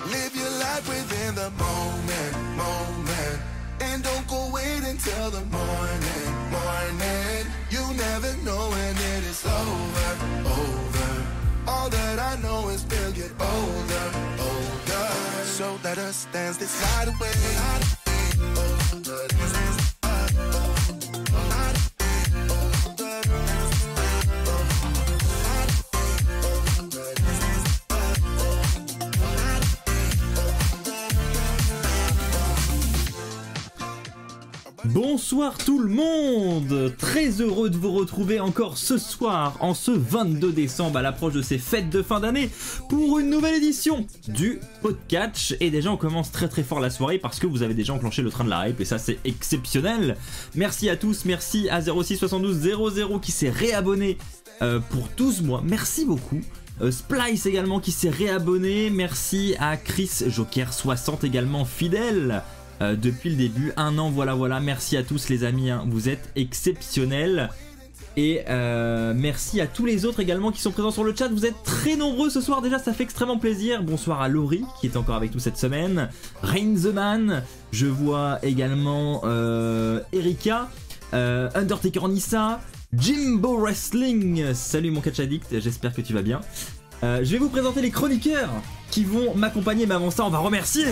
Live your life within the moment, moment. And don't go wait until the morning, morning. You never know when it is over, over. All that I know is we'll get older, older. So let us dance this night away. Bonsoir tout le monde, très heureux de vous retrouver encore ce soir, en ce 22 décembre à l'approche de ces fêtes de fin d'année, pour une nouvelle édition du Podcatch. Et déjà on commence très très fort la soirée parce que vous avez déjà enclenché le train de la hype et ça c'est exceptionnel. Merci à tous, merci à 067200 qui s'est réabonné pour 12 mois, merci beaucoup. Splice également qui s'est réabonné, merci à Chris Joker60 également fidèle. Depuis le début, un an, voilà, merci à tous les amis, hein. Vous êtes exceptionnels. Et merci à tous les autres également qui sont présents sur le chat, vous êtes très nombreux ce soir déjà, ça fait extrêmement plaisir. Bonsoir à Laurie qui est encore avec nous cette semaine, Rain the Man, je vois également Erika, Undertaker Nissa, Jimbo Wrestling, salut mon catch addict, j'espère que tu vas bien. Je vais vous présenter les chroniqueurs qui vont m'accompagner, mais avant ça on va remercier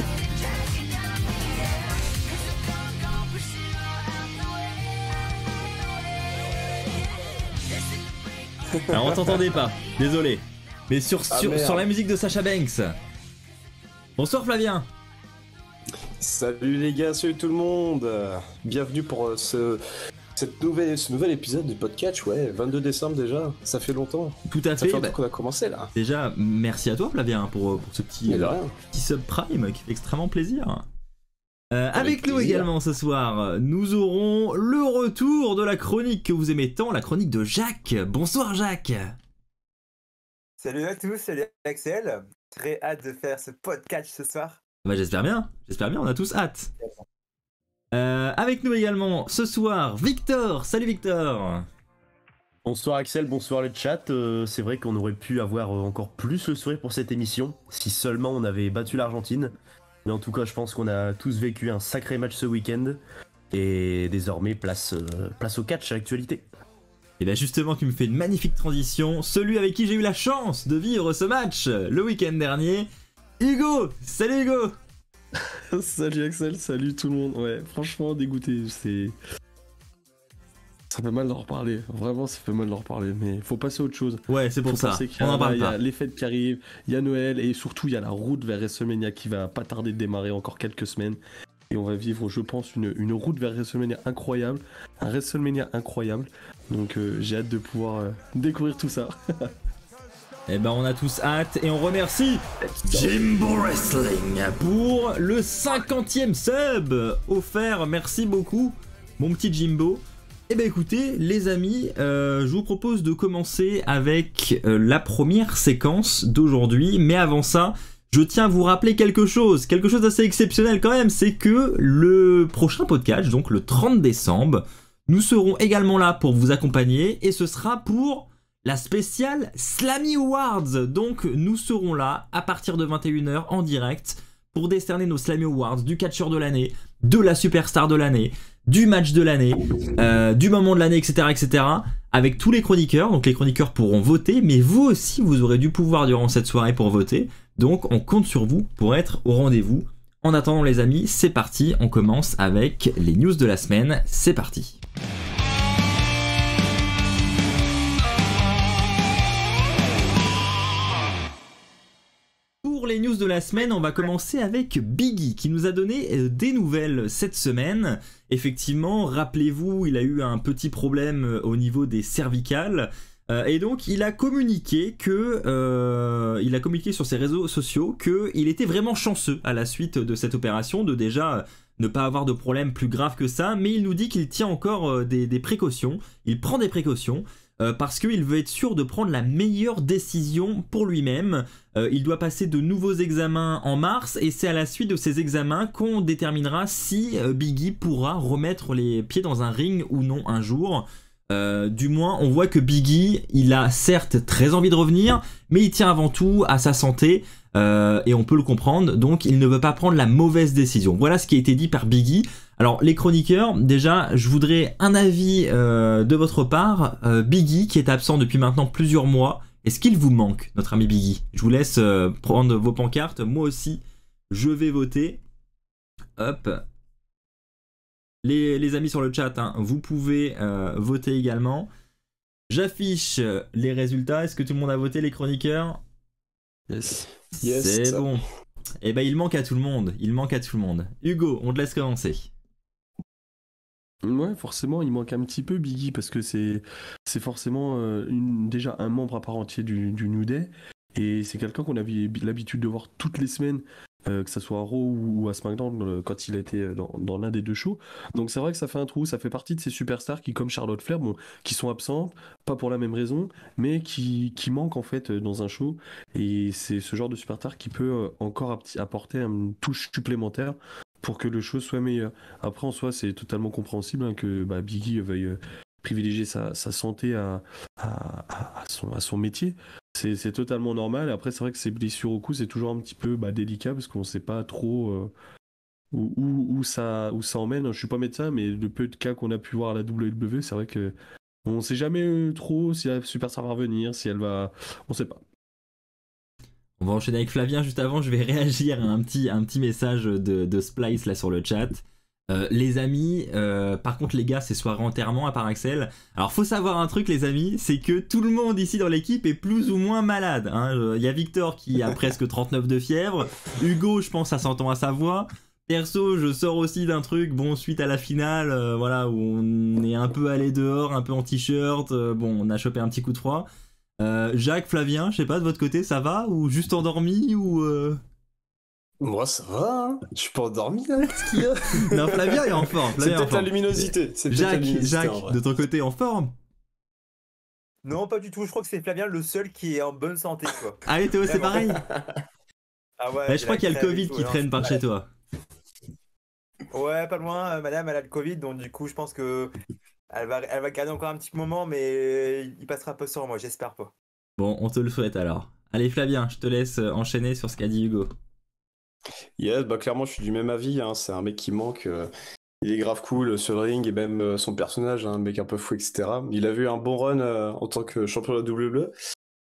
alors on t'entendait pas, désolé. Mais sur la musique de Sasha Banks. Bonsoir Flavien. Salut les gars, salut tout le monde. Bienvenue pour ce nouvel épisode du Podcatch, ouais, 22 décembre déjà, ça fait longtemps. Tout à fait. Ça fait longtemps qu'on a commencé là. Déjà, merci à toi Flavien pour ce petit subprime qui fait extrêmement plaisir. Avec nous également ce soir, nous aurons le retour de la chronique que vous aimez tant, la chronique de Jacques. Bonsoir Jacques. Salut à tous, salut Axel. Très hâte de faire ce podcast ce soir. Bah j'espère bien, on a tous hâte. Avec nous également ce soir, Victor. Salut Victor. Bonsoir Axel, bonsoir le chat. C'est vrai qu'on aurait pu avoir encore plus le sourire pour cette émission si seulement on avait battu l'Argentine. Mais en tout cas, je pense qu'on a tous vécu un sacré match ce week-end. Et désormais, place au catch à l'actualité. Et bien justement, tu me fais une magnifique transition. Celui avec qui j'ai eu la chance de vivre ce match le week-end dernier, Hugo. Salut Hugo. Salut Axel, salut tout le monde. Ouais, franchement, dégoûté. Ça fait mal d'en reparler. Vraiment, ça fait mal d'en reparler. Mais faut passer à autre chose. Ouais, c'est pour ça. On en parle pas. Il y a les fêtes qui arrivent, il y a Noël et surtout il y a la route vers WrestleMania qui va pas tarder de démarrer encore quelques semaines. Et on va vivre, je pense, une route vers WrestleMania incroyable. Un WrestleMania incroyable. Donc j'ai hâte de pouvoir découvrir tout ça. Eh ben on a tous hâte et on remercie Jimbo Wrestling pour le 50e sub offert. Merci beaucoup mon petit Jimbo. Eh ben écoutez les amis, je vous propose de commencer avec la première séquence d'aujourd'hui. Mais avant ça, je tiens à vous rappeler quelque chose d'assez exceptionnel quand même. C'est que le prochain podcast, donc le 30 décembre, nous serons également là pour vous accompagner. Et ce sera pour la spéciale Slammy Awards. Donc nous serons là à partir de 21h en direct pour décerner nos Slammy Awards du catcheur de l'année, de la superstar de l'année, du match de l'année, du moment de l'année, etc., avec tous les chroniqueurs. Donc les chroniqueurs pourront voter, mais vous aussi, vous aurez du pouvoir durant cette soirée pour voter. Donc on compte sur vous pour être au rendez-vous. En attendant les amis, c'est parti, on commence avec les news de la semaine. C'est parti. Pour les news de la semaine, on va commencer avec Biggie qui nous a donné des nouvelles cette semaine. Effectivement, rappelez-vous, il a eu un petit problème au niveau des cervicales et donc il a communiqué sur ses réseaux sociaux qu'il était vraiment chanceux à la suite de cette opération, de déjà ne pas avoir de problème plus grave que ça, mais il nous dit qu'il tient encore des précautions, il prend des précautions. Parce qu'il veut être sûr de prendre la meilleure décision pour lui-même. Il doit passer de nouveaux examens en mars et c'est à la suite de ces examens qu'on déterminera si Biggie pourra remettre les pieds dans un ring ou non un jour. Du moins, on voit que Biggie, il a certes très envie de revenir, mais il tient avant tout à sa santé. et on peut le comprendre, donc il ne veut pas prendre la mauvaise décision. Voilà ce qui a été dit par Biggie. Alors les chroniqueurs, déjà je voudrais un avis de votre part. Biggie qui est absent depuis maintenant plusieurs mois, est-ce qu'il vous manque, notre ami Biggie? Je vous laisse prendre vos pancartes, moi aussi je vais voter. Hop. Les amis sur le chat, hein, vous pouvez voter également. J'affiche les résultats. Est-ce que tout le monde a voté, les chroniqueurs? Yes. C'est bon. Et ben il manque à tout le monde. Il manque à tout le monde. Hugo, on te laisse commencer. Ouais, forcément, il manque un petit peu Biggie parce que c'est forcément déjà un membre à part entier du New Day et c'est quelqu'un qu'on avait l'habitude de voir toutes les semaines, que ça soit à Raw ou à SmackDown quand il a été dans l'un des deux shows. Donc c'est vrai que ça fait un trou, ça fait partie de ces superstars qui, comme Charlotte Flair, bon, qui sont absentes, pas pour la même raison, mais qui manquent en fait dans un show et c'est ce genre de superstar qui peut encore apporter une touche supplémentaire pour que le show soit meilleur. Après, en soi, c'est totalement compréhensible hein, que Biggie veuille privilégier sa santé à son métier. C'est totalement normal. Après, c'est vrai que ces blessures au cou, c'est toujours un petit peu délicat parce qu'on ne sait pas trop où ça emmène. Je suis pas médecin, mais le peu de cas qu'on a pu voir à la WWE, c'est vrai que on ne sait jamais trop si la superstar va revenir, si elle va... On ne sait pas. On va enchaîner avec Flavien. Juste avant, je vais réagir à un petit message de Splice là sur le chat. Les amis, par contre les gars, c'est soirée enterrement à part Axel. Alors faut savoir un truc les amis, c'est que tout le monde ici dans l'équipe est plus ou moins malade. Il y a Victor qui a presque 39 de fièvre. Hugo, je pense, ça s'entend à sa voix. Perso, je sors aussi d'un truc, bon, suite à la finale, voilà, où on est un peu allé dehors, un peu en t-shirt, bon, on a chopé un petit coup de froid. Jacques, Flavien, je sais pas, de votre côté, ça va? Ou juste endormi? Ou Moi, ça va, hein. Je suis pas endormi, là, qu'est-ce qu'il y a? Non, Flavien est en forme. C'est peut-être la luminosité. Jacques, de ton côté, en forme? Non, pas du tout. Je crois que c'est Flavien le seul qui est en bonne santé, quoi. Ah oui, Théo, c'est pareil. Ah ouais, Je crois qu'il y a le Covid qui traîne par chez toi. Ouais, pas loin. Madame, elle a le Covid, donc du coup, je pense que elle va garder encore un petit moment, mais il passera pas sur moi, j'espère pas. Bon, on te le souhaite alors. Allez, Flavien, je te laisse enchaîner sur ce qu'a dit Hugo. Yes, clairement, je suis du même avis. Hein. C'est un mec qui manque. Il est grave cool sur le ring et même son personnage, un mec un peu fou, etc. Il a eu un bon run en tant que champion de la WWE.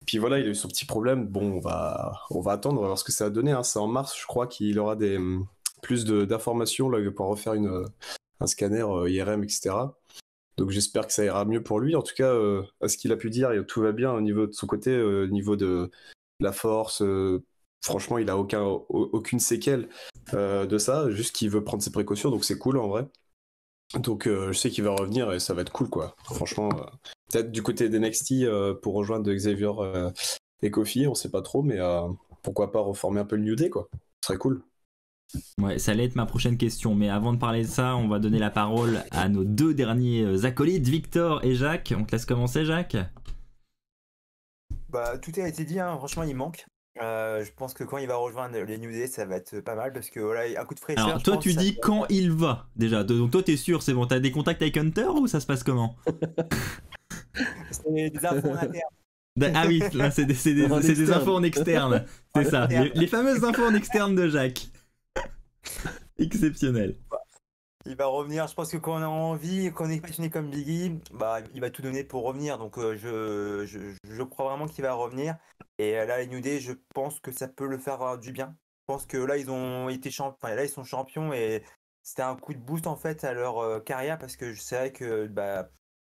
Puis voilà, il a eu son petit problème. Bon, on va attendre, on va voir ce que ça va donner. Hein. C'est en mars, je crois, qu'il aura plus d'informations là, pour refaire un scanner IRM, etc. Donc j'espère que ça ira mieux pour lui. En tout cas, à ce qu'il a pu dire, tout va bien au niveau de son côté, au niveau de la force. Franchement, il a aucune séquelle de ça, juste qu'il veut prendre ses précautions, donc c'est cool en vrai. Donc je sais qu'il va revenir et ça va être cool quoi. Franchement, peut-être du côté d'NXT pour rejoindre Xavier et Kofi, on sait pas trop, mais pourquoi pas reformer un peu le New Day quoi. Ce serait cool. Ouais, ça allait être ma prochaine question, mais avant de parler de ça, on va donner la parole à nos deux derniers acolytes, Victor et Jacques. On te laisse commencer, Jacques. Tout a été dit, hein. Franchement, il manque. Je pense que quand il va rejoindre les New Day, ça va être pas mal parce que voilà, un coup de fraîcheur. Alors, toi, tu dis quand il va déjà. Donc, toi, t'es sûr, c'est bon. T'as des contacts avec Hunter ou ça se passe comment? C'est des infos en interne. Ah oui, là, c'est des infos en externe. C'est ça, les fameuses infos en externe de Jacques. Exceptionnel. Il va revenir, je pense que quand on a envie, quand on est passionné comme Biggie, il va tout donner pour revenir. Donc je crois vraiment qu'il va revenir. Et là, les New Day, je pense que ça peut le faire du bien. Je pense que là, ils ont été là, ils sont champions et c'était un coup de boost en fait à leur carrière parce que c'est vrai que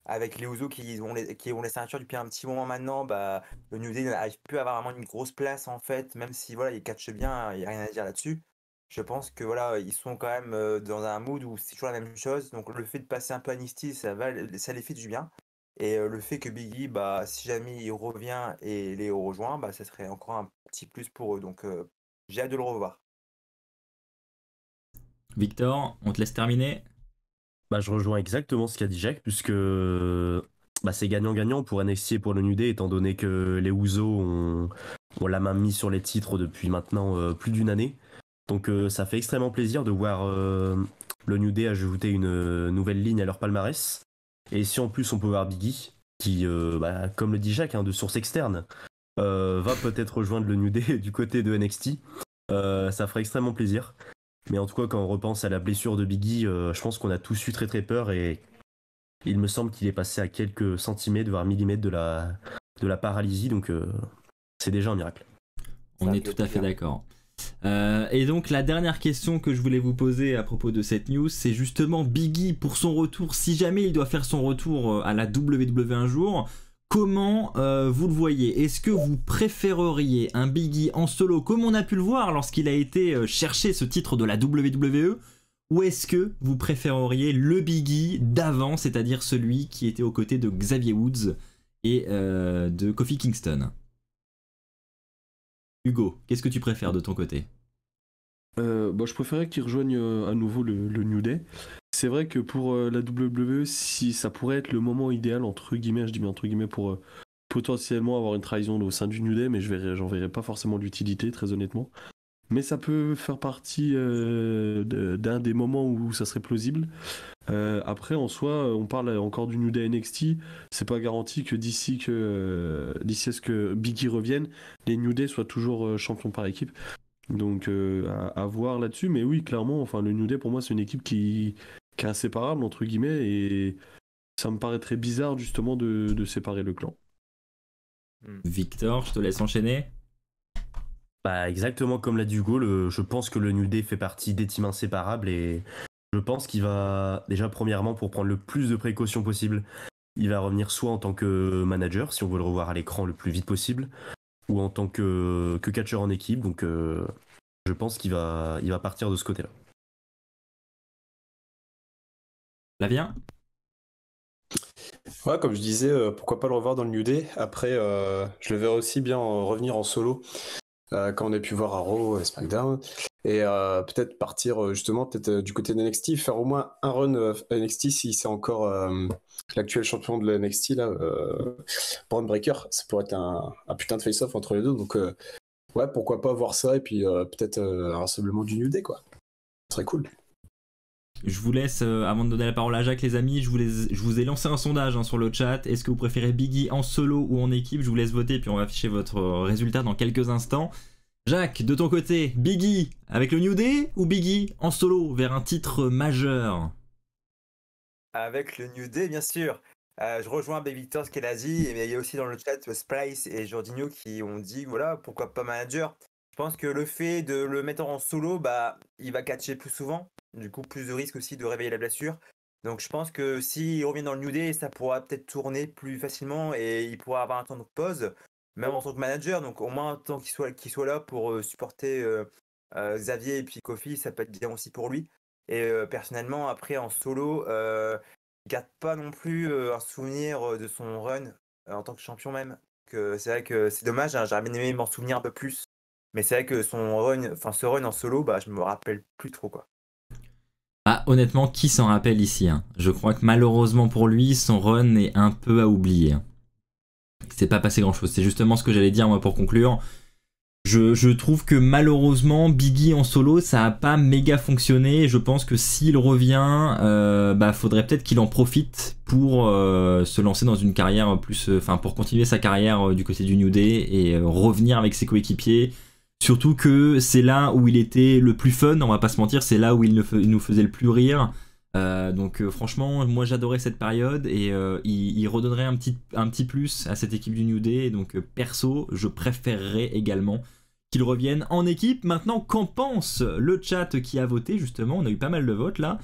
avec les Usos qui ont les ceintures depuis un petit moment maintenant, le New Day n'arrive plus à avoir vraiment une grosse place en fait, même si voilà, ils catchent bien, il n'y a rien à dire là-dessus. Je pense que voilà, ils sont quand même dans un mood où c'est toujours la même chose. Donc le fait de passer un peu à NXT, ça les fait du bien. Et le fait que Biggie, si jamais il revient et les rejoint, ça serait encore un petit plus pour eux. Donc j'ai hâte de le revoir. Victor, on te laisse terminer. Je rejoins exactement ce qu'a dit Jacques, puisque c'est gagnant-gagnant pour NXT et pour le New Day, étant donné que les Usos ont la main mise sur les titres depuis maintenant plus d'une année. Donc ça fait extrêmement plaisir de voir le New Day ajouter une nouvelle ligne à leur palmarès. Et si en plus on peut voir Biggie, qui, comme le dit Jacques, de source externe, va peut-être rejoindre le New Day du côté de NXT. Ça ferait extrêmement plaisir. Mais en tout cas, quand on repense à la blessure de Big E, je pense qu'on a tous eu très très peur et il me semble qu'il est passé à quelques centimètres, voire millimètres de la paralysie, donc c'est déjà un miracle. On est tout à fait d'accord. Et donc la dernière question que je voulais vous poser à propos de cette news, c'est justement Big E pour son retour. Si jamais il doit faire son retour à la WWE un jour, comment vous le voyez? Est-ce que vous préféreriez un Big E en solo comme on a pu le voir lorsqu'il a été chercher ce titre de la WWE, ou est-ce que vous préféreriez le Big E d'avant, c'est-à-dire celui qui était aux côtés de Xavier Woods et de Kofi Kingston? Hugo, qu'est-ce que tu préfères de ton côté? Je préférais qu'il rejoigne à nouveau le New Day. C'est vrai que pour la WWE, si ça pourrait être le moment idéal, entre guillemets, je dis bien entre guillemets, pour potentiellement avoir une trahison au sein du New Day, mais j'en verrais pas forcément l'utilité, très honnêtement. Mais ça peut faire partie d'un des moments où ça serait plausible. Après, en soi, on parle encore du New Day NXT. C'est pas garanti que d'ici à ce que Big E revienne, les New Day soient toujours champions par équipe. Donc à voir là-dessus. Mais oui, clairement, enfin, le New Day pour moi c'est une équipe qui est inséparable entre guillemets et ça me paraît très bizarre justement de séparer le clan. Victor, je te laisse enchaîner. Bah, exactement comme l'a dit Hugo, je pense que le New Day fait partie des teams inséparables et je pense qu'il va, déjà premièrement pour prendre le plus de précautions possible, il va revenir soit en tant que manager, si on veut le revoir à l'écran le plus vite possible, ou en tant que catcheur en équipe, donc je pense qu'il va partir de ce côté-là. Lavien? Ouais, comme je disais, pourquoi pas le revoir dans le New Day. Après, je le verrais aussi bien revenir en solo. Quand on a pu voir à Raw et SmackDown, et peut-être partir justement du côté de NXT, faire au moins un run à NXT si c'est encore l'actuel champion de la NXT là, Braun Breaker, ça pourrait être un putain de face-off entre les deux, donc ouais, pourquoi pas voir ça, et puis peut-être un rassemblement du New Day, quoi. Ce serait cool. Je vous laisse, avant de donner la parole à Jacques, les amis, je vous ai lancé un sondage sur le chat. Est-ce que vous préférez Big E en solo ou en équipe? Je vous laisse voter, puis on va afficher votre résultat dans quelques instants. Jacques, de ton côté, Big E avec le New Day ou Big E en solo vers un titre majeur? Avec le New Day, bien sûr. Je rejoins Victor ce qu'elle a dit, mais il y a aussi dans le chat Splice et Jordinho qui ont dit voilà, pourquoi pas manager. Je pense que le fait de le mettre en solo, bah, il va catcher plus souvent. Du coup, plus de risques aussi de réveiller la blessure. Donc je pense que s'il revient dans le New Day, ça pourra peut-être tourner plus facilement et il pourra avoir un temps de pause, même en tant que manager. Donc au moins, tant qu'il soit là pour supporter Xavier et puis Kofi, ça peut être bien aussi pour lui. Et personnellement, après en solo, il garde pas non plus un souvenir de son run en tant que champion même. C'est vrai que c'est dommage, hein, j'aurais bien aimé m'en souvenir un peu plus. Mais c'est vrai que ce run en solo, bah, je me rappelle plus trop, quoi. Ah, honnêtement, qui s'en rappelle ici, hein? Je crois que malheureusement pour lui, son run est un peu à oublier. C'est pas passé grand chose. C'est justement ce que j'allais dire moi pour conclure. Je trouve que malheureusement Big E en solo ça a pas méga fonctionné. Je pense que s'il revient, faudrait peut-être qu'il en profite pour se lancer dans une carrière plus, pour continuer sa carrière du côté du New Day et revenir avec ses coéquipiers. Surtout que c'est là où il était le plus fun, on va pas se mentir, c'est là où il nous faisait le plus rire. Franchement, moi j'adorais cette période et il redonnerait un petit plus à cette équipe du New Day. Donc perso, je préférerais également qu'il revienne en équipe. Maintenant, qu'en pense le chat qui a voté justement? On a eu pas mal de votes là.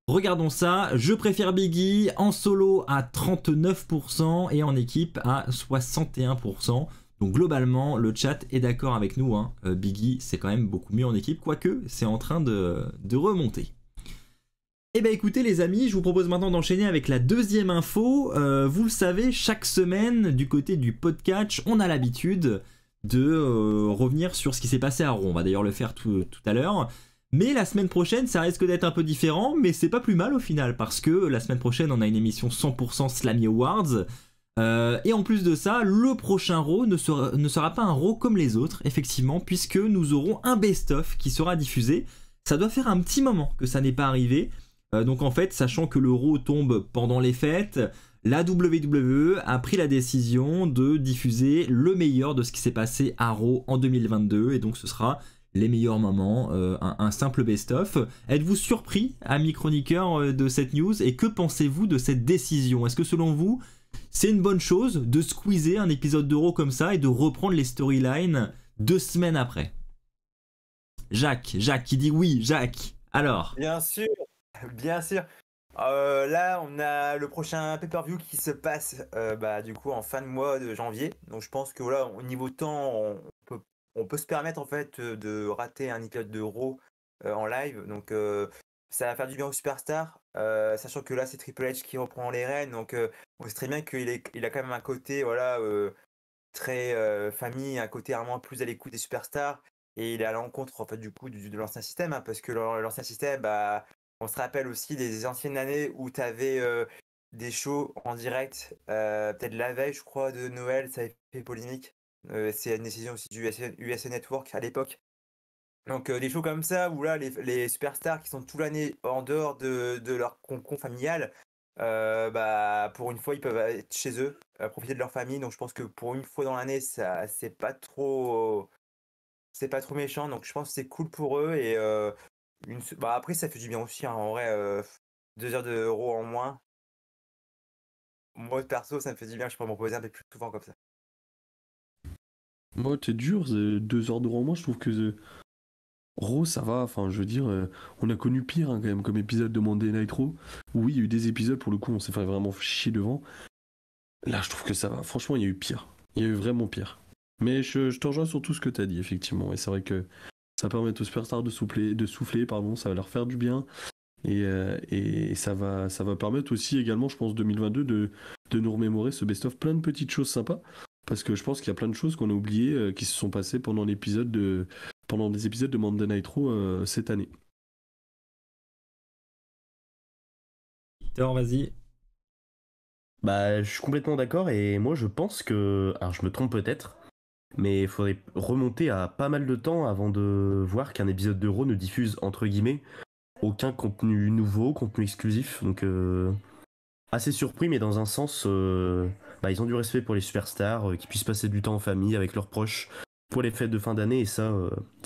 Regardons ça. Je préfère Big E en solo à 39% et en équipe à 61%. Donc globalement, le chat est d'accord avec nous, hein. Big E, c'est quand même beaucoup mieux en équipe, quoique c'est en train de remonter. Eh bien écoutez les amis, je vous propose maintenant d'enchaîner avec la deuxième info. Vous le savez, chaque semaine, du côté du podcast, on a l'habitude de revenir sur ce qui s'est passé à Raw. On va d'ailleurs le faire tout à l'heure. Mais la semaine prochaine, ça risque d'être un peu différent, mais c'est pas plus mal au final, parce que la semaine prochaine, on a une émission 100% Slammy Awards. Et en plus de ça, le prochain Raw ne sera pas un Raw comme les autres, effectivement, puisque nous aurons un best-of qui sera diffusé. Ça doit faire un petit moment que ça n'est pas arrivé. Donc en fait, sachant que le Raw tombe pendant les fêtes, la WWE a pris la décision de diffuser le meilleur de ce qui s'est passé à Raw en 2022, et donc ce sera les meilleurs moments, un simple best-of. Êtes-vous surpris, amis chroniqueurs, de cette news, et que pensez-vous de cette décision? Est-ce que selon vous, c'est une bonne chose de squeezer un épisode de Raw comme ça et de reprendre les storylines 2 semaines après? Jacques qui dit oui. Jacques, alors? Bien sûr, bien sûr. Là, on a le prochain pay-per-view qui se passe du coup en fin de mois de janvier. Donc je pense que voilà, au niveau temps, on peut se permettre en fait de rater un épisode de Raw en live. Donc ça va faire du bien aux superstars, sachant que là c'est Triple H qui reprend les rênes. Donc on sait très bien qu'il a quand même un côté très famille, un côté vraiment plus à l'écoute des superstars. Et il est à l'encontre en fait du coup de l'ancien système, hein, parce que l'ancien système, on se rappelle aussi des anciennes années où tu avais des shows en direct, peut-être la veille, je crois, de Noël, ça a fait polémique. C'est une décision aussi du USA Network à l'époque. Donc des shows comme ça, où là, les superstars qui sont toute l'année en dehors de leur concon familial, pour une fois, ils peuvent être chez eux, profiter de leur famille. Donc je pense que pour une fois dans l'année, ça c'est pas trop méchant. Donc je pense que c'est cool pour eux. Et après, ça fait du bien aussi, hein, en vrai, 2 heures de Raw en moins. Moi, perso, ça me fait du bien. Je pourrais m'en poser un peu plus souvent comme ça. Moi, t'es dur, 2 heures de roman, je trouve que Raw, ça va, enfin, je veux dire, on a connu pire, hein, quand même, comme épisode de Monday Night Raw. Oui, il y a eu des épisodes, pour le coup, on s'est fait vraiment chier devant. Là, je trouve que ça va. Franchement, il y a eu pire. Il y a eu vraiment pire. Mais je te rejoins sur tout ce que t'as dit, effectivement. Et c'est vrai que ça permet aux superstars de souffler, ça va leur faire du bien. Et ça va permettre aussi également, je pense, 2022 de nous remémorer ce best-of, plein de petites choses sympas. Parce que je pense qu'il y a plein de choses qu'on a oubliées qui se sont passées pendant des épisodes de Monday Night Raw cette année. Victor, vas-y. Bah, je suis complètement d'accord, et moi je pense que, alors je me trompe peut-être, mais il faudrait remonter à pas mal de temps avant de voir qu'un épisode de Raw ne diffuse, entre guillemets, aucun contenu nouveau, contenu exclusif. Donc assez surpris, mais dans un sens, ils ont du respect pour les superstars, qui puissent passer du temps en famille avec leurs proches pour les fêtes de fin d'année, et ça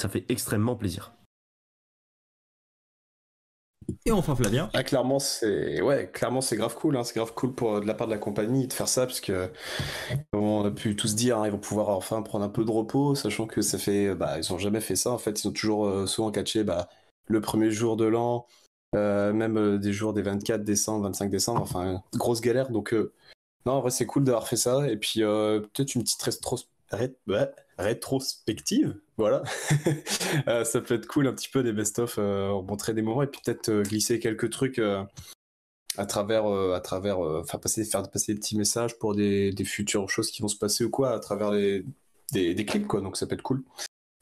fait extrêmement plaisir. Et enfin Flavien. Ah, clairement c'est grave cool, hein. C'est grave cool de la part de la compagnie de faire ça, parce que comme on a pu tous dire, hein, ils vont pouvoir enfin prendre un peu de repos, sachant que ça fait ils ont jamais fait ça en fait. Ils ont toujours souvent catché le premier jour de l'an, même des jours des 24 décembre, 25 décembre, enfin grosse galère. Donc non, en vrai c'est cool d'avoir fait ça. Et puis peut-être une petite rétrospective, voilà. Ça peut être cool, un petit peu des best-of, montrer des moments, et puis peut-être glisser quelques trucs à travers, faire passer des petits messages pour des futures choses qui vont se passer ou quoi, à travers des clips, quoi. Donc ça peut être cool.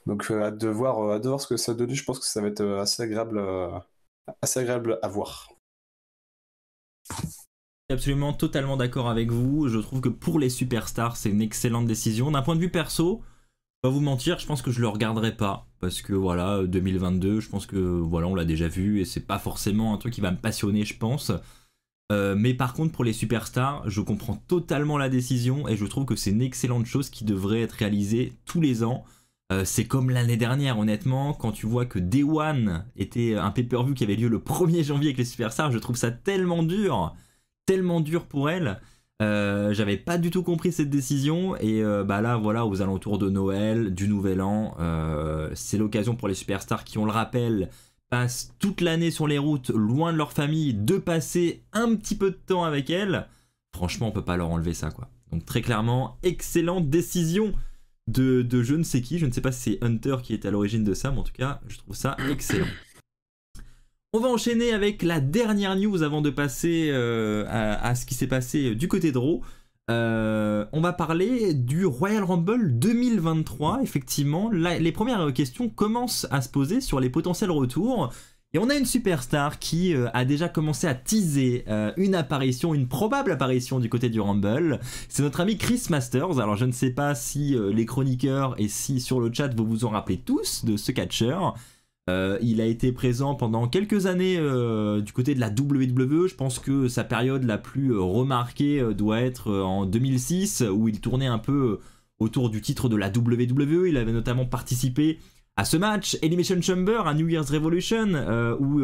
Donc hâte de voir ce que ça donne. Je pense que ça va être assez agréable à voir. Absolument, totalement d'accord avec vous. Je trouve que pour les superstars, c'est une excellente décision. D'un point de vue perso, pas vous mentir, je pense que je le regarderai pas, parce que voilà, 2022, je pense que voilà, on l'a déjà vu et c'est pas forcément un truc qui va me passionner, je pense. Mais par contre, pour les superstars, je comprends totalement la décision et je trouve que c'est une excellente chose qui devrait être réalisée tous les ans. C'est comme l'année dernière, honnêtement, quand tu vois que Day One était un pay-per-view qui avait lieu le 1er janvier avec les superstars, je trouve ça tellement dur pour elle. J'avais pas du tout compris cette décision, et là voilà, aux alentours de Noël, du Nouvel An, c'est l'occasion pour les superstars qui, on le rappelle, passent toute l'année sur les routes, loin de leur famille, de passer un petit peu de temps avec elles. Franchement, on peut pas leur enlever ça, quoi. Donc très clairement, excellente décision de je ne sais qui, je ne sais pas si c'est Hunter qui est à l'origine de ça, mais en tout cas, je trouve ça excellent. On va enchaîner avec la dernière news avant de passer à ce qui s'est passé du côté de Raw. On va parler du Royal Rumble 2023. Effectivement, les premières questions commencent à se poser sur les potentiels retours. Et on a une superstar qui a déjà commencé à teaser une probable apparition du côté du Rumble. C'est notre ami Chris Masters. Alors je ne sais pas si les chroniqueurs et si sur le chat vous vous en rappelez tous de ce catcheur. Il a été présent pendant quelques années du côté de la WWE. Je pense que sa période la plus remarquée doit être en 2006, où il tournait un peu autour du titre de la WWE. Il avait notamment participé à ce match Elimination Chamber à New Year's Revolution, où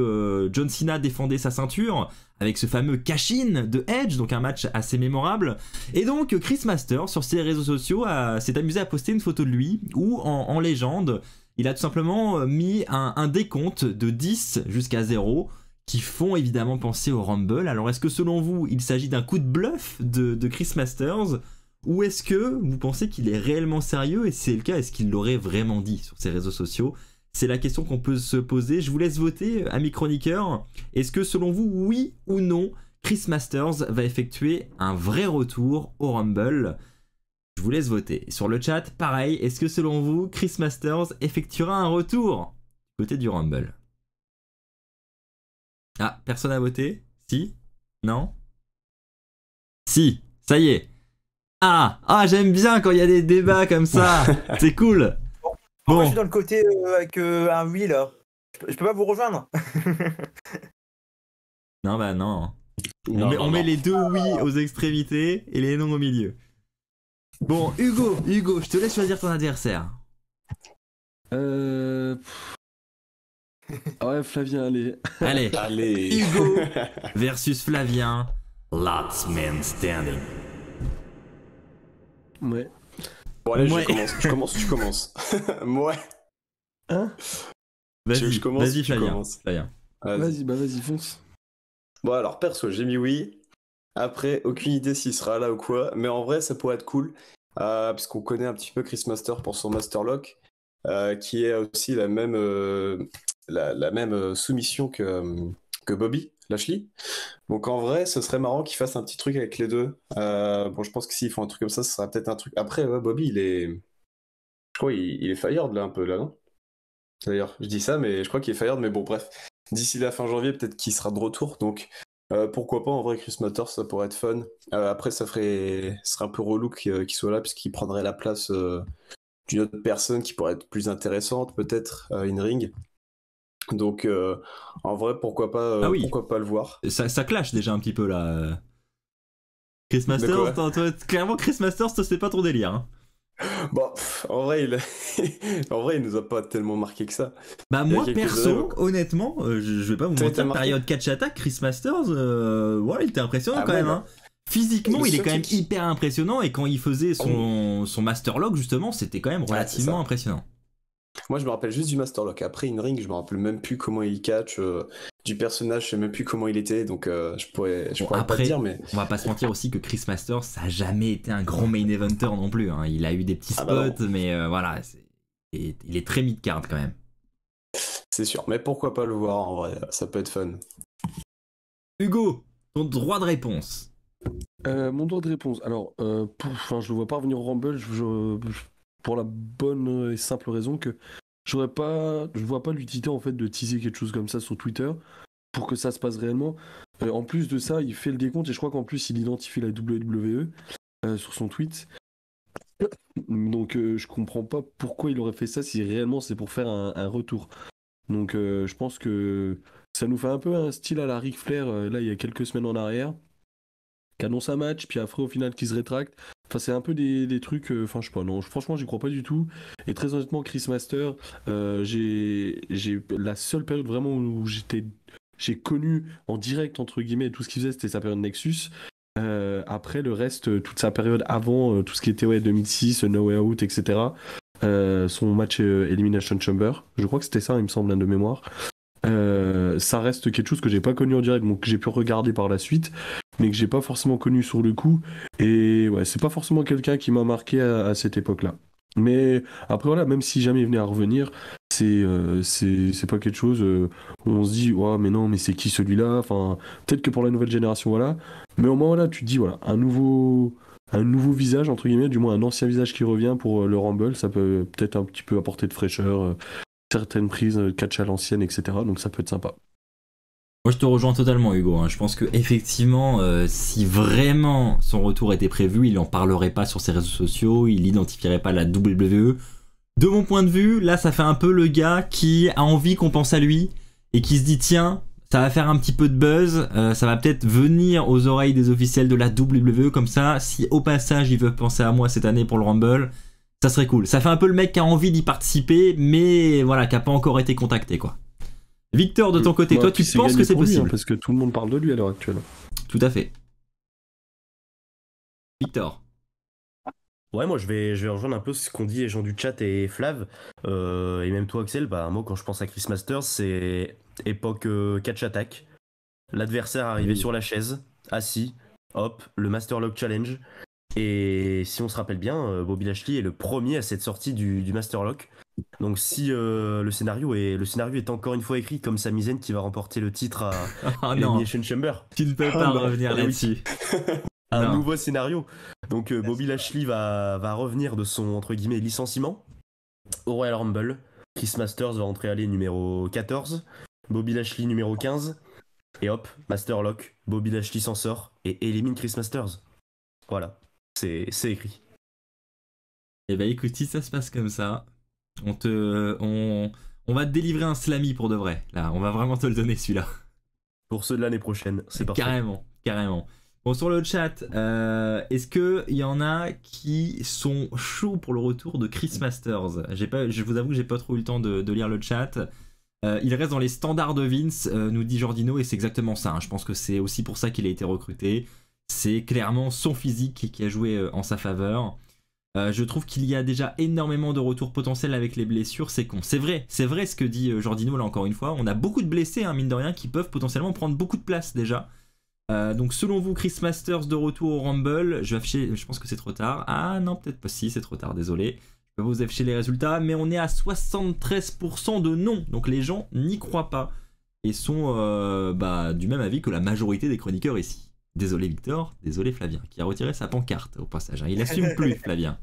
John Cena défendait sa ceinture avec ce fameux cash-in de Edge, donc un match assez mémorable. Et donc Chris Masters sur ses réseaux sociaux s'est amusé à poster une photo de lui où en légende il a tout simplement mis un décompte de 10 jusqu'à 0 qui font évidemment penser au Rumble. Alors est-ce que selon vous il s'agit d'un coup de bluff de Chris Masters, ou est-ce que vous pensez qu'il est réellement sérieux, et si c'est le cas, est-ce qu'il l'aurait vraiment dit sur ses réseaux sociaux? C'est la question qu'on peut se poser. Je vous laisse voter, amis chroniqueurs. Est-ce que selon vous, oui ou non, Chris Masters va effectuer un vrai retour au Rumble? Je vous laisse voter. Sur le chat, pareil, est-ce que selon vous, Chris Masters effectuera un retour du côté du Rumble? Ah, personne n'a voté? Si? Non? Si, ça y est. Ah, j'aime bien quand il y a des débats comme ça. C'est cool. Moi, je suis dans le côté avec un oui là. Je peux pas vous rejoindre. Non, bah non. On met les deux oui aux extrémités et les non au milieu. Bon, Hugo, je te laisse choisir ton adversaire. Ouais, Flavien, allez. Allez. Hugo versus Flavien. Last man standing. Ouais. Bon, allez, je commence, tu commences. Ouais. Hein? Vas-y, Flavien. Vas-y, fonce. Bon, alors, perso, j'ai mis oui. Après, aucune idée s'il sera là ou quoi. Mais en vrai, ça pourrait être cool. Puisqu'on connaît un petit peu Chris Master pour son Master Lock. Qui est aussi la même soumission que Bobby Lashley. Donc en vrai, ce serait marrant qu'ils fassent un petit truc avec les deux. Bon, je pense que s'ils font un truc comme ça, ce sera peut-être un truc. Après, Bobby, je crois il est fired là un peu là, non? D'ailleurs, je dis ça, mais je crois qu'il est fired. Mais bon, bref, d'ici la fin janvier, peut-être qu'il sera de retour. Donc pourquoi pas, en vrai, Chris Masters, ça pourrait être fun. Après, ce serait un peu relou qu'il soit là, puisqu'il prendrait la place d'une autre personne qui pourrait être plus intéressante, peut-être, in-ring. Donc, en vrai, pourquoi pas le voir. Ça clash déjà un petit peu là. Chris Masters, clairement, Chris Masters, c'est pas ton délire. Hein. Bon, en vrai, il nous a pas tellement marqué que ça. Bah, moi, perso, honnêtement, je vais pas vous mentir, période catch attack, Chris Masters, ouais, il était impressionnant quand même. Hein. Physiquement, il est quand même hyper impressionnant, et quand il faisait son Master Lock, justement, c'était quand même relativement impressionnant. Moi, je me rappelle juste du Master Lock. Après, in-ring, je me rappelle même plus comment il catch. Du personnage, je sais même plus comment il était. Donc, je pourrais pas te dire. Mais on va pas se mentir aussi que Chris Masters, ça a jamais été un grand main eventer non plus. Hein. Il a eu des petits spots, mais voilà, il est très mid-card quand même. C'est sûr. Mais pourquoi pas le voir en vrai? Ça peut être fun. Hugo, ton droit de réponse. Mon droit de réponse. Alors, je le vois pas revenir au Rumble. Pour la bonne et simple raison que je vois pas l'utilité en fait de teaser quelque chose comme ça sur Twitter pour que ça se passe réellement. En plus de ça, il fait le décompte et je crois qu'en plus il identifie la WWE sur son tweet. Donc je comprends pas pourquoi il aurait fait ça si réellement c'est pour faire un retour. Donc je pense que ça nous fait un peu un style à la Ric Flair là il y a quelques semaines en arrière, qui annonce un match puis après au final qui se rétracte. Enfin, c'est un peu des trucs. Enfin, je sais pas, non, franchement, j'y crois pas du tout. Et très honnêtement, Chris Master, j'ai la seule période vraiment où j'ai connu en direct, entre guillemets, tout ce qu'il faisait, c'était sa période Nexus. Après, le reste, toute sa période avant, tout ce qui était 2006, No Way Out, etc. Son match Elimination Chamber, je crois que c'était ça, il me semble, de mémoire. Ça reste quelque chose que j'ai pas connu en direct, donc que j'ai pu regarder par la suite, mais que j'ai pas forcément connu sur le coup. Et ouais, c'est pas forcément quelqu'un qui m'a marqué à cette époque-là. Mais après voilà, même si jamais il venait à revenir, c'est pas quelque chose où on se dit ouais mais non mais c'est qui celui-là. Enfin peut-être que pour la nouvelle génération voilà, mais au moins voilà tu te dis voilà un nouveau visage entre guillemets, du moins un ancien visage qui revient pour le Rumble, ça peut peut-être un petit peu apporter de fraîcheur. Certaines prises catch à l'ancienne, etc. Donc ça peut être sympa. Moi je te rejoins totalement Hugo, hein. Je pense que effectivement si vraiment son retour était prévu, il en parlerait pas sur ses réseaux sociaux, il identifierait pas la WWE. de mon point de vue, là ça fait un peu le gars qui a envie qu'on pense à lui et qui se dit tiens, ça va faire un petit peu de buzz, ça va peut-être venir aux oreilles des officiels de la WWE comme ça, si au passage ils veulent penser à moi cette année pour le Rumble, ça serait cool. Ça fait un peu le mec qui a envie d'y participer, mais voilà, qui a pas encore été contacté quoi. Victor, de ton côté, toi tu penses que c'est possible? Parce que tout le monde parle de lui à l'heure actuelle. Tout à fait. Victor. Ouais, moi je vais rejoindre un peu ce qu'ont dit les gens du chat et Flav, et même toi Axel. Bah, moi quand je pense à Chris Masters, c'est époque catch attack. L'adversaire arrivé sur la chaise, assis, hop, le Master Lock Challenge. Et si on se rappelle bien, Bobby Lashley est le premier à cette sortie du Master Lock. Donc si le scénario est encore une fois écrit comme Sami Zayn qui va remporter le titre à Oh non, Elimination Chamber. tu ne peux pas revenir là-dessus. Un Non. nouveau scénario. Donc Bobby Lashley va revenir de son entre guillemets licenciement au Royal Rumble. Chris Masters va entrer à aller numéro 14, Bobby Lashley numéro 15, et hop, Master Lock, Bobby Lashley s'en sort et élimine Chris Masters. Voilà, c'est écrit. Et bah écoute, si ça se passe comme ça, on va te délivrer un slammy pour de vrai. Là, on va vraiment te le donner celui-là. Pour ceux de l'année prochaine, c'est parfait. Carrément, carrément. Bon, sur le chat, est-ce qu'il y en a qui sont chauds pour le retour de Chris Masters? Je vous avoue que j'ai pas trop eu le temps de lire le chat. Il reste dans les standards de Vince, nous dit Jordino, et c'est exactement ça. Hein. Je pense que c'est aussi pour ça qu'il a été recruté. C'est clairement son physique qui a joué en sa faveur. Je trouve qu'il y a déjà énormément de retours potentiels avec les blessures, c'est con. C'est vrai ce que dit Jordino là encore une fois. On a beaucoup de blessés, hein, mine de rien, qui peuvent potentiellement prendre beaucoup de place déjà. Donc selon vous, Chris Masters de retour au Rumble, je vais afficher, je pense que c'est trop tard. Ah non, peut-être pas, si c'est trop tard, désolé. Je peux vous afficher les résultats, mais on est à 73% de non. Donc les gens n'y croient pas et sont du même avis que la majorité des chroniqueurs ici. Désolé Victor, désolé Flavien, qui a retiré sa pancarte au passage. Hein. Il assume plus Flavien.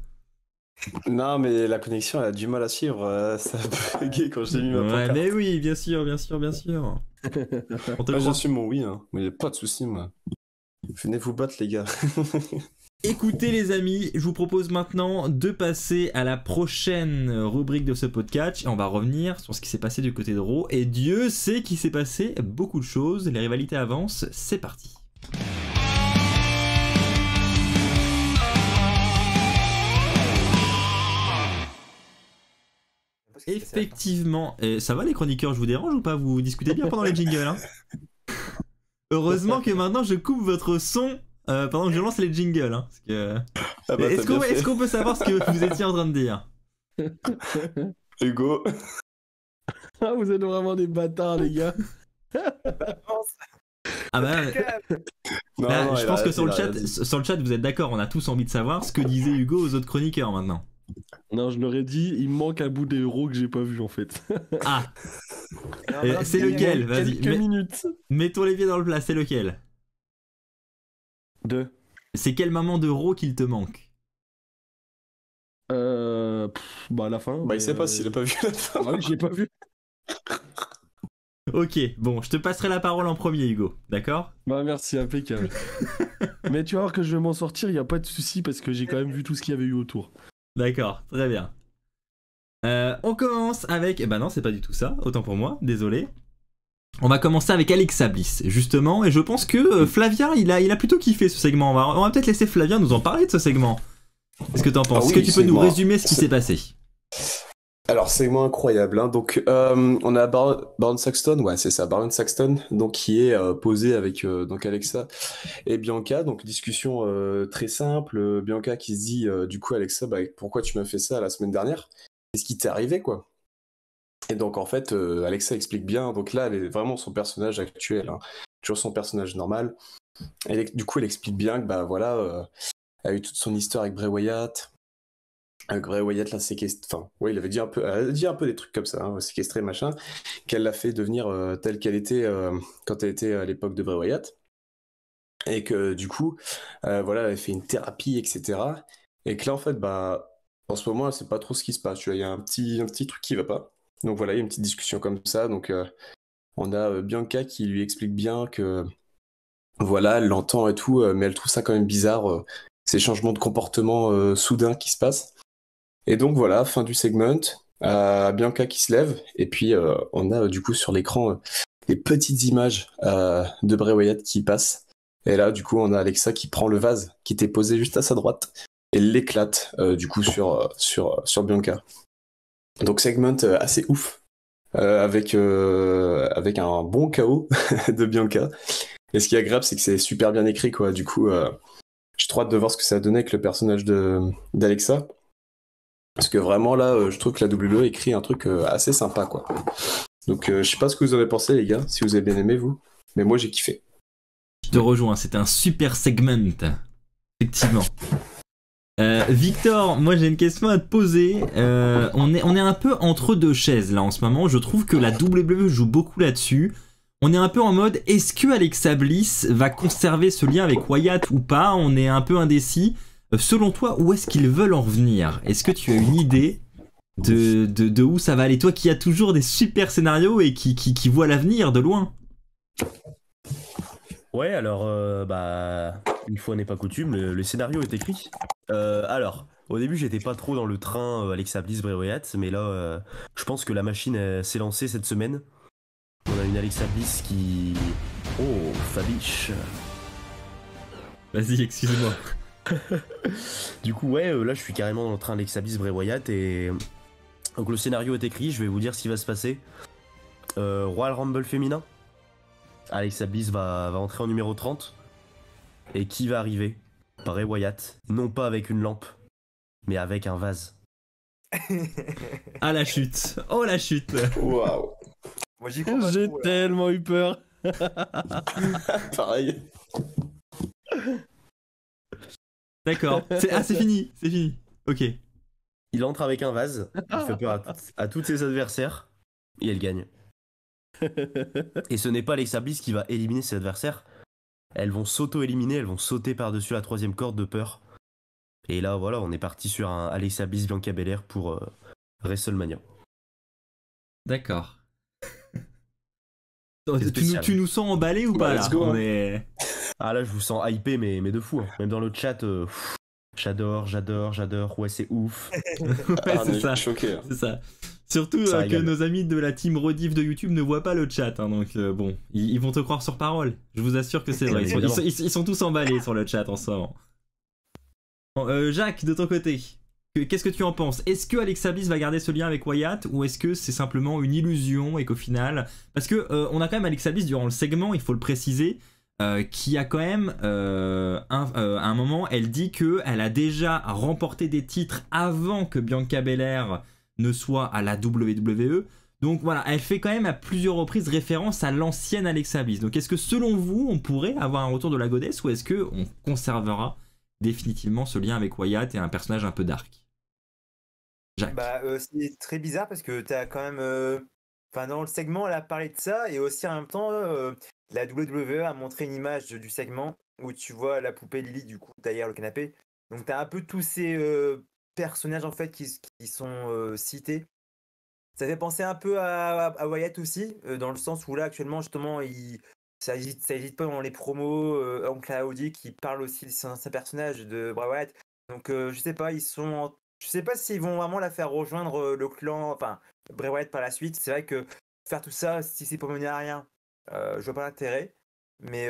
Non, mais la connexion elle a du mal à suivre. Ça a bugué quand j'ai mis ma Ouais, pancarte. mais oui, bien sûr. On te croit. J'assume mon oui, hein. Mais pas de soucis, moi. Venez vous battre, les gars. Écoutez les amis, je vous propose maintenant de passer à la prochaine rubrique de ce podcast et on va revenir sur ce qui s'est passé du côté de Raw et Dieu sait qu'il s'est passé beaucoup de choses, les rivalités avancent, c'est parti. Effectivement, et ça va les chroniqueurs, je vous dérange ou pas? Vous discutez bien pendant les jingles hein. Heureusement que maintenant je coupe votre son pendant que je lance les jingles hein, parce que... Ah bah, est-ce qu'on peut savoir ce que vous étiez en train de dire? Hugo. Ah, vous êtes vraiment des bâtards, les gars. Ah bah... Non, Là, non, je il pense a que sur le raison. chat, vous êtes d'accord, on a tous envie de savoir ce que disait Hugo aux autres chroniqueurs maintenant. Non, je leur ai dit, il me manque un bout des héros que j'ai pas vu en fait. Ah, c'est lequel? Vas-y, Quelques minutes. mettons les pieds dans le plat, c'est lequel? Deux. C'est quel moment de Raw qu'il te manque? Bah à la fin. Bah, il sait pas s'il a pas vu la fin. Ah oui, je l'ai pas vu. Ok, bon, je te passerai la parole en premier Hugo, d'accord? Bah merci, impeccable. Mais tu vas voir que je vais m'en sortir, y a pas de souci parce que j'ai quand même vu tout ce qu'il y avait eu autour. D'accord, très bien. On commence avec... bah non, c'est pas du tout ça, autant pour moi, désolé. On va commencer avec Alexa Bliss, justement, et je pense que Flavien, il a plutôt kiffé ce segment. On va peut-être laisser Flavien nous en parler de ce segment. Qu'est-ce que t'en penses? Ah oui, Est-ce que tu peux nous segment. résumer ce qui s'est passé? Alors, segment incroyable. Hein. Donc, on a Baron Saxton, ouais, c'est ça, Baron Saxton, donc qui est posé avec donc Alexa et Bianca. Donc, discussion très simple. Bianca qui se dit, du coup, Alexa, bah, pourquoi tu m'as fait ça la semaine dernière? Qu'est-ce qui t'est arrivé, quoi? Et donc, en fait, Alexa explique bien. Donc là, elle est vraiment son personnage actuel, hein. Toujours son personnage normal. Et du coup, elle explique bien que, bah voilà, elle a eu toute son histoire avec Bray Wyatt. Bray Wyatt l'a séquestré, enfin, ouais, elle a dit un peu des trucs comme ça, hein, séquestré, machin, qu'elle l'a fait devenir telle qu'elle était quand elle était à l'époque de Bray Wyatt. Et que du coup, voilà, elle fait une thérapie, etc. Et que là, en fait, bah, en ce moment, elle sait pas trop ce qui se passe. Tu vois, il y a un petit truc qui va pas. Donc voilà, il y a une petite discussion comme ça. Donc on a Bianca qui lui explique bien que voilà, elle l'entend et tout, mais elle trouve ça quand même bizarre, ces changements de comportement soudains qui se passent. Et donc voilà, fin du segment, Bianca qui se lève, et puis on a du coup sur l'écran des petites images de Bray Wyatt qui passent. Et là, du coup, on a Alexa qui prend le vase qui était posé juste à sa droite et l'éclate du coup sur Bianca. Donc segment assez ouf, avec un bon KO de Bianca. Et ce qui est agréable, c'est que c'est super bien écrit, quoi. Du coup, j'ai trop hâte de voir ce que ça a donné avec le personnage d'Alexa. Parce que vraiment, là, je trouve que la WWE écrit un truc assez sympa, quoi. Donc, je sais pas ce que vous en avez pensé, les gars, si vous avez bien aimé, vous. Mais moi, j'ai kiffé. Je te rejoins, c'était un super segment. Effectivement. Victor, moi j'ai une question à te poser. On est un peu entre deux chaises là en ce moment. Je trouve que la WWE joue beaucoup là-dessus. On est un peu en mode, est-ce que Alexa Bliss va conserver ce lien avec Wyatt ou pas? On est un peu indécis. Selon toi, où est-ce qu'ils veulent en revenir? Est-ce que tu as une idée de où ça va aller? Toi qui as toujours des super scénarios et qui voit l'avenir de loin. Ouais, alors, une fois n'est pas coutume, le scénario est écrit. Alors, au début, j'étais pas trop dans le train Alexa Bliss, Bray Wyatt, mais là, je pense que la machine s'est lancée cette semaine. On a une Alexa Bliss qui... Oh, Fabiche. Vas-y, excuse-moi. Du coup, ouais, là, je suis carrément dans le train Alexa Bliss, Bray Wyatt, et... Donc le scénario est écrit, je vais vous dire ce qui va se passer. Royal Rumble féminin. Alexa Bliss va entrer en numéro 30. Et qui va arriver? Bray Wyatt. Non pas avec une lampe, mais avec un vase. Ah la chute. Oh la chute. Waouh. Moi j'y crois pas J'ai trop, là. tellement eu peur. Pareil. D'accord. C'est fini. C'est fini. Ok. Il entre avec un vase, il fait peur à tous ses adversaires, et elle gagne. Et ce n'est pas Alexa Bliss qui va éliminer ses adversaires. Elles vont s'auto-éliminer, elles vont sauter par-dessus la troisième corde de peur. Et là, voilà, on est parti sur un Alexa Bliss Bianca Belair pour WrestleMania. D'accord. C'est spécial. Tu nous sens emballé ou pas là? Let's go, hein. On est... Ah là, je vous sens hypé, mais de fou. Hein. Même dans le chat, j'adore. Ouais, c'est ouf. Ouais, on c'est est ça. choqués. C'est ça. Surtout Ça que régale. nos amis de la team Rediff de YouTube ne voient pas le chat, hein, donc bon, ils vont te croire sur parole. Je vous assure que c'est vrai. Évidemment. Ils sont tous emballés sur le chat en ce moment. Bon, Jacques, de ton côté, qu'est-ce que tu en penses? Est-ce que Alexa Bliss va garder ce lien avec Wyatt ou est-ce que c'est simplement une illusion et qu'au final, parce que on a quand même Alexa Bliss durant le segment, il faut le préciser, qui a quand même à un moment, elle dit que elle a déjà remporté des titres avant que Bianca Belair ne soit à la WWE. Donc voilà, elle fait quand même à plusieurs reprises référence à l'ancienne Alexa Bliss. Donc est-ce que selon vous, on pourrait avoir un retour de la goddess ou est-ce que on conservera définitivement ce lien avec Wyatt et un personnage un peu dark? Jacques. Bah, c'est très bizarre parce que t'as quand même. Enfin, dans le segment, elle a parlé de ça et aussi en même temps, la WWE a montré une image du segment où tu vois la poupée Lily du coup derrière le canapé. Donc t'as un peu tous ces personnages en fait qui sont cités. Ça fait penser un peu à Wyatt aussi, dans le sens où là actuellement justement ça hésite pas dans les promos. Oncle Audi qui parle aussi de son personnage de Bray Wyatt. Donc je sais pas, je sais pas s'ils vont vraiment la faire rejoindre le clan, enfin Bray Wyatt par la suite. C'est vrai que faire tout ça, si c'est pour mener à rien, je vois pas l'intérêt. Mais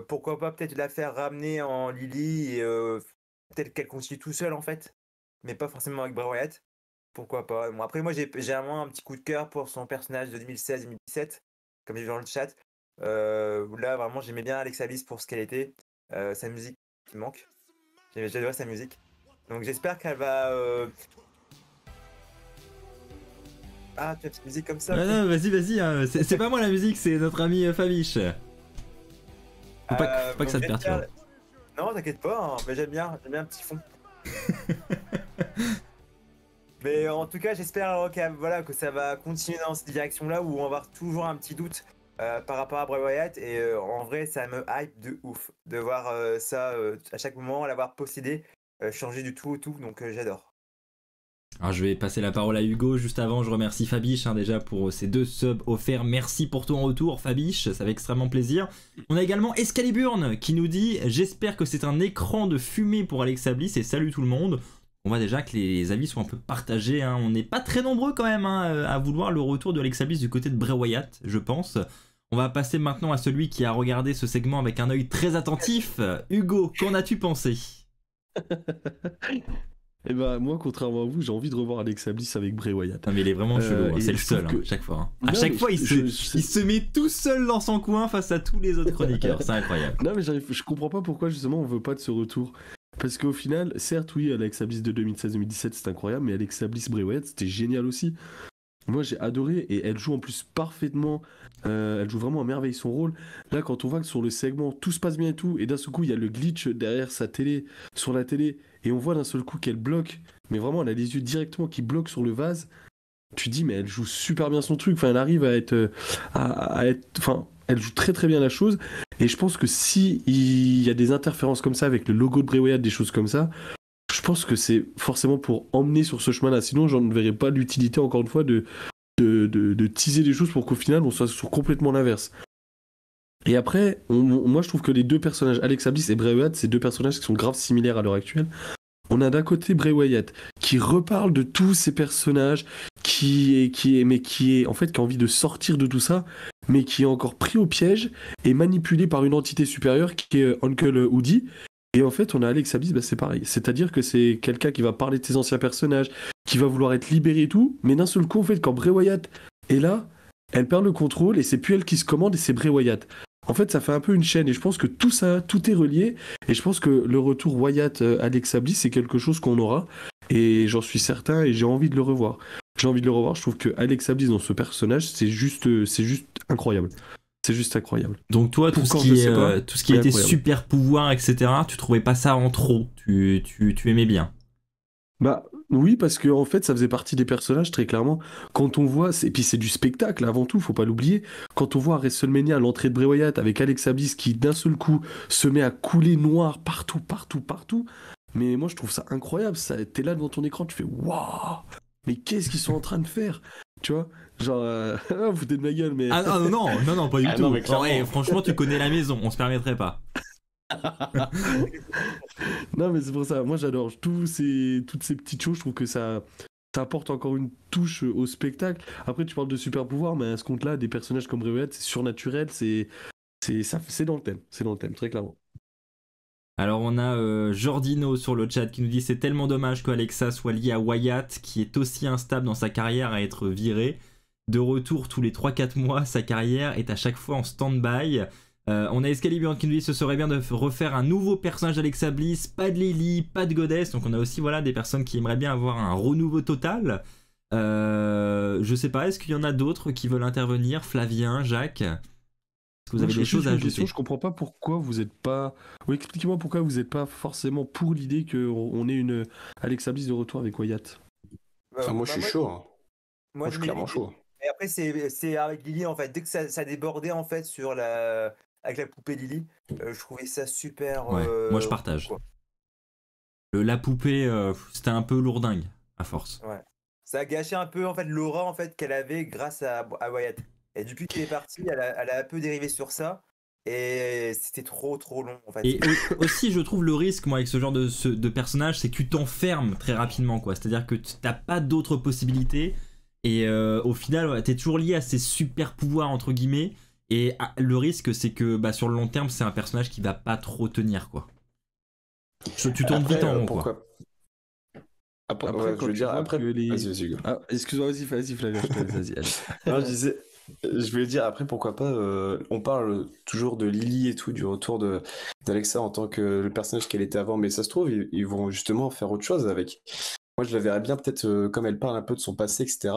pourquoi pas peut-être la faire ramener en Lily et peut-être qu'elle continue tout seule en fait, mais pas forcément avec Bray Wyatt. Pourquoi pas. Bon, après moi j'ai vraiment un petit coup de cœur pour son personnage de 2016-2017, comme j'ai vu dans le chat. Où là vraiment j'aimais bien Alexa Bliss pour ce qu'elle était, sa musique qui me manque. J'adorais sa musique. Donc j'espère qu'elle va. Ah, tu as une petite musique comme ça. Non, vas-y, hein. C'est pas moi la musique, c'est notre ami Fabiche. Faut pas que ça te perturbe. Non, t'inquiète pas, hein, mais j'aime bien un petit fond. Mais en tout cas, j'espère voilà, que ça va continuer dans cette direction-là où on va avoir toujours un petit doute par rapport à Bray Wyatt. Et en vrai, ça me hype de ouf de voir ça à chaque moment, l'avoir possédé, changer du tout au tout. Donc j'adore. Alors je vais passer la parole à Hugo juste avant. Je remercie Fabiche déjà pour ces 2 subs offerts. Merci pour ton retour Fabiche, ça fait extrêmement plaisir. On a également Excaliburn qui nous dit: j'espère que c'est un écran de fumée pour Alexa Bliss et salut tout le monde. on voit déjà que les avis sont un peu partagés, hein. On n'est pas très nombreux quand même hein, à vouloir le retour de Alexa Bliss du côté de Bray Wyatt, je pense. On va passer maintenant à celui qui a regardé ce segment avec un œil très attentif. Hugo, qu'en as-tu pensé? Et bah moi, contrairement à vous, j'ai envie de revoir Alexa Bliss avec Bray Wyatt. Non mais il est vraiment chelou, hein. et C'est le je seul trouve hein, que- chaque fois. Hein. À Non, chaque mais fois, il je- se met tout seul dans son coin face à tous les autres chroniqueurs, c'est incroyable. Non mais je comprends pas pourquoi justement on veut pas de ce retour. Parce qu'au final, certes oui, Alexa Bliss de 2016-2017 c'est incroyable, mais Alexa Bliss Bray Wyatt c'était génial aussi. Moi j'ai adoré et elle joue en plus parfaitement, elle joue vraiment à merveille son rôle. Là quand on voit que sur le segment tout se passe bien et tout, et d'un seul coup il y a le glitch derrière sa télé, sur la télé, et on voit d'un seul coup qu'elle bloque, mais vraiment elle a les yeux directement qui bloquent sur le vase. Tu dis mais elle joue super bien son truc, enfin elle arrive à être, enfin elle joue très très bien la chose, et je pense que si il y a des interférences comme ça avec le logo de Bray Wyatt, des choses comme ça, je pense que c'est forcément pour emmener sur ce chemin-là. Sinon, j'en ne verrais pas l'utilité, encore une fois, de teaser les choses pour qu'au final, on soit sur complètement l'inverse. Et après, moi, je trouve que les deux personnages, Alexa Bliss et Bray Wyatt, c'est deux personnages qui sont grave similaires à l'heure actuelle. On a d'un côté Bray Wyatt qui reparle de tous ces personnages, qui a envie de sortir de tout ça, mais qui est encore pris au piège et manipulé par une entité supérieure qui est Uncle Woody. Et en fait, on a Alexa Bliss, c'est pareil. C'est-à-dire que c'est quelqu'un qui va parler de ses anciens personnages, qui va vouloir être libéré et tout, mais d'un seul coup, en fait, quand Bray Wyatt est là, elle perd le contrôle et c'est plus elle qui se commande et c'est Bray Wyatt. En fait, ça fait un peu une chaîne et je pense que tout ça, tout est relié. Et je pense que le retour Wyatt-Alexa Bliss, c'est quelque chose qu'on aura. Et j'en suis certain et j'ai envie de le revoir. Je trouve que Alexa Bliss dans ce personnage, c'est juste incroyable. C'est juste incroyable. Donc toi, tout ce Pourquoi, qui je sais pas, était incroyable. super pouvoir, etc., tu trouvais pas ça en trop, tu aimais bien. Bah oui, parce que en fait, ça faisait partie des personnages très clairement. Quand on voit, et puis c'est du spectacle avant tout, faut pas l'oublier. Quand on voit à WrestleMania l'entrée de Bray Wyatt avec Alexa Bliss qui d'un seul coup se met à couler noir partout. Mais moi je trouve ça incroyable. T'es là devant ton écran, tu fais waouh, mais qu'est-ce qu'ils sont en train de faire, tu vois? Genre, vous foutez de ma gueule, mais Ah non, pas du Ah tout. non, mais clairement. Ouais, franchement, tu connais la maison, on se permettrait pas. non, mais c'est pour ça. Moi j'adore toutes ces petites choses. Je trouve que ça apporte encore une touche au spectacle. Après, tu parles de super pouvoir, mais à ce compte-là, des personnages comme Bray Wyatt, c'est surnaturel, c'est dans le thème. C'est dans le thème, très clairement. Alors on a Jordino sur le chat qui nous dit c'est tellement dommage que Alexa soit liée à Wyatt qui est aussi instable dans sa carrière à être viré. De retour tous les 3-4 mois, sa carrière est à chaque fois en stand-by. On a Excalibur qui nous dit ce serait bien de refaire un nouveau personnage d'Alexa Bliss, pas de Lily, pas de Goddess. Donc on a aussi voilà, des personnes qui aimeraient bien avoir un renouveau total. Je sais pas, est-ce qu'il y en a d'autres qui veulent intervenir? Flavien, Jacques, est-ce que vous avez des choses à ajouter? Je comprends pas pourquoi vous êtes pas. Oui, expliquez-moi pourquoi vous êtes pas forcément pour l'idée qu'on ait une Alexa Bliss de retour avec Wyatt. Enfin, moi, je suis chaud. Hein. Moi, Moi, je suis clairement chaud. Et après, c'est avec Lily, en fait. Dès que ça débordait, en fait, avec la poupée Lily, je trouvais ça super. Ouais, moi je partage. quoi. La poupée, c'était un peu lourdingue, à force. Ouais. Ça a gâché un peu, en fait, l'aura en fait, qu'elle avait grâce à Wyatt. Et depuis qu'il est parti, elle a un peu dérivé sur ça. Et c'était trop long, en fait. Et aussi, je trouve le risque, moi, avec ce genre de personnage, c'est que tu t'enfermes très rapidement, quoi. C'est-à-dire que t'as pas d'autres possibilités. Et au final, ouais, t'es toujours lié à ces super pouvoirs, entre guillemets. Et le risque, c'est que sur le long terme, c'est un personnage qui va pas trop tenir, quoi. Tu tournes vite en rond, quoi. Après, Après, ouais, quand je veux tu dire, vois après. que les- Vas-y, Hugo. Ah, excuse-moi, vas-y, Flavien, je te laisse, vas-y. Allez. Non, je voulais dire, après, pourquoi pas, on parle toujours de Lily et tout, du retour d'Alexa en tant que le personnage qu'elle était avant, mais ça se trouve, ils vont justement faire autre chose avec. Moi, je la verrais bien, peut-être, comme elle parle un peu de son passé, etc.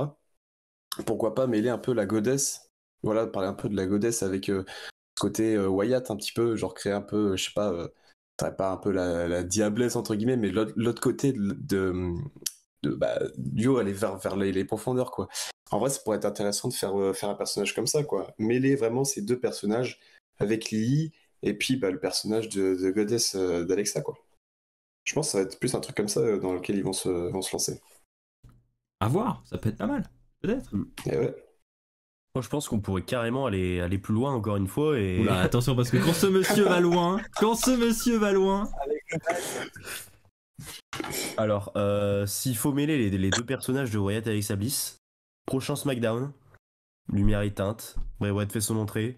Pourquoi pas mêler un peu la goddess, voilà, parler un peu de la goddess avec ce côté Wyatt, un petit peu, genre créer un peu, je sais pas, pas un peu la diablesse, entre guillemets, mais l'autre côté Dio, elle est vers les profondeurs, quoi. En vrai, ça pourrait être intéressant de faire un personnage comme ça, quoi. Mêler vraiment ces deux personnages avec Lily et puis le personnage de Goddess d'Alexa, quoi. Je pense que ça va être plus un truc comme ça dans lequel ils vont se lancer. À voir, ça peut être pas mal, peut-être. Et ouais. Moi, je pense qu'on pourrait carrément aller plus loin encore une fois. Et... Oula, attention, parce que quand ce monsieur va loin, Avec le Alors, s'il faut mêler les deux personnages de Wyatt et Alexa Bliss, prochain SmackDown, lumière éteinte, Bray Wyatt fait son entrée,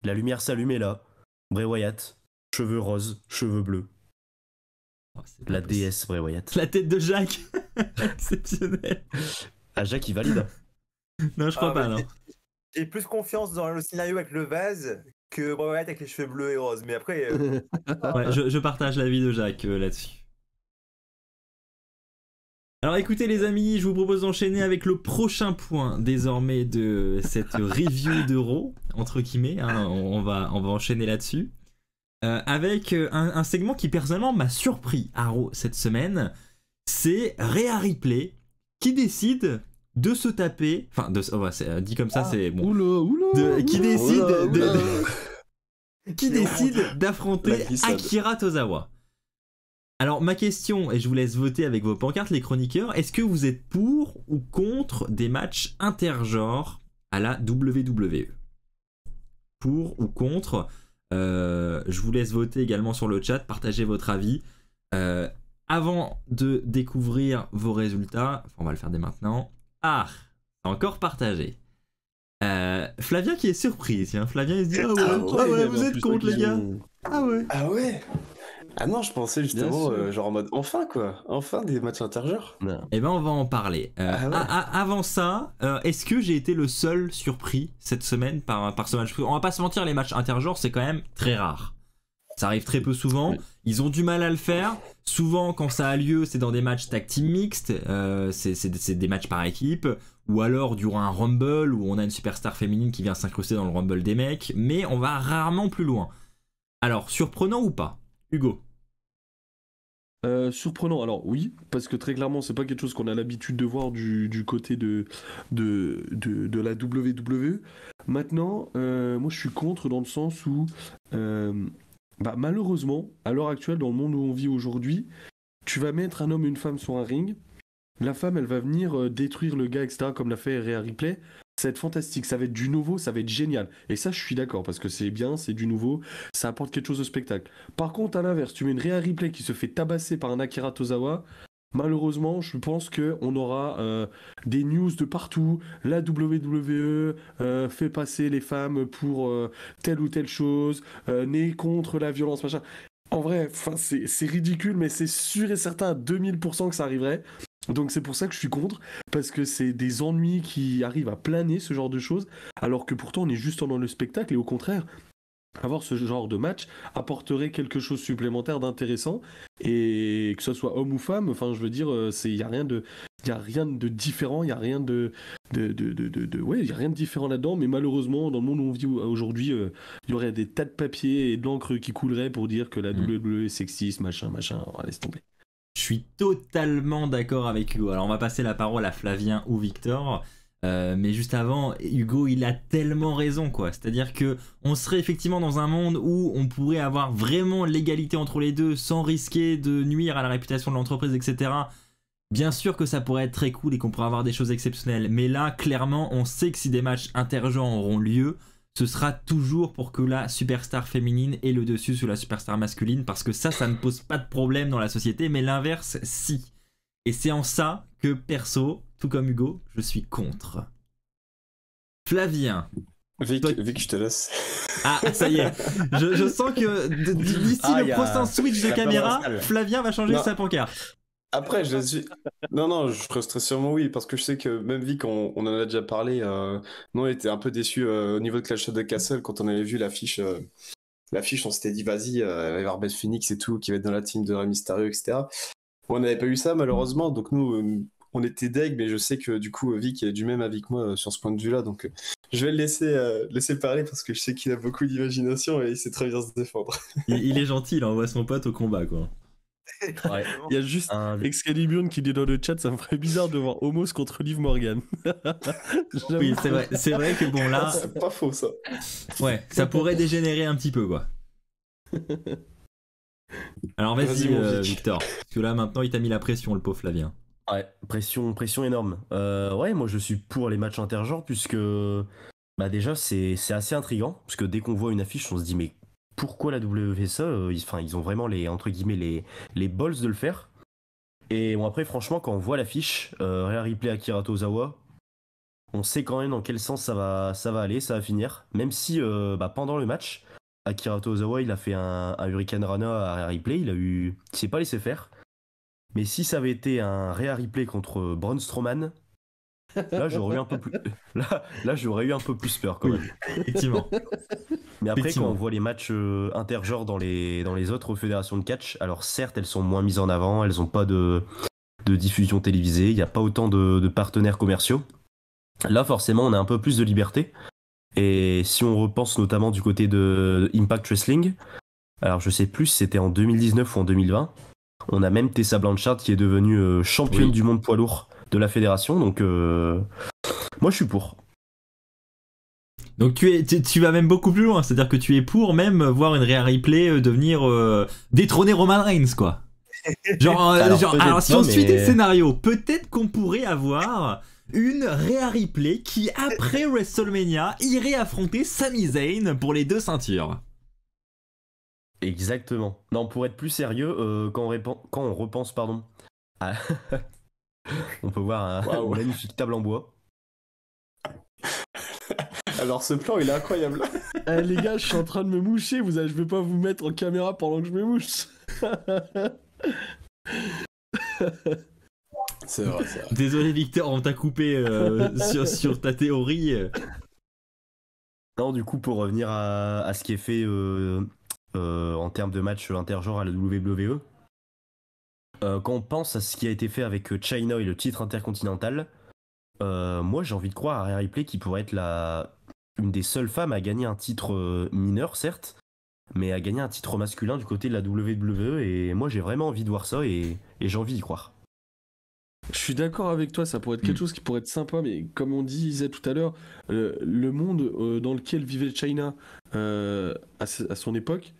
la lumière s'allume et là, Bray Wyatt, cheveux roses, cheveux bleus, Oh, c'est pas la possible. déesse Bray Wyatt. La tête de Jacques. Exceptionnel. Ah, Jacques, il valide. Non, je crois pas, non. J'ai plus confiance dans le scénario avec le vase que Bray Wyatt avec les cheveux bleus et roses. Mais après, Ouais, je partage l'avis de Jacques là-dessus. Alors écoutez les amis, je vous propose d'enchaîner avec le prochain point désormais de cette review d'Euro, entre guillemets, hein, on va enchaîner là-dessus. Avec un segment qui personnellement m'a surpris à Raw cette semaine, c'est Rhea Ripley qui décide de se taper, enfin dit comme ça c'est bon, qui décide d'affronter La glissade. Akira Tozawa. Alors ma question, et je vous laisse voter avec vos pancartes les chroniqueurs, est-ce que vous êtes pour ou contre des matchs intergenres à la WWE? Pour ou contre? Je vous laisse voter également sur le chat, partagez votre avis. Avant de découvrir vos résultats, enfin, on va le faire dès maintenant. Ah, encore partagé. Flavien qui est surpris, tiens. Flavien il se dit ah ouais, vous êtes contre les gars. Ah ouais. Ah ouais. Ah non, je pensais justement, Bien sûr. genre en mode enfin quoi, enfin des matchs intergenres. Non. Eh ben on va en parler. Ah ouais. Avant ça, est-ce que j'ai été le seul surpris cette semaine par ce match? On va pas se mentir, les matchs intergenres c'est quand même très rare. Ça arrive très peu souvent. Oui. Ils ont du mal à le faire. Souvent, quand ça a lieu, c'est dans des matchs tag team mixtes. C'est des matchs par équipe. Ou alors durant un Rumble où on a une superstar féminine qui vient s'incruster dans le Rumble des mecs. Mais on va rarement plus loin. Alors, surprenant ou pas, Hugo? Surprenant, alors oui, parce que très clairement, c'est pas quelque chose qu'on a l'habitude de voir du côté de la WWE. Maintenant, moi je suis contre dans le sens où, malheureusement, à l'heure actuelle, dans le monde où on vit aujourd'hui, tu vas mettre un homme et une femme sur un ring, la femme elle va venir détruire le gars, etc., comme l'a fait Rhea Ripley. Ça va être fantastique, ça va être du nouveau, ça va être génial. Et ça, je suis d'accord, parce que c'est bien, c'est du nouveau, ça apporte quelque chose au spectacle. Par contre, à l'inverse, tu mets une Rhea Ripley qui se fait tabasser par un Akira Tozawa, malheureusement, je pense qu'on aura des news de partout. La WWE fait passer les femmes pour telle ou telle chose, né contre la violence, machin. En vrai, c'est ridicule, mais c'est sûr et certain à 2000% que ça arriverait. Donc c'est pour ça que je suis contre, parce que c'est des ennuis qui arrivent à planer ce genre de choses, alors que pourtant on est juste dans le spectacle, et au contraire, avoir ce genre de match apporterait quelque chose supplémentaire d'intéressant, et que ce soit homme ou femme, enfin je veux dire, il y a rien de différent, il y a rien il y a rien de différent là-dedans, mais malheureusement dans le monde où on vit aujourd'hui, il y aurait des tas de papiers et de l'encre qui couleraient pour dire que la WWE est sexiste, machin, laisse tomber. Je suis totalement d'accord avec Hugo. Alors on va passer la parole à Flavien ou Victor. Mais juste avant, Hugo il a tellement raison quoi. C'est-à-dire que on serait effectivement dans un monde où on pourrait avoir vraiment l'égalité entre les deux sans risquer de nuire à la réputation de l'entreprise, etc. Bien sûr que ça pourrait être très cool et qu'on pourrait avoir des choses exceptionnelles. Mais là, clairement, on sait que si des matchs intergenres auront lieu, ce sera toujours pour que la superstar féminine ait le dessus sur la superstar masculine, parce que ça ne pose pas de problème dans la société, mais l'inverse, si. Et c'est en ça que, perso, tout comme Hugo, je suis contre. Flavien. Vic, je te laisse. Ah, ça y est. Je sens que d'ici le prochain switch de caméra, Flavien va changer sa pancarte. Après, je suis. Non, je resterai sûrement oui, parce que je sais que même Vic, on en a déjà parlé, non, il était un peu déçu au niveau de Clash of the Castle quand on avait vu l'affiche. L'affiche, on s'était dit, vas-y, il va y avoir Beth Phoenix et tout, qui va être dans la team de Rey Mysterio, etc. On n'avait pas eu ça, malheureusement, donc nous, on était deg, mais je sais que du coup, Vic est du même avis que moi sur ce point de vue-là, donc je vais le laisser parler parce que je sais qu'il a beaucoup d'imagination et il sait très bien se défendre. Il est gentil, il envoie son pote au combat, quoi. Ouais. Il y a juste Excalibur qui dit dans le chat, ça me ferait bizarre de voir Homos contre Liv Morgan. Oui, c'est vrai que bon là, C'est pas faux ça. ouais, ça pourrait dégénérer un petit peu quoi. Alors vas-y mon Vic. Victor, parce que là maintenant il t'a mis la pression le pauvre Flavien. Ouais, pression énorme. Ouais, moi je suis pour les matchs intergenres, puisque déjà c'est assez intriguant, parce que dès qu'on voit une affiche, on se dit mais pourquoi la WWE fait ça? Ils ont vraiment les, entre guillemets, les balls de le faire. Et bon, après, franchement, quand on voit l'affiche, Rhea Ripley Akira Tozawa, on sait quand même dans quel sens ça va aller, ça va finir. Même si pendant le match, Akira Tozawa il a fait un Hurricane Rana à Rhea Ripley, il s'est pas laissé faire. Mais si ça avait été un Rhea Ripley contre Braun Strowman, là j'aurais eu un peu plus, là j'aurais eu un peu plus peur quand Oui, même. effectivement. Mais après, quand Effectivement. on voit les matchs intergenres dans les autres fédérations de catch, alors certes, elles sont moins mises en avant, elles ont pas de diffusion télévisée, il n'y a pas autant de partenaires commerciaux. Là, forcément, on a un peu plus de liberté. Et si on repense notamment du côté de Impact Wrestling, alors je sais plus si c'était en 2019 ou en 2020, on a même Tessa Blanchard qui est devenue championne Oui. du monde poids lourd de la fédération, donc moi je suis pour. Donc tu vas même beaucoup plus loin, c'est-à-dire que tu es pour même voir une Rhea Ripley devenir détrôner Roman Reigns, quoi. Alors si pas, on suit mais- le scénario, peut-être qu'on pourrait avoir une Rhea Ripley qui, après WrestleMania, irait affronter Sami Zayn pour les 2 ceintures. Exactement. Non, pour être plus sérieux, quand on repense, pardon, à- on peut voir un Waouh. magnifique table en bois. Alors ce plan, il est incroyable. Eh, les gars, je suis en train de me moucher, je vais pas vous mettre en caméra pendant que je me mouche. C'est vrai, c'est vrai. Désolé Victor, on t'a coupé sur ta théorie. Non, du coup, pour revenir à ce qui est fait en termes de match intergenre à la WWE, quand on pense à ce qui a été fait avec Chyna et le titre intercontinental, moi j'ai envie de croire à Rhea Ripley qui pourrait être une des seules femmes à gagner un titre mineur, certes, mais à gagner un titre masculin du côté de la WWE, et moi j'ai vraiment envie de voir ça et j'ai envie d'y croire. Je suis d'accord avec toi, ça pourrait être quelque chose qui pourrait être sympa, mais comme on disait tout à l'heure, le monde dans lequel vivait China à son époque,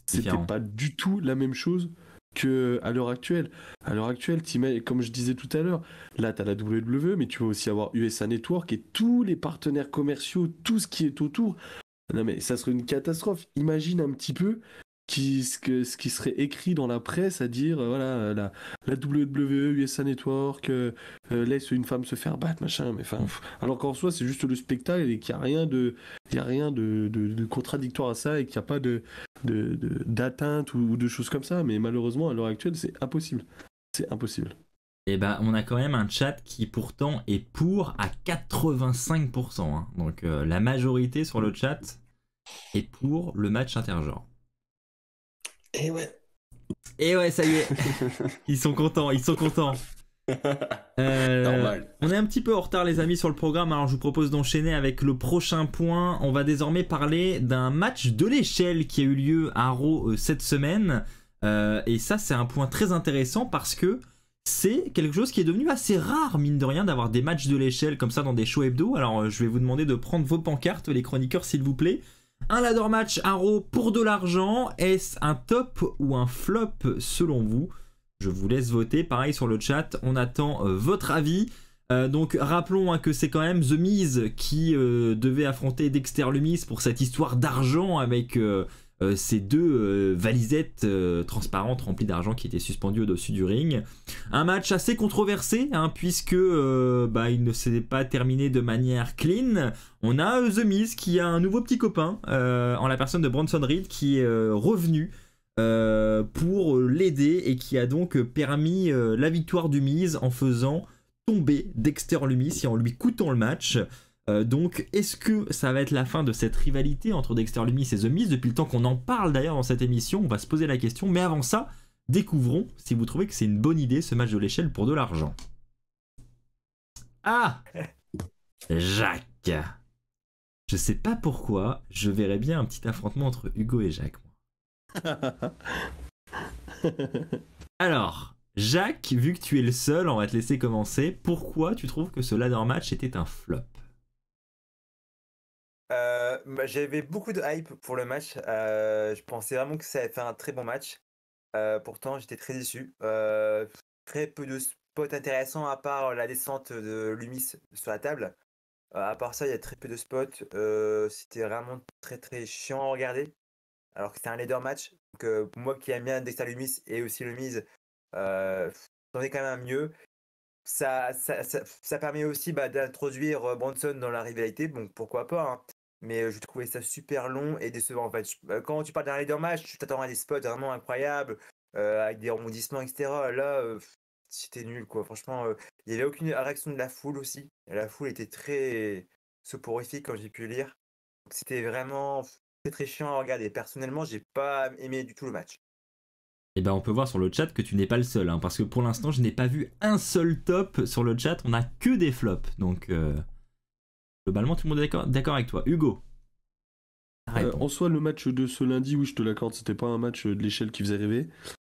c'était Différent. pas du tout la même chose que à l'heure actuelle. À l'heure actuelle, comme je disais tout à l'heure, là tu as la WWE, mais tu vas aussi avoir USA Network et tous les partenaires commerciaux, tout ce qui est autour. Non mais ça serait une catastrophe. Imagine un petit peu ce qui serait écrit dans la presse à dire voilà la WWE, USA Network laisse une femme se faire battre machin. Mais enfin, alors qu'en soi c'est juste le spectacle et qu'il n'y a rien de contradictoire à ça et qu'il n'y a pas d'atteinte ou de choses comme ça. Mais malheureusement à l'heure actuelle c'est impossible. C'est impossible. Et bah on a quand même un chat qui pourtant est pour à 85%. Hein. Donc la majorité sur le chat est pour le match intergenre. Et ouais. Et ouais, ça y est, ils sont contents, ils sont contents. Normal. On est un petit peu en retard les amis sur le programme, alors je vous propose d'enchaîner avec le prochain point. On va désormais parler d'un match de l'échelle qui a eu lieu à Raw cette semaine. Et ça c'est un point très intéressant parce que c'est quelque chose qui est devenu assez rare mine de rien d'avoir des matchs de l'échelle comme ça dans des shows hebdo. Alors je vais vous demander de prendre vos pancartes les chroniqueurs s'il vous plaît. Un ladder match à Raw pour de l'argent, est-ce un top ou un flop selon vous? Je vous laisse voter, pareil sur le chat, on attend votre avis. Donc rappelons que c'est quand même The Miz qui devait affronter Dexter Lumis pour cette histoire d'argent avec ces 2 valisettes transparentes remplies d'argent qui étaient suspendues au-dessus du ring. Un match assez controversé hein, puisque il ne s'est pas terminé de manière clean. On a The Miz qui a un nouveau petit copain en la personne de Bronson Reed qui est revenu pour l'aider et qui a donc permis la victoire du Miz en faisant tomber Dexter Lumis et en lui coûtant le match. Donc est-ce que ça va être la fin de cette rivalité entre Dexter Lumis et The Miz? Depuis le temps qu'on en parle d'ailleurs dans cette émission, on va se poser la question, mais avant ça, découvrons si vous trouvez que c'est une bonne idée ce match de l'échelle pour de l'argent. Ah Jacques. Je sais pas pourquoi, je verrais bien un petit affrontement entre Hugo et Jacques. Alors, Jacques, vu que tu es le seul, on va te laisser commencer. Pourquoi tu trouves que ce ladder match était un flop? J'avais beaucoup de hype pour le match. Je pensais vraiment que ça allait faire un très bon match. Pourtant, j'étais très déçu. Très peu de spots intéressants à part la descente de Lumis sur la table. À part ça, il y a très peu de spots. C'était vraiment très très chiant à regarder. Alors que c'était un ladder match. Donc, moi qui aime bien Dexter Lumis et aussi le Miz, j'attendais quand même un mieux. Ça permet aussi d'introduire Bronson dans la rivalité, bon pourquoi pas, hein. Mais je trouvais ça super long et décevant en fait. Quand tu parles d'un leader match, tu t'attends à des spots vraiment incroyables, avec des rebondissements, etc. Là, c'était nul quoi. Franchement, il n'y avait aucune réaction de la foule aussi. La foule était très soporifique quand j'ai pu lire. Donc, c'était vraiment très très chiant à regarder. Personnellement, j'ai pas aimé du tout le match. Et ben on peut voir sur le chat que tu n'es pas le seul, hein, parce que pour l'instant je n'ai pas vu un seul top sur le chat, on a que des flops, donc globalement tout le monde est d'accord avec toi. Hugo. En soi, le match de ce lundi, oui, je te l'accorde, c'était pas un match de l'échelle qui faisait rêver.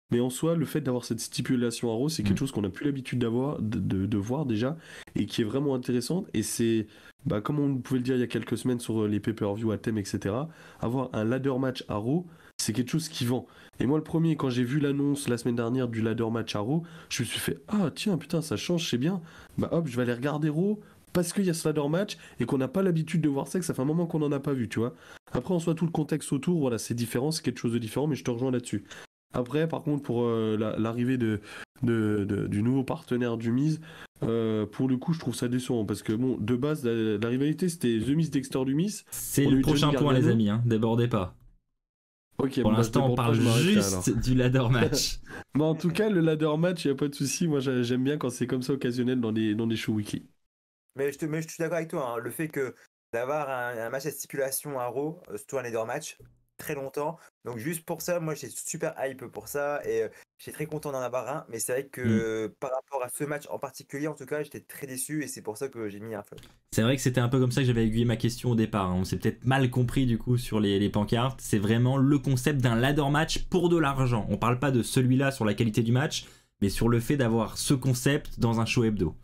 Mais en soi, le fait d'avoir cette stipulation à Raw, c'est quelque chose qu'on n'a plus l'habitude d'avoir, de voir déjà, et qui est vraiment intéressante. Et c'est, comme on pouvait le dire il y a quelques semaines sur les pay-per-view à thème, etc., avoir un ladder match à Raw, c'est quelque chose qui vend. Et moi, le premier, quand j'ai vu l'annonce la semaine dernière du ladder match à Raw, je me suis fait, ah tiens, putain, ça change, c'est bien. Hop, je vais aller regarder Raw, parce qu'il y a ce ladder match, et qu'on n'a pas l'habitude de voir ça, que ça fait un moment qu'on n'en a pas vu, tu vois. Après, en soi, tout le contexte autour, voilà, c'est différent, c'est quelque chose de différent, mais je te rejoins là-dessus. Après, par contre, pour l'arrivée du nouveau partenaire du Miz, pour le coup, je trouve ça décevant parce que, bon, de base, la rivalité c'était The Miz Dexter du Miz. C'est le prochain point, les amis, hein, débordez pas. Ok, pour l'instant, on parle juste du ladder match. Bon, en tout cas, le ladder match, il n'y a pas de souci. Moi, j'aime bien quand c'est comme ça occasionnel dans les shows weekly. Mais je suis d'accord avec toi, hein, le fait que d'avoir un match à stipulation à Raw, surtout un ladder match, très longtemps. Donc juste pour ça, moi j'étais super hype pour ça et j'étais très content d'en avoir un. Mais c'est vrai que par rapport à ce match en particulier, en tout cas, j'étais très déçu et c'est pour ça que j'ai mis un flop. C'est vrai que c'était un peu comme ça que j'avais aiguillé ma question au départ, hein. On s'est peut-être mal compris du coup sur les pancartes. C'est vraiment le concept d'un ladder match pour de l'argent. On parle pas de celui-là sur la qualité du match, mais sur le fait d'avoir ce concept dans un show hebdo.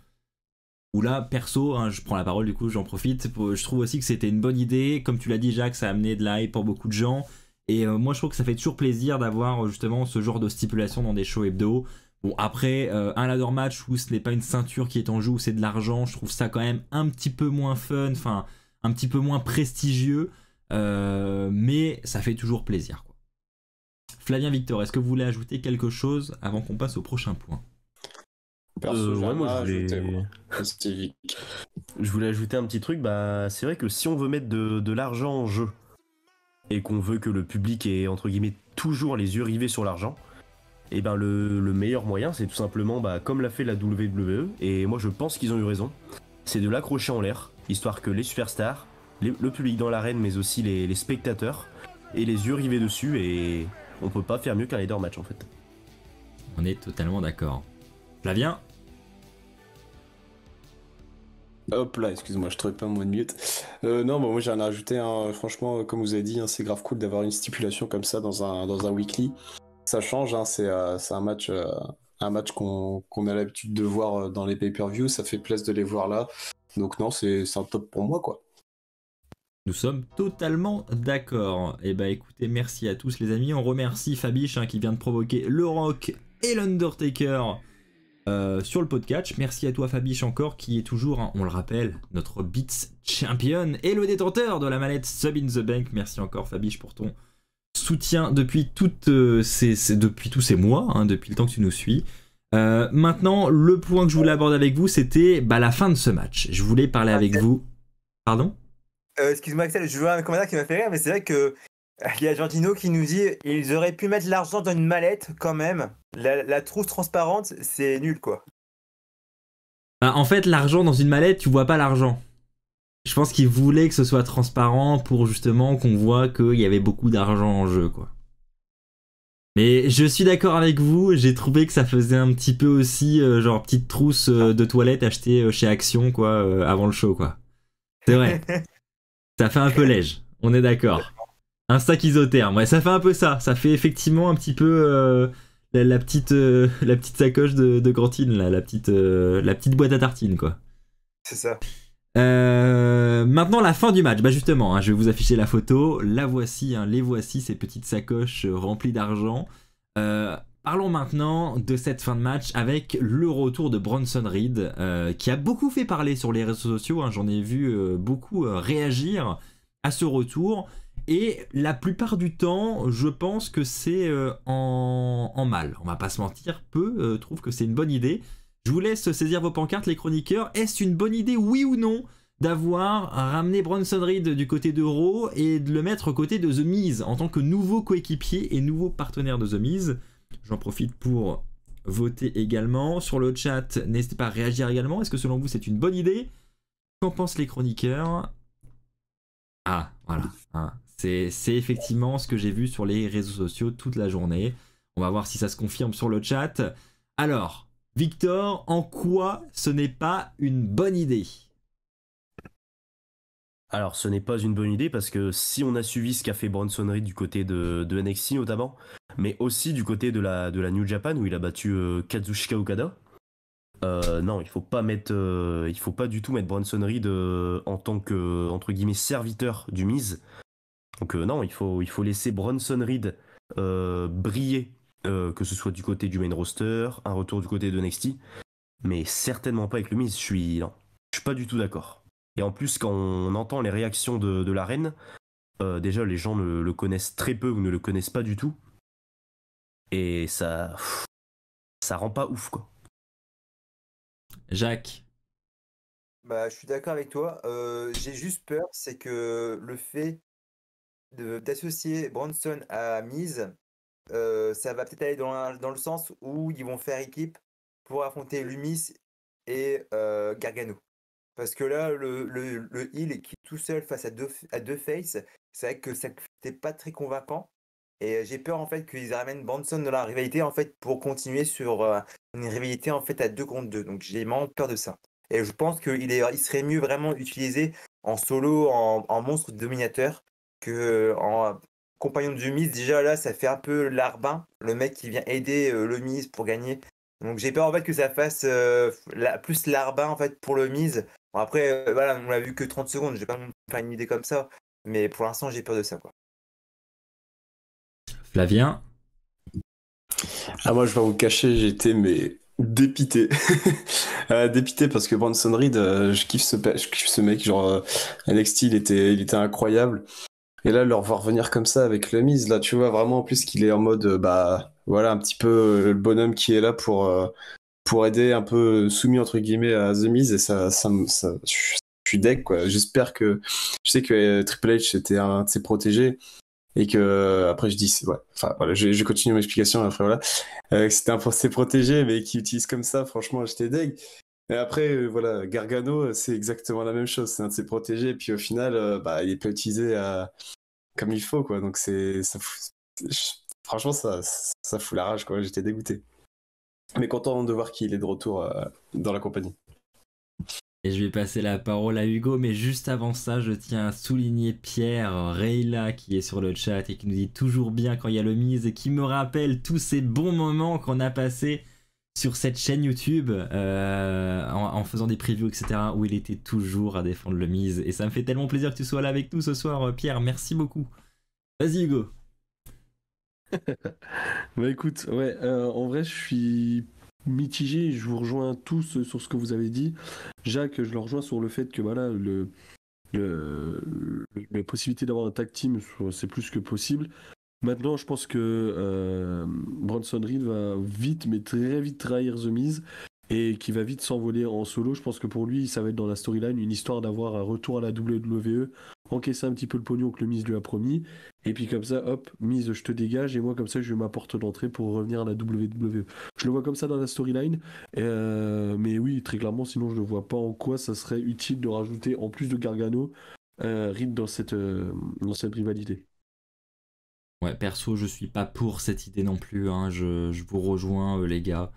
Où là, perso, hein, je prends la parole du coup, j'en profite, je trouve aussi que c'était une bonne idée. Comme tu l'as dit Jacques, ça a amené de la hype pour beaucoup de gens. Et moi je trouve que ça fait toujours plaisir d'avoir justement ce genre de stipulation dans des shows hebdo. Bon après, un ladder match où ce n'est pas une ceinture qui est en jeu, où c'est de l'argent, je trouve ça quand même un petit peu moins fun, enfin un petit peu moins prestigieux. Mais ça fait toujours plaisir, quoi. Flavien Victor, est-ce que vous voulez ajouter quelque chose avant qu'on passe au prochain point ? Moi je voulais ajouter un petit truc. C'est vrai que si on veut mettre de l'argent en jeu et qu'on veut que le public ait entre guillemets toujours les yeux rivés sur l'argent, et le meilleur moyen c'est tout simplement comme l'a fait la WWE, et moi je pense qu'ils ont eu raison, c'est de l'accrocher en l'air, histoire que les superstars, le public dans l'arène, mais aussi les spectateurs aient les yeux rivés dessus, et on peut pas faire mieux qu'un ladder match en fait. On est totalement d'accord. Flavien ? Hop là, excuse-moi, je trouvais pas mon mute. Non, moi j'ai rien à rajouter, hein. Franchement, comme vous avez dit, hein, c'est grave cool d'avoir une stipulation comme ça dans un weekly. Ça change, hein, c'est un match qu'on a l'habitude de voir dans les pay-per-view, ça fait plaisir de les voir là. Donc non, c'est un top pour moi, quoi. Nous sommes totalement d'accord. Et écoutez, merci à tous les amis. On remercie Fabiche, hein, qui vient de provoquer le Rock et l'Undertaker sur le podcast. Merci à toi Fabiche encore, qui est toujours, hein, on le rappelle, notre Beats Champion et le détenteur de la mallette Sub in the Bank. Merci encore Fabiche pour ton soutien depuis tous ces mois, hein, depuis le temps que tu nous suis. Maintenant, le point que je voulais aborder avec vous, c'était la fin de ce match. Je voulais parler avec vous. Pardon ? Excuse-moi Axel, je vois un commentaire qui m'a fait rire, mais c'est vrai que il y a Gentino qui nous dit ils auraient pu mettre l'argent dans une mallette quand même. La trousse transparente, c'est nul quoi. En fait, l'argent dans une mallette, tu vois pas l'argent. Je pense qu'ils voulaient que ce soit transparent pour justement qu'on voit qu'il y avait beaucoup d'argent en jeu, quoi. Mais je suis d'accord avec vous, j'ai trouvé que ça faisait un petit peu aussi genre petite trousse de toilette achetée chez Action, quoi, avant le show, quoi. C'est vrai. Ça fait un peu léger, on est d'accord. Un sac isotherme, ouais, ça fait un peu ça. Ça fait effectivement un petit peu la petite sacoche de cantine, là, la petite boîte à tartines, quoi. C'est ça. Maintenant, la fin du match. Justement, hein, je vais vous afficher la photo. La voici, hein, les voici, ces petites sacoches remplies d'argent. Parlons maintenant de cette fin de match avec le retour de Bronson Reed, qui a beaucoup fait parler sur les réseaux sociaux, hein. J'en ai vu beaucoup réagir à ce retour. Et la plupart du temps, je pense que c'est en mal. On va pas se mentir, peu trouvent que c'est une bonne idée. Je vous laisse saisir vos pancartes, les chroniqueurs. Est-ce une bonne idée, oui ou non, d'avoir ramené Bronson Reed du côté de Raw et de le mettre aux côtés de The Miz en tant que nouveau coéquipier et nouveau partenaire de The Miz? J'en profite pour voter également. Sur le chat, n'hésitez pas à réagir également. Est-ce que selon vous, c'est une bonne idée? Qu'en pensent les chroniqueurs? Ah, voilà. Hein. C'est effectivement ce que j'ai vu sur les réseaux sociaux toute la journée. On va voir si ça se confirme sur le chat. Alors, Victor, en quoi ce n'est pas une bonne idée? Alors, ce n'est pas une bonne idée parce que si on a suivi ce qu'a fait Bronson Reed du côté de NXT notamment, mais aussi du côté de la New Japan où il a battu Kazuchika Okada, non, il faut pas du tout mettre Bronson Reed en tant que entre guillemets serviteur du Miz. Donc non, il faut laisser Bronson Reed briller, que ce soit du côté du main roster, un retour du côté de NXT, mais certainement pas avec le Miz. Je suis pas du tout d'accord. Et en plus, quand on entend les réactions de la reine, déjà les gens le connaissent très peu ou ne le connaissent pas du tout. Et ça rend pas ouf, quoi. Jacques. Bah, je suis d'accord avec toi. J'ai juste peur, c'est que le fait d'associer Bronson à Miz, ça va peut-être aller dans le sens où ils vont faire équipe pour affronter Lumis et Gargano. Parce que là, le heel qui est tout seul face à deux faces, c'est vrai que ça n'était pas très convaincant. Et j'ai peur en fait qu'ils ramènent Bronson dans la rivalité en fait pour continuer sur une rivalité en fait à 2 contre 2. Donc j'ai vraiment peur de ça. Et je pense qu'il serait mieux vraiment utilisé en solo, en monstre dominateur, que en compagnon de Miz. Déjà là, ça fait un peu larbin, le mec qui vient aider le Miz pour gagner. Donc j'ai peur en fait que ça fasse plus larbin en fait pour le Miz. Bon, après, voilà, on l'a vu que 30 secondes, je vais pas me faire une idée comme ça. Mais pour l'instant, j'ai peur de ça, quoi. Flavien. Ah, moi, je vais vous cacher, j'étais mais dépité. Dépité parce que Bronson Reed, je kiffe ce mec. Genre, NXT, il était incroyable. Et là, le revoir venir comme ça avec le Miz, là, tu vois vraiment en plus qu'il est en mode, bah, voilà, un petit peu le bonhomme qui est là pour aider un peu soumis entre guillemets à The Miz. Et je suis deg, quoi. J'espère que, je sais que Triple H était un de ses protégés. Et que, après, je dis, ouais, enfin, voilà, je continue mon explication, après, voilà. Que c'était un procès protégé, mais qui utilise comme ça, franchement, j'étais deg. Et après, voilà, Gargano, c'est exactement la même chose, c'est un de ses protégés, et puis au final, bah, il est pas utilisé comme il faut, quoi. Donc, franchement, ça fout la rage, quoi. J'étais dégoûté. Mais content de voir qu'il est de retour dans la compagnie. Et je vais passer la parole à Hugo, mais juste avant ça, je tiens à souligner Pierre Reyla qui est sur le chat et qui nous dit toujours bien quand il y a le Miz et qui me rappelle tous ces bons moments qu'on a passés sur cette chaîne YouTube en faisant des previews, etc. où il était toujours à défendre le Miz. Et ça me fait tellement plaisir que tu sois là avec nous ce soir, Pierre. Merci beaucoup. Vas-y, Hugo. Bah écoute, ouais, en vrai, je suis mitigé. Je vous rejoins tous sur ce que vous avez dit. Jacques, je le rejoins sur le fait que voilà, la possibilité d'avoir un tag team, c'est plus que possible. Maintenant, je pense que Bronson Reed va vite, mais très vite trahir The Miz et qui va vite s'envoler en solo. Je pense que pour lui, ça va être dans la storyline une histoire d'avoir un retour à la WWE, encaisser un petit peu le pognon que le Miz lui a promis, et puis comme ça, hop, Miz, je te dégage, et moi comme ça, je vais ma porte d'entrée pour revenir à la WWE. Je le vois comme ça dans la storyline, mais oui, très clairement, sinon je ne vois pas en quoi ça serait utile de rajouter, en plus de Gargano, Reed dans cette rivalité. Ouais, perso, je suis pas pour cette idée non plus, hein. Je vous rejoins, les gars.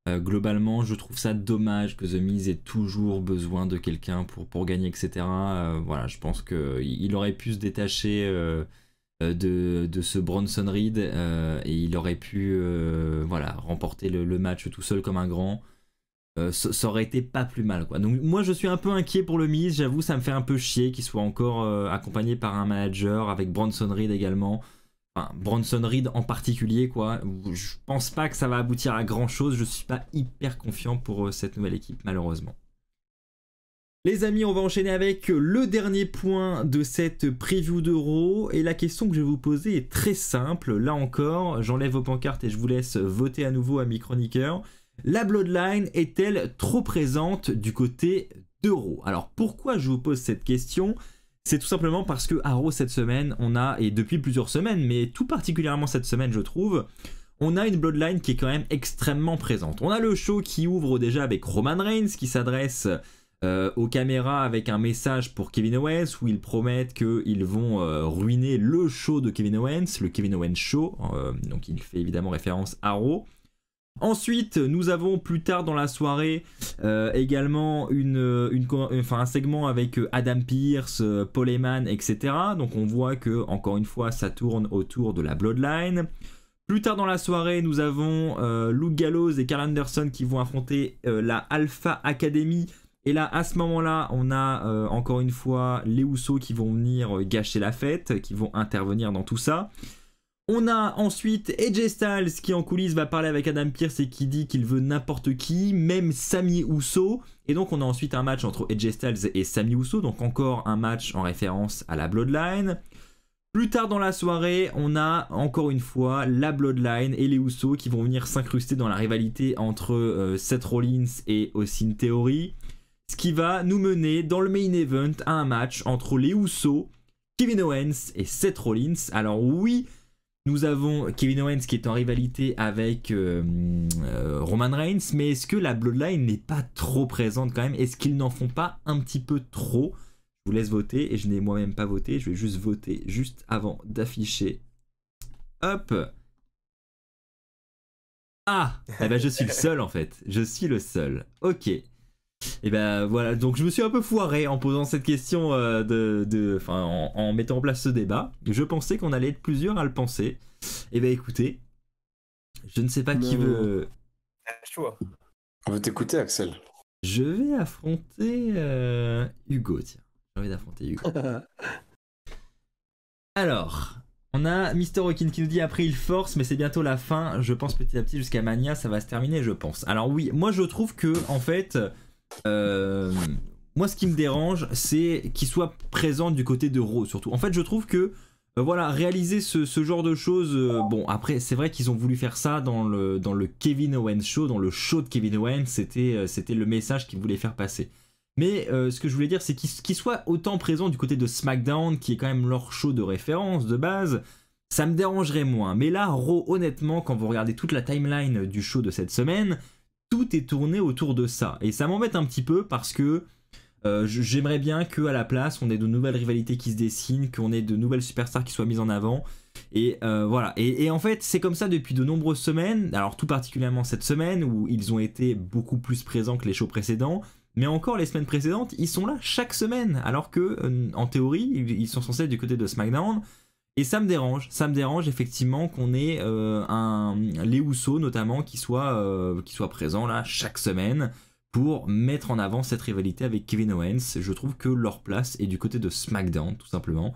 Globalement, je trouve ça dommage que The Miz ait toujours besoin de quelqu'un pour gagner, etc. Voilà, je pense qu'il aurait pu se détacher de ce Bronson Reed et il aurait pu voilà, remporter le match tout seul comme un grand. Ça aurait été pas plus mal, quoi. Donc moi je suis un peu inquiet pour le Miz, j'avoue, ça me fait un peu chier qu'il soit encore accompagné par un manager, avec Bronson Reed également. Enfin, Bronson Reed en particulier, quoi. Je pense pas que ça va aboutir à grand chose. Je suis pas hyper confiant pour cette nouvelle équipe, malheureusement. Les amis, on va enchaîner avec le dernier point de cette preview d'Euro. Et la question que je vais vous poser est très simple. Là encore, j'enlève vos pancartes et je vous laisse voter à nouveau, amis chroniqueurs. La Bloodline est-elle trop présente du côté d'Euro? Alors pourquoi je vous pose cette question? C'est tout simplement parce que à Raw cette semaine, on a, et depuis plusieurs semaines, mais tout particulièrement cette semaine je trouve, on a une Bloodline qui est quand même extrêmement présente. On a le show qui ouvre déjà avec Roman Reigns qui s'adresse aux caméras avec un message pour Kevin Owens où ils promettent qu'ils vont ruiner le show de Kevin Owens, le Kevin Owens Show, donc il fait évidemment référence à Raw. Ensuite, nous avons plus tard dans la soirée également un segment avec Adam Pearce, Paul Heyman, etc. Donc on voit que, encore une fois, ça tourne autour de la Bloodline. Plus tard dans la soirée, nous avons Luke Gallows et Karl Anderson qui vont affronter la Alpha Academy. Et là, à ce moment-là, on a encore une fois les Usos qui vont venir gâcher la fête, qui vont intervenir dans tout ça. On a ensuite AJ Styles qui en coulisses va parler avec Adam Pearce et qui dit qu'il veut n'importe qui, même Sami Uso. Et donc on a ensuite un match entre AJ Styles et Sami Uso, donc encore un match en référence à la Bloodline. Plus tard dans la soirée, on a encore une fois la Bloodline et les Usos qui vont venir s'incruster dans la rivalité entre Seth Rollins et Austin Theory. Ce qui va nous mener dans le main event à un match entre les Usos, Kevin Owens et Seth Rollins. Alors oui, nous avons Kevin Owens qui est en rivalité avec Roman Reigns, mais est-ce que la Bloodline n'est pas trop présente quand même? Est-ce qu'ils n'en font pas un petit peu trop? Je vous laisse voter et je n'ai moi-même pas voté, je vais juste voter juste avant d'afficher. Hop! Ah! Eh ben je suis le seul en fait, je suis le seul. Ok. Et ben voilà, donc je me suis un peu foiré en posant cette question, en mettant en place ce débat. Je pensais qu'on allait être plusieurs à le penser. Et ben écoutez, je ne sais pas qui veut... Choix. On veut t'écouter, Axel. Je vais affronter Hugo, tiens. J'ai envie d'affronter Hugo. Alors, on a Mr. Rockin qui nous dit après il force, mais c'est bientôt la fin. Je pense petit à petit jusqu'à Mania, ça va se terminer, je pense. Alors oui, moi je trouve que, en fait... moi ce qui me dérange c'est qu'il soit présent du côté de Raw surtout. En fait je trouve que voilà, réaliser ce genre de choses, bon après c'est vrai qu'ils ont voulu faire ça dans le Kevin Owens show, dans le show de Kevin Owens, c'était le message qu'ils voulaient faire passer. Mais ce que je voulais dire c'est qu'ils soient autant présents du côté de SmackDown qui est quand même leur show de référence de base, ça me dérangerait moins. Mais là Raw, honnêtement, quand vous regardez toute la timeline du show de cette semaine, tout est tourné autour de ça. Et ça m'embête un petit peu parce que j'aimerais bien qu'à la place, on ait de nouvelles rivalités qui se dessinent, qu'on ait de nouvelles superstars qui soient mises en avant. Et voilà. Et en fait, c'est comme ça depuis de nombreuses semaines. Alors tout particulièrement cette semaine où ils ont été beaucoup plus présents que les shows précédents. Mais encore les semaines précédentes, ils sont là chaque semaine. Alors que, en théorie, ils sont censés être du côté de SmackDown. Et ça me dérange effectivement qu'on ait les Usos notamment qui soient présents là chaque semaine pour mettre en avant cette rivalité avec Kevin Owens. Je trouve que leur place est du côté de SmackDown tout simplement.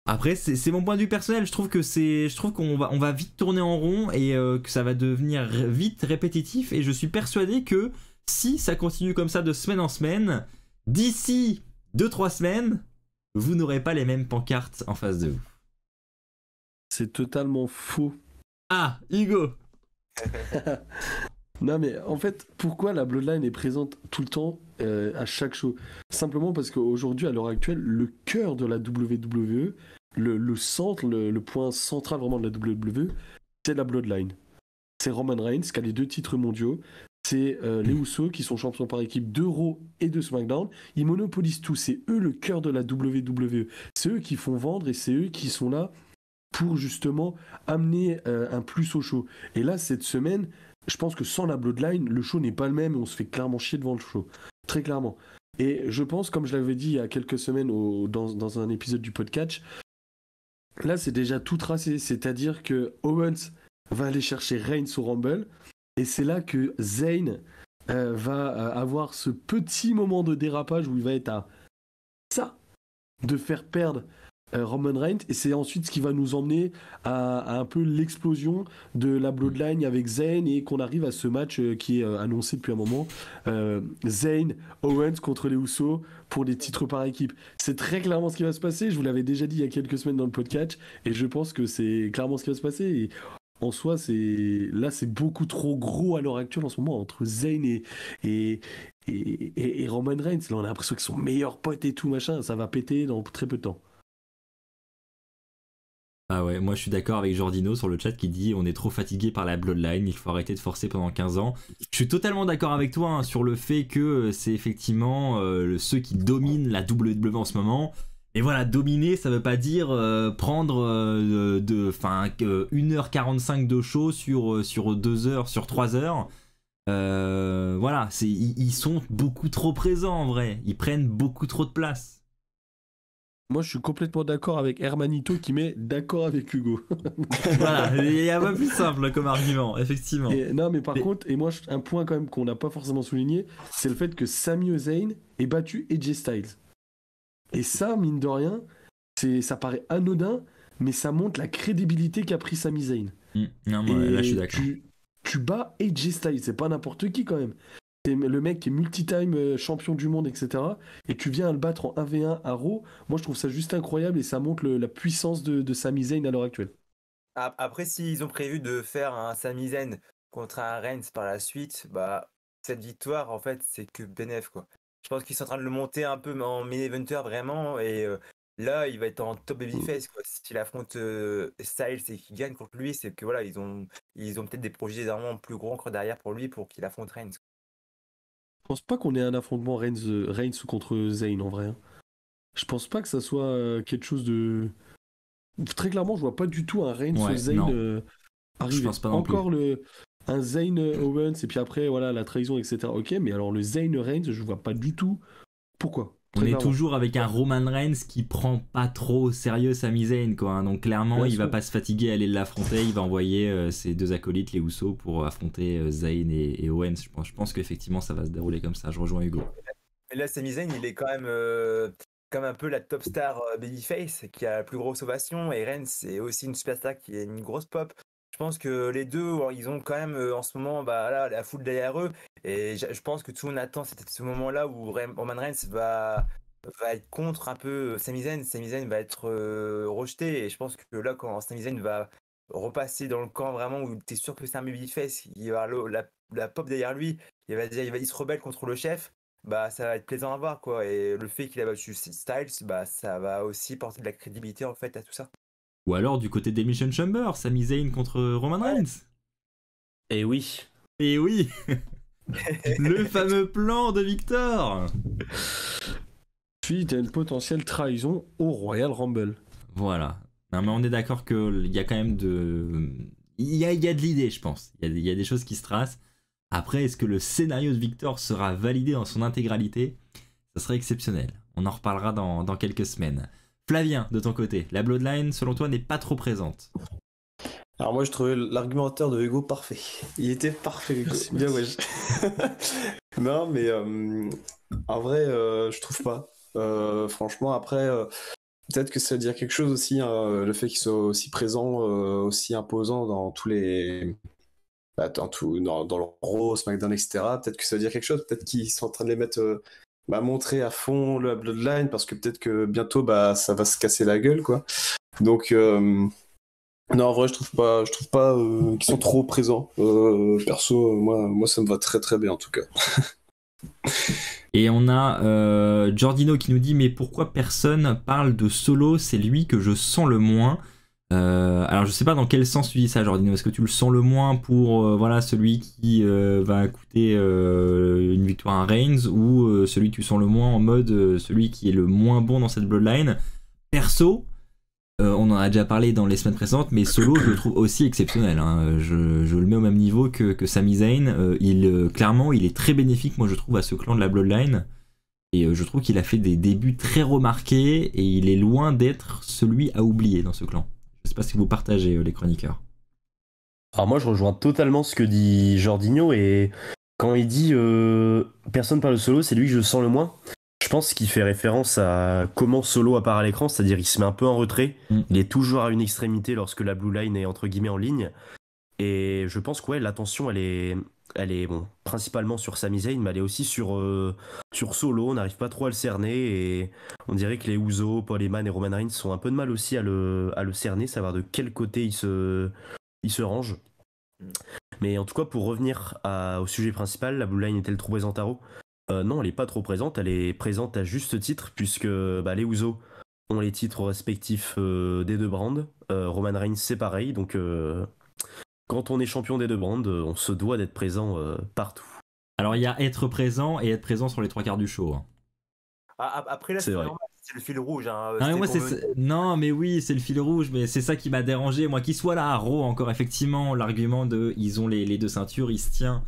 Après c'est mon point de vue personnel, je trouve qu'on va vite tourner en rond et que ça va devenir vite répétitif et je suis persuadé que si ça continue comme ça de semaine en semaine, d'ici 2-3 semaines, vous n'aurez pas les mêmes pancartes en face de vous. C'est totalement faux. Ah, Hugo. Non mais en fait, pourquoi la Bloodline est présente tout le temps à chaque show? Simplement parce qu'aujourd'hui, à l'heure actuelle, le cœur de la WWE, le centre, le point central vraiment de la WWE, c'est la Bloodline. C'est Roman Reigns qui a les 2 titres mondiaux. C'est les Usos qui sont champions par équipe de Raw et de SmackDown. Ils monopolisent tout. C'est eux le cœur de la WWE. C'est eux qui font vendre et c'est eux qui sont là pour justement amener un plus au show. Et là, cette semaine, je pense que sans la Bloodline, le show n'est pas le même et on se fait clairement chier devant le show. Très clairement. Et je pense, comme je l'avais dit il y a quelques semaines dans un épisode du podcast, là, c'est déjà tout tracé. C'est-à-dire que Owens va aller chercher Reigns au Rumble et c'est là que Zayn va avoir ce petit moment de dérapage où il va être à ça de faire perdre Roman Reigns, et c'est ensuite ce qui va nous emmener à un peu l'explosion de la Bloodline avec Zayn, et qu'on arrive à ce match qui est annoncé depuis un moment, Zayn Owens contre les Usos pour les titres par équipe. C'est très clairement ce qui va se passer, je vous l'avais déjà dit il y a quelques semaines dans le podcast, et je pense que c'est clairement ce qui va se passer. Et en soi, c'est beaucoup trop gros à l'heure actuelle en ce moment entre Zayn et Roman Reigns. Là, on a l'impression qu'ils sont meilleurs potes et tout machin, ça va péter dans très peu de temps. Ah ouais, moi je suis d'accord avec Jordino sur le chat qui dit on est trop fatigué par la Bloodline, il faut arrêter de forcer pendant 15 ans. Je suis totalement d'accord avec toi hein, sur le fait que c'est effectivement ceux qui dominent la WWE en ce moment. Et voilà, dominer, ça veut pas dire prendre 1h45 de show sur 2 heures, sur 3 heures. Voilà, ils sont beaucoup trop présents en vrai, ils prennent beaucoup trop de place. Moi, je suis complètement d'accord avec Hermanito qui met d'accord avec Hugo. Voilà, il y a pas plus simple comme argument, effectivement. Non, mais par contre, et moi, un point quand même qu'on n'a pas forcément souligné, c'est le fait que Sami Zayn ait battu AJ Styles. Et ça, mine de rien, ça paraît anodin, mais ça montre la crédibilité qu'a pris Sami Zayn. Non, moi, là, je suis d'accord. Tu bats AJ Styles, c'est pas n'importe qui quand même. C'est le mec qui est multi-time champion du monde, etc. Et tu viens à le battre en 1v1 à Raw. Moi, je trouve ça juste incroyable et ça montre la puissance de Sami Zayn à l'heure actuelle. Après, s'ils ont prévu de faire un Sami Zayn contre un Reigns par la suite, bah cette victoire, en fait, c'est que bénéf, quoi. Je pense qu'ils sont en train de le monter un peu en main eventer vraiment, et là, il va être en top babyface, quoi. S'il affronte Styles et qu'il gagne contre lui, c'est que voilà, ils ont peut-être des projets vraiment plus gros encore derrière pour lui pour qu'il affronte Reigns. Je pense pas qu'on ait un affrontement Reigns contre Zayn en vrai. Hein. Je pense pas que ça soit quelque chose de. Très clairement, je vois pas du tout un Reigns Zayn arriver. Je pense pas non encore plus. un Zayn Owens et puis après voilà la trahison etc. Ok, mais alors le Zayn Reigns, je vois pas du tout pourquoi. On est toujours avec un Roman Reigns qui prend pas trop au sérieux Sami Zayn quoi. Hein. Donc clairement, il va pas se fatiguer à aller l'affronter. Il va envoyer ses deux acolytes, les Usos, pour affronter Zayn et Owens. Je pense qu'effectivement, ça va se dérouler comme ça. Je rejoins Hugo. Mais là, Sami Zayn, il est quand même comme un peu la top star babyface qui a la plus grosse ovation. Et Reigns, c'est aussi une superstar qui est une grosse pop. Je pense que les deux, ils ont quand même en ce moment là, la foule derrière eux. Et je pense que tout le monde attend ce moment-là où Roman Reigns va être contre un peu Sami Zayn. Sami Zayn va être rejeté. Et je pense que là, quand Sami Zayn va repasser dans le camp vraiment où tu es sûr que c'est un babyface, il va avoir la pop derrière lui, il se rebelle contre le chef. Bah, ça va être plaisant à voir, quoi. Et le fait qu'il a battu Styles, bah, ça va aussi porter de la crédibilité en fait à tout ça. Ou alors du côté d'Elimination Chamber, Sami Zayn contre Roman Reigns. Et oui. Et oui. Le fameux plan de Victor. Puis t'as une potentielle trahison au Royal Rumble. Voilà. Non mais on est d'accord qu'il y a quand même il y a de l'idée, je pense. Il y a des choses qui se tracent. Après, est-ce que le scénario de Victor sera validé dans son intégralité? Ça serait exceptionnel. On en reparlera dans quelques semaines. Flavien, de ton côté, la Bloodline, selon toi, n'est pas trop présente. Alors moi, je trouvais l'argumentaire de Hugo parfait. Il était parfait, Hugo. Bien, ouais. Non, mais en vrai, je trouve pas. Franchement, après, peut-être que ça veut dire quelque chose aussi, hein, le fait qu'il soit aussi présent, aussi imposant dans tous les... dans le Raw, SmackDown, etc. Peut-être que ça veut dire quelque chose. Peut-être qu'ils sont en train de les mettre... montrer à fond la Bloodline parce que peut-être que bientôt ça va se casser la gueule quoi. Donc non en vrai je trouve pas qu'ils sont trop présents. Perso moi ça me va très très bien en tout cas. Et on a Jordino qui nous dit mais pourquoi personne parle de Solo, c'est lui que je sens le moins. Alors je sais pas dans quel sens tu dis ça Jordino, est-ce que tu le sens le moins pour voilà celui qui va coûter une victoire à Reigns ou celui que tu sens le moins en mode celui qui est le moins bon dans cette Bloodline? Perso, on en a déjà parlé dans les semaines précédentes, mais Solo je le trouve aussi exceptionnel, hein. Je le mets au même niveau que Sami Zayn. Clairement il est très bénéfique moi je trouve à ce clan de la Bloodline. Et je trouve qu'il a fait des débuts très remarqués et il est loin d'être celui à oublier dans ce clan. Je sais pas si vous partagez les chroniqueurs. Alors moi je rejoins totalement ce que dit Jordinho et quand il dit personne parle de Solo, c'est lui que je sens le moins. Je pense qu'il fait référence à comment Solo apparaît à l'écran, c'est-à-dire il se met un peu en retrait. Il est toujours à une extrémité lorsque la Blue Line est entre guillemets en ligne. Et je pense que ouais, l'attention elle est bon, principalement sur Sami Zayn, mais elle est aussi sur Solo. On n'arrive pas trop à le cerner et on dirait que les Usos, Paul Heyman et Roman Reigns sont un peu de mal aussi à le cerner, savoir de quel côté il se range. Mais en tout cas, pour revenir au sujet principal, la Blue Line est-elle trop présente à Raw? Non, elle est pas trop présente, elle est présente à juste titre, puisque les Usos ont les titres respectifs des deux brands. Roman Reigns, c'est pareil, donc quand on est champion des deux brands, on se doit d'être présent partout. Alors il y a être présent et être présent sur les 3 quarts du show. Hein. Après là, C'est vrai. normal, c'est le fil rouge. Hein. Ah, mais C'était moi, pour me- non, mais oui, c'est le fil rouge, mais c'est ça qui m'a dérangé. Moi, qu'il soit là à Raw, encore effectivement, l'argument de ils ont les 2 ceintures, il se tient.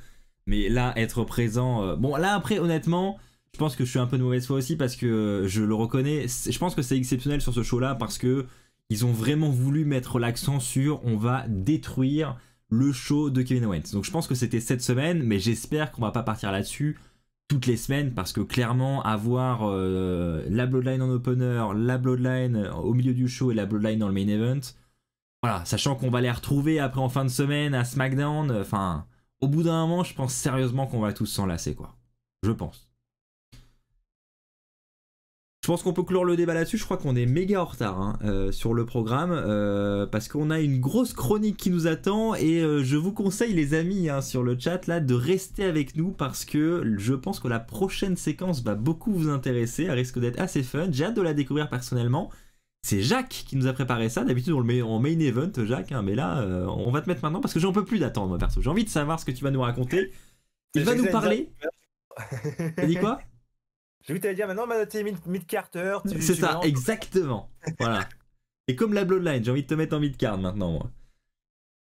Mais là, être présent. Bon, là, après, honnêtement, je pense que je suis un peu de mauvaise foi aussi parce que je le reconnais. Je pense que c'est exceptionnel sur ce show-là parce que ils ont vraiment voulu mettre l'accent sur on va détruire le show de Kevin Owens. Donc, je pense que c'était cette semaine, mais j'espère qu'on va pas partir là-dessus toutes les semaines parce que clairement avoir la Bloodline en opener, la Bloodline au milieu du show et la Bloodline dans le main event, voilà, sachant qu'on va les retrouver après en fin de semaine à SmackDown, enfin, au bout d'un moment, je pense sérieusement qu'on va tous s'en lasser, quoi. Je pense. Je pense qu'on peut clore le débat là-dessus. Je crois qu'on est méga en retard hein, sur le programme parce qu'on a une grosse chronique qui nous attend et je vous conseille les amis hein, sur le chat là de rester avec nous parce que je pense que la prochaine séquence va beaucoup vous intéresser. Elle risque d'être assez fun. J'ai hâte de la découvrir personnellement. C'est Jacques qui nous a préparé ça. D'habitude on le met en main event Jacques, hein, mais là on va te mettre maintenant parce que j'en peux plus d'attendre moi perso. J'ai envie de savoir ce que tu vas nous raconter. Il va nous parler. T'as dit quoi? J'ai vu t'allais dire maintenant, t'es mid-carter. C'est ça, exactement. Voilà. Et comme la Bloodline, j'ai envie de te mettre en mid-card maintenant, moi.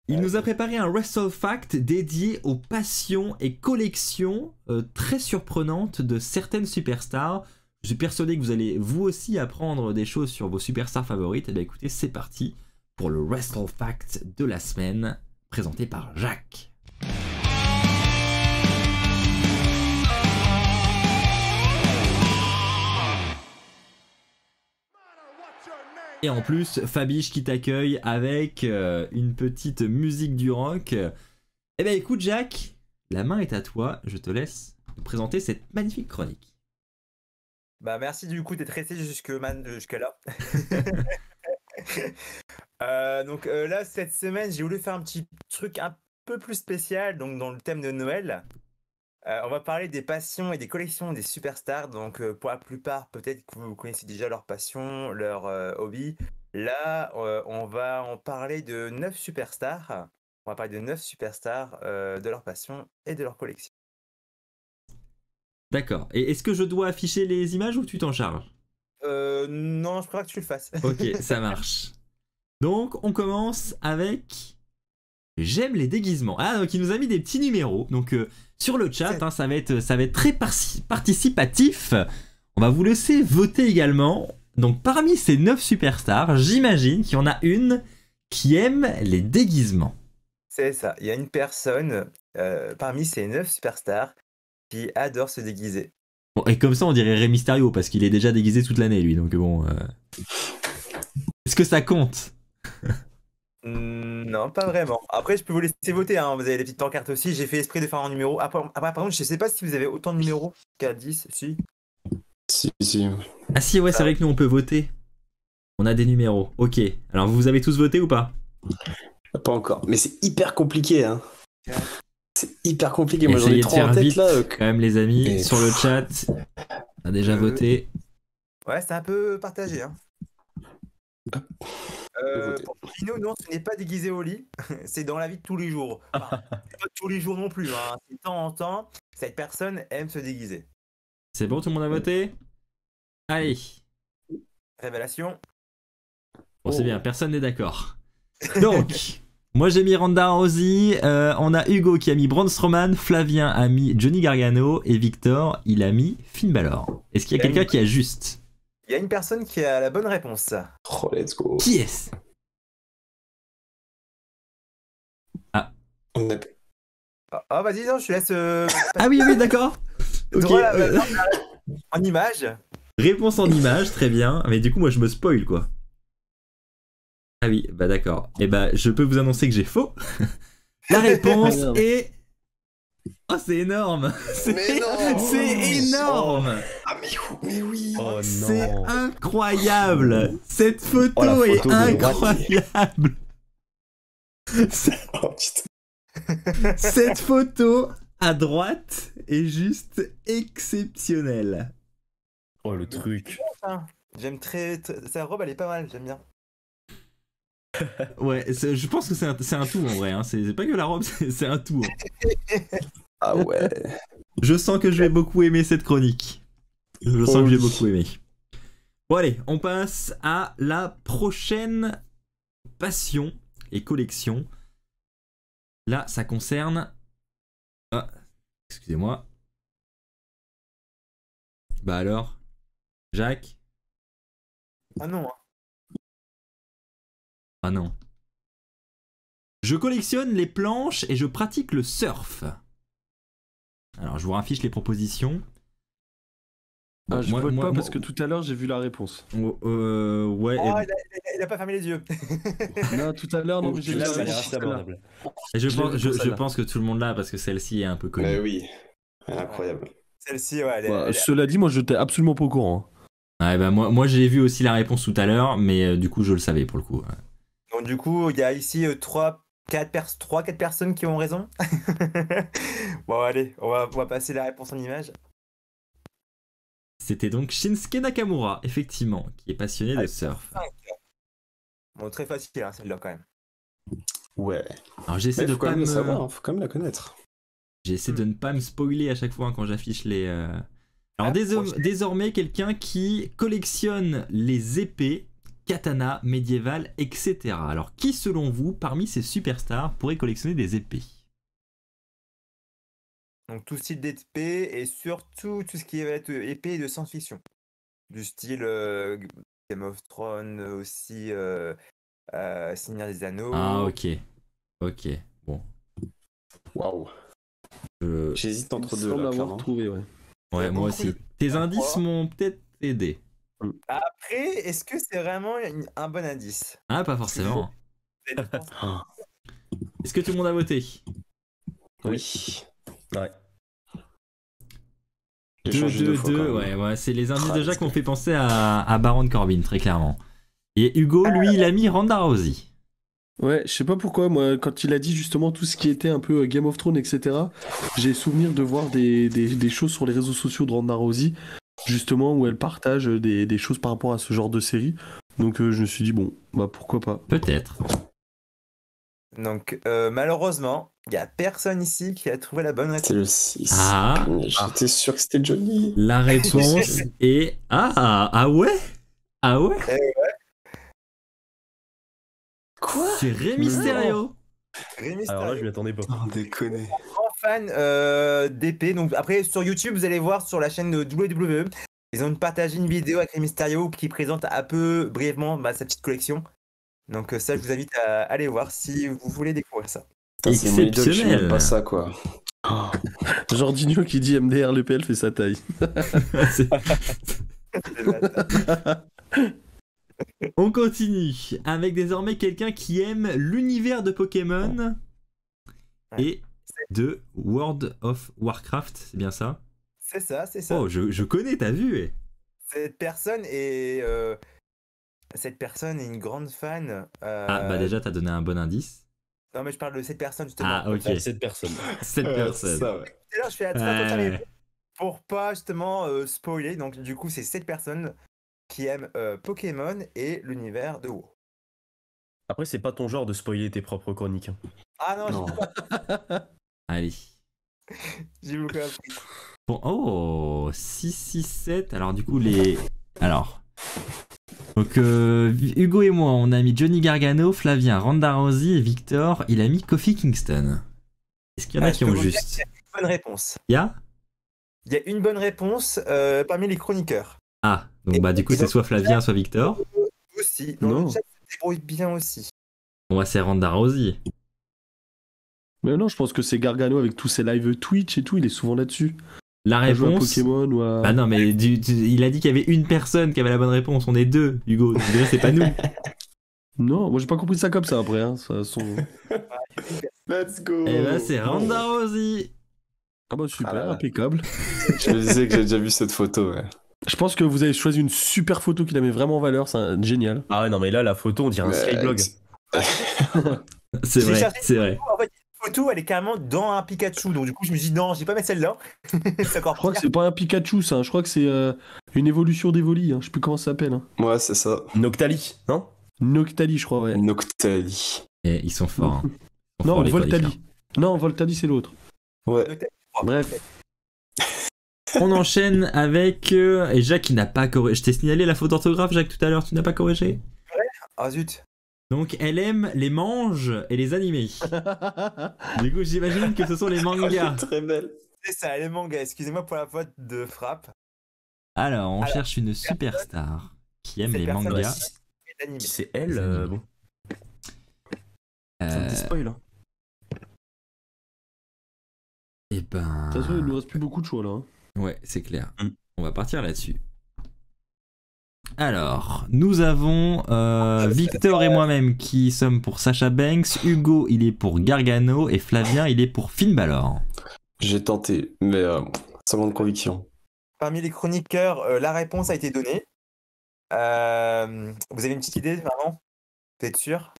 Il nous a préparé un Wrestle Fact dédié aux passions et collections très surprenantes de certaines superstars. Je suis persuadé que vous allez vous aussi apprendre des choses sur vos superstars favorites. Et bien écoutez, c'est parti pour le Wrestle Fact de la semaine, présenté par Jacques. Et en plus, Fabiche qui t'accueille avec une petite musique du rock. Eh ben écoute Jacques, la main est à toi, je te laisse nous présenter cette magnifique chronique. Bah merci du coup d'être resté jusqu'à là. Donc là, cette semaine, j'ai voulu faire un petit truc un peu plus spécial, donc dans le thème de Noël. On va parler des passions et des collections des superstars. Donc pour la plupart, peut-être que vous connaissez déjà leurs passions, leurs hobbies. Là, on va en parler de 9 superstars. On va parler de 9 superstars, de leurs passions et de leurs collections. D'accord. Et est-ce que je dois afficher les images ou tu t'en charges? Non, je préfère que tu le fasses. Ok, ça marche. Donc on commence avec... J'aime les déguisements. Ah, donc il nous a mis des petits numéros. Donc sur le chat, hein, ça va être très participatif. On va vous laisser voter également. Donc parmi ces 9 superstars, j'imagine qu'il y en a une qui aime les déguisements. C'est ça. Il y a une personne parmi ces 9 superstars qui adore se déguiser. Bon, et comme ça, on dirait Rey Mysterio parce qu'il est déjà déguisé toute l'année, lui. Donc bon... Est-ce que ça compte? Non, pas vraiment. Après, je peux vous laisser voter, hein. Vous avez les petites pancartes aussi. J'ai fait esprit de faire un numéro. Après, par contre, je sais pas si vous avez autant de numéros qu'à 10. Si. Si. Ah si, ouais, c'est vrai que nous, on peut voter. On a des numéros. Ok. Alors, vous avez tous voté ou pas? Pas encore. Mais c'est hyper compliqué, hein. C'est hyper compliqué. Moi, j'en ai Essayez de trop faire en tête, vite, là. quand même, les amis. Et- Sur le chat, on a déjà voté. Ouais, c'est un peu partagé, hein. Voter. Pour Pino, non, ce n'est pas déguisé au lit. C'est dans la vie de tous les jours. Enfin, c'est pas tous les jours non plus, hein. C'est de temps en temps. Cette personne aime se déguiser. C'est bon, tout le monde a voté? Allez. Révélation. Bon, c'est bien, personne n'est d'accord. Donc, moi j'ai mis Ronda Rousey, on a Hugo qui a mis Braun Strowman, Flavien a mis Johnny Gargano et Victor, il a mis Finn Balor. Est-ce qu'il y a quelqu'un qui a juste? Il y a une personne qui a la bonne réponse. Oh, let's go. Qui est-ce? On a... Ah, vas-y, non, je te laisse. Ah oui, d'accord. Ok. Droit à la- En image. Réponse en image, très bien. Mais du coup, moi, je me spoil, quoi. Ah oui, bah d'accord. Et bah, je peux vous annoncer que j'ai faux. La réponse Merde. est... Oh, c'est énorme. Mais non. C'est énorme. Ah, mais oui. Oh C'est non. incroyable. Cette photo, Oh, la photo est de droite. incroyable. Oh, putain. Cette photo à droite est juste exceptionnelle. Oh le truc. J'aime sa robe, elle est pas mal, j'aime bien. Ouais, je pense que c'est un tout en vrai. Hein. C'est pas que la robe, c'est un tout. Hein. Ah ouais. Je sens que je vais beaucoup aimer cette chronique. Je sens que je vais beaucoup aimer. Bon allez, on passe à la prochaine passion et collection. Là, ça concerne... Ah, excusez-moi. Bah alors, Jacques? Ah non, hein. Ah non. Je collectionne les planches et je pratique le surf. Alors, je vous raffiche les propositions. Ah, je Moi- vote moi- pas moi- parce que tout à l'heure j'ai vu la réponse. Ouais. Oh, il a pas fermé les yeux. Non, tout à l'heure, non, mais j'ai vu Là, la ça a l'air réponse. assez abordable. Et je je l'ai pense, vu je, pour je celle-là. pense que tout le monde l'a parce que celle-ci est un peu connue. Mais oui. Incroyable. Celle-ci, ouais, Bah, cela dit, moi j'étais absolument pas au courant. Ouais, bah moi j'ai vu aussi la réponse tout à l'heure, mais du coup je le savais pour le coup. Donc du coup, il y a ici 4 personnes qui ont raison. Bon allez, on va passer la réponse en image. C'était donc Shinsuke Nakamura, effectivement, qui est passionné de surf. Bon, très facile hein, celle-là quand même. Ouais. Alors j'essaie Mais de faut quand pas même me... le savoir, faut quand même la connaître. J'essaie de ne pas me spoiler à chaque fois hein, quand j'affiche les... Alors Ah, prochaine. désormais, quelqu'un qui collectionne les épées, katana, médiévales, etc. Alors qui selon vous, parmi ces superstars, pourrait collectionner des épées? Donc tout style d'épée et surtout tout ce qui va être épée de science-fiction. Du style Game of Thrones aussi, Seigneur des Anneaux. Ah ok. Ok, bon. Waouh. Je- J'hésite entre Sans deux là, l'avoir clairement. trouvé, ouais. Ouais, moi beaucoup aussi. de- Tes indices crois. m'ont peut-être aidé. Après, est-ce que c'est vraiment un bon indice? Ah, pas forcément. Ah, Est-ce que tout le monde a voté? oui. Ouais. J'ai 2, changé 2, deux fois, 2, quand même. ouais, c'est les indices Ah, de Jacques let's qui m'ont go. fait penser à Baron Corbin, très clairement. Et Hugo, lui, il a mis Ronda Rousey. Ouais, je sais pas pourquoi, moi, quand il a dit justement tout ce qui était un peu Game of Thrones, etc., j'ai souvenir de voir des choses sur les réseaux sociaux de Ronda Rousey, justement, où elle partage des choses par rapport à ce genre de série. Donc je me suis dit, bon, bah pourquoi pas. Peut-être. Donc malheureusement, il n'y a personne ici qui a trouvé la bonne réponse. C'était le 6. Ah. J'étais sûr que c'était Johnny. La réponse est... Ah ouais? Ah ouais? Quoi? C'est Rey Mysterio. Rey Mysterio, Alors là, je m'y attendais pas. Oh, déconner. grand fan d'épée. Donc après sur YouTube, vous allez voir sur la chaîne de WWE, ils ont partagé une vidéo avec Rey Mysterio qui présente un peu brièvement sa petite collection. Donc ça, je vous invite à aller voir si vous voulez découvrir ça. Putain, c'est mon idole, je sais Exceptionnel. même pas ça, quoi. Oh, Jordinho qui dit MDR, l'EPL fait sa taille. C'est- On continue avec désormais quelqu'un qui aime l'univers de Pokémon et de World of Warcraft, c'est bien ça? C'est ça, c'est ça. Oh, je connais, t'as vu? Cette personne est une grande fan. Ah, bah déjà, t'as donné un bon indice. Non, mais je parle de cette personne justement. Ah, ok. Avec cette personne. Cette c'est personne. ça, ouais. Et là, je fais attention Ouais. pour pas justement spoiler. Donc, du coup, c'est cette personne qui aime Pokémon et l'univers de WoW. Après, c'est pas ton genre de spoiler tes propres chroniques. Hein. Ah non, Non. Allez. j'ai beaucoup appris. Bon, oh, 6, 6, 7. Alors, du coup, les. Alors. Donc, Hugo et moi, on a mis Johnny Gargano, Flavien, Ronda Rousey et Victor. Il a mis Kofi Kingston. Est-ce qu'il y en a Ah, qui je peux ont vous dire juste? qu'il y a une bonne réponse. Il y a? Il y a une bonne réponse parmi les chroniqueurs. Ah, donc bah du coup c'est soit Flavien, soit Victor. Aussi. Dans Non. le chat, ça se débrouille bien aussi. Bon bah c'est Ronda Rousey. Mais non, je pense que c'est Gargano avec tous ses lives Twitch et tout, il est souvent là-dessus. La À jouer à réponse. Pokémon ou à. Bah non, mais il a dit qu'il y avait une personne qui avait la bonne réponse. On est deux, Hugo. Donc déjà, c'est pas nous. Non, moi j'ai pas compris ça comme ça après. Hein. Ça, Let's go. Et bah, c'est Ronda Rousey. Ah bah super, Ah là là. impeccable. Je me disais que j'ai déjà vu cette photo, ouais. Je pense que vous avez choisi une super photo qui la met vraiment en valeur, c'est génial. Ah ouais, non, mais là, la photo, on dirait un Mais, Skyblog. C'est J'ai vrai, cherché c'est vrai. En fait, la photo, elle est carrément dans un Pikachu. Donc, du coup, je me dis, non, je vais pas mettre celle-là. C'est encore Je crois que pire. c'est pas un Pikachu ça, je crois que c'est une évolution d'Evoli, hein. Je sais plus comment ça s'appelle. Hein. Ouais, c'est ça. Noctali, non? Noctali, je crois, ouais. Noctali. Et ils sont forts. Hein. Ils sont Non, forts, les Voltali. chroniqueurs. Non, Voltali c'est l'autre. Ouais. Bref. On enchaîne avec. Et Jacques, qui n'a pas corrigé. Je t'ai signalé la faute d'orthographe, Jacques, tout à l'heure. Tu n'as pas corrigé. Ah zut. Donc, elle aime les manges et les animés. Du coup, j'imagine que ce sont les mangas. Très belle. C'est ça, les mangas. Excusez-moi pour la faute de frappe. Alors, on cherche une superstar qui aime Cette les personne mangas. aussi est animée. Si c'est elle, bon. Ça me Euh, spoil. Hein. et ben. De toute façon, il nous reste plus beaucoup de choix là. Hein. Ouais, c'est clair. Mm. On va partir là-dessus. Alors, nous avons Victor et moi-même qui sommes pour Sasha Banks, Hugo il est pour Gargano et Flavien il est pour Finn Balor. J'ai tenté, mais sans grande conviction. Parmi les chroniqueurs, la réponse a été donnée. Vous avez une petite idée, vraiment? Vous êtes sûr?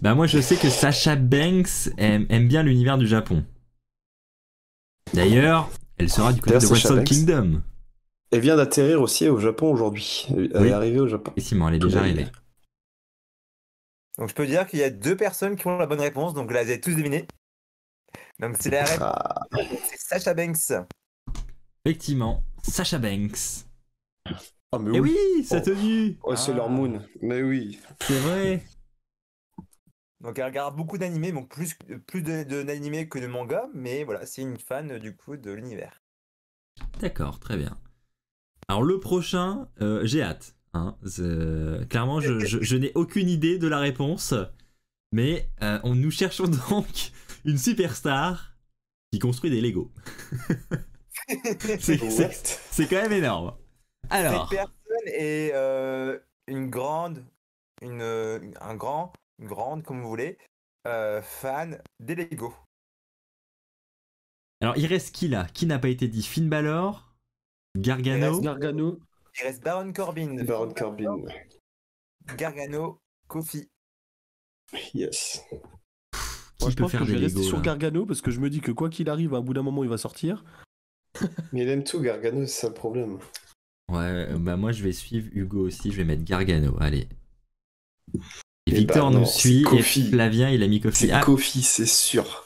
Bah moi je sais que Sasha Banks aime bien l'univers du Japon. D'ailleurs, elle sera du côté de D'ailleurs, Sasha Wrestle Banks. Kingdom. Elle vient d'atterrir aussi au Japon aujourd'hui. Elle Oui. est arrivée au Japon. Effectivement, elle est déjà arrivée. Donc je peux dire qu'il y a 2 personnes qui ont la bonne réponse, donc là vous avez tous deviné. Donc c'est la réponse, Ah, c'est Sasha Banks. Effectivement, Sasha Banks. ah, mais Et oui. oui, sa tenue. Oh, c'est leur Moon. Mais oui. C'est vrai. Donc elle regarde beaucoup d'animés, donc plus d'animés que de mangas, mais voilà, c'est une fan du coup de l'univers. D'accord, très bien. Alors le prochain, j'ai hâte. Hein. Clairement, je n'ai aucune idée de la réponse, mais nous cherchons donc une superstar qui construit des Lego. C'est quand même énorme. Alors, Cette personne est une grande, comme vous voulez, fan des Lego. alors il reste qui là? Qui n'a pas été dit? Finn Balor, Gargano. Gargano. Il reste Baron Corbin, Baron Corbin. Gargano, Kofi. Yes. Moi, je peut pense faire que je des vais rester Lego, sur là Gargano parce que je me dis que quoi qu'il arrive, à un bout d'un moment, il va sortir. Mais il aime tout, Gargano, c'est ça le problème. Ouais, bah moi je vais suivre Hugo aussi, je vais mettre Gargano, allez. Et Eh Victor bah non, nous suit c'est et Kofi. Flavien il a mis Kofi. C'est Ah, Kofi, c'est sûr.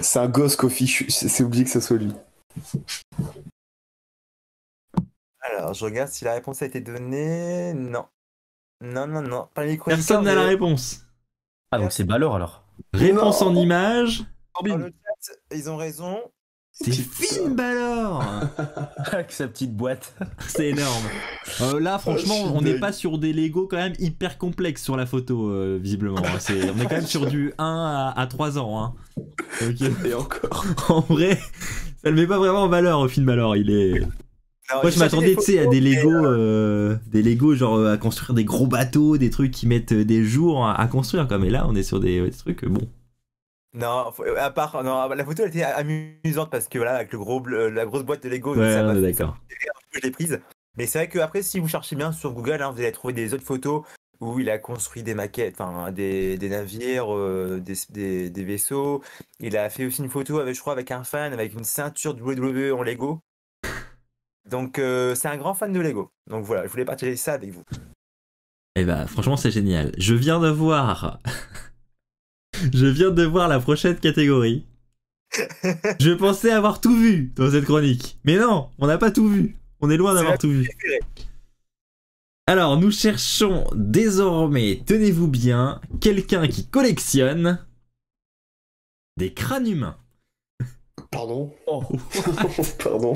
C'est un gosse, Kofi. C'est oublié que ça soit lui. Alors, je regarde si la réponse a été donnée. Non. Non. Pas les chroniqueurs, personne n'a la mais- réponse. Ah, donc c'est Balor alors. Réponse Non. en image, Dans le chat, ils ont raison. c'est Finn Balor. Avec sa petite boîte. C'est énorme. Là, franchement, je suis on n'est dingue. pas sur des Lego quand même hyper complexes sur la photo, visiblement. Hein. On est quand même sur du 1 à 3 ans. Hein. Donc, Et encore. en vrai, ça le met pas vraiment en valeur au Finn Balor. Il est. Alors, Moi, j'ai je m'attendais, tu cherché sais, à photos, des Lego genre à construire des gros bateaux, des trucs qui mettent des jours à construire. Comme et là, on est sur des trucs bon. Non, à part, non, la photo elle était amusante parce que voilà, avec la grosse boîte de Lego, Ouais, ça on m'a est fait- d'accord. je l'ai prise. Mais c'est vrai que après, si vous cherchez bien sur Google, hein, vous allez trouver des autres photos où il a construit des maquettes, enfin des navires, des vaisseaux. Il a fait aussi une photo avec, je crois, avec un fan, avec une ceinture WWE en Lego. Donc c'est un grand fan de Lego. Donc voilà, je voulais partager ça avec vous. Et bah, franchement, c'est génial. Je viens de voir. Je viens de voir la prochaine catégorie. Je pensais avoir tout vu dans cette chronique. Mais non, on n'a pas tout vu. On est loin C'est d'avoir la tout vu. Alors, nous cherchons désormais, tenez-vous bien, quelqu'un qui collectionne des crânes humains. Pardon. Oh. Pardon.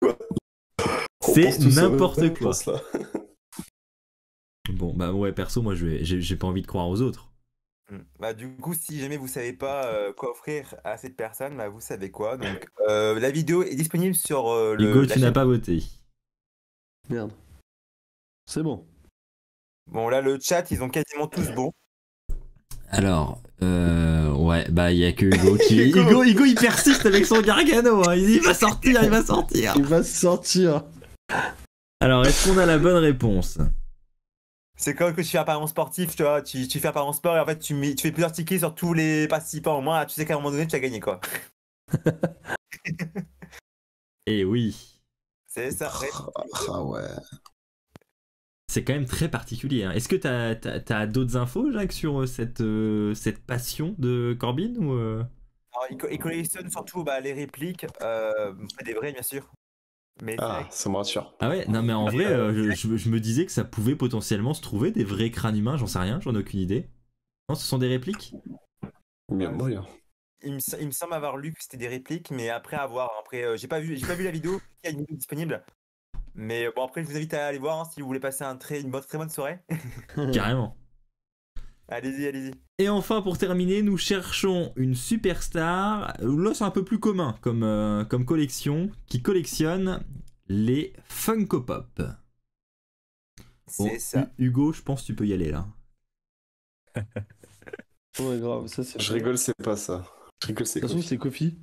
Quoi? On C'est pense tous au même n'importe truc, quoi. je pense, là. Bon, bah ouais, perso, moi, j'ai pas envie de croire aux autres. Bah, du coup, si jamais vous savez pas quoi offrir à cette personne, bah, vous savez quoi. Donc, la vidéo est disponible sur Hugo, la tu chaîne. n'as pas voté. Merde. C'est bon. Bon, là, le chat, ils ont quasiment tous bon. Alors, ouais, bah il y a que Hugo qui... Hugo, il persiste avec son Gargano, hein. Il dit, il va sortir, il va sortir. Il va sortir. Alors, est-ce qu'on a la bonne réponse? C'est comme que tu fais un pariement sportif, tu vois. Tu fais un pariement sport et en fait, tu fais plusieurs tickets sur tous les participants. Au moins, tu sais qu'à un moment donné, tu as gagné, quoi. Eh oui. C'est ça. Ouais. Ah ouais. C'est quand même très particulier, hein. Est-ce que t'as d'autres infos, Jacques, sur cette passion de Corbin ou Alors, il collectionne surtout bah, les répliques, pas des vrais, bien sûr. Mais c'est vrai Ah, ça me rassure. Ah ouais, non mais en vrai, je me disais que ça pouvait potentiellement se trouver des vrais crânes humains, j'en sais rien, j'en ai aucune idée. Non, ce sont des répliques? Bien moyen. il me semble avoir lu que c'était des répliques, mais après avoir. Après, j'ai pas vu la vidéo, il y a une vidéo disponible. Mais bon, après, je vous invite à aller voir hein, si vous voulez passer une très bonne soirée. Carrément. Allez-y, allez-y. Et enfin, pour terminer, nous cherchons une superstar. Là, c'est un peu plus commun comme collection, qui collectionne les Funko Pop. Bon, C'est ça. Hugo, je pense que tu peux y aller là. Ouais, grave, ça c'est. Je rigole, c'est pas ça. Je rigole, c'est De toute façon, Kofi. c'est Kofi.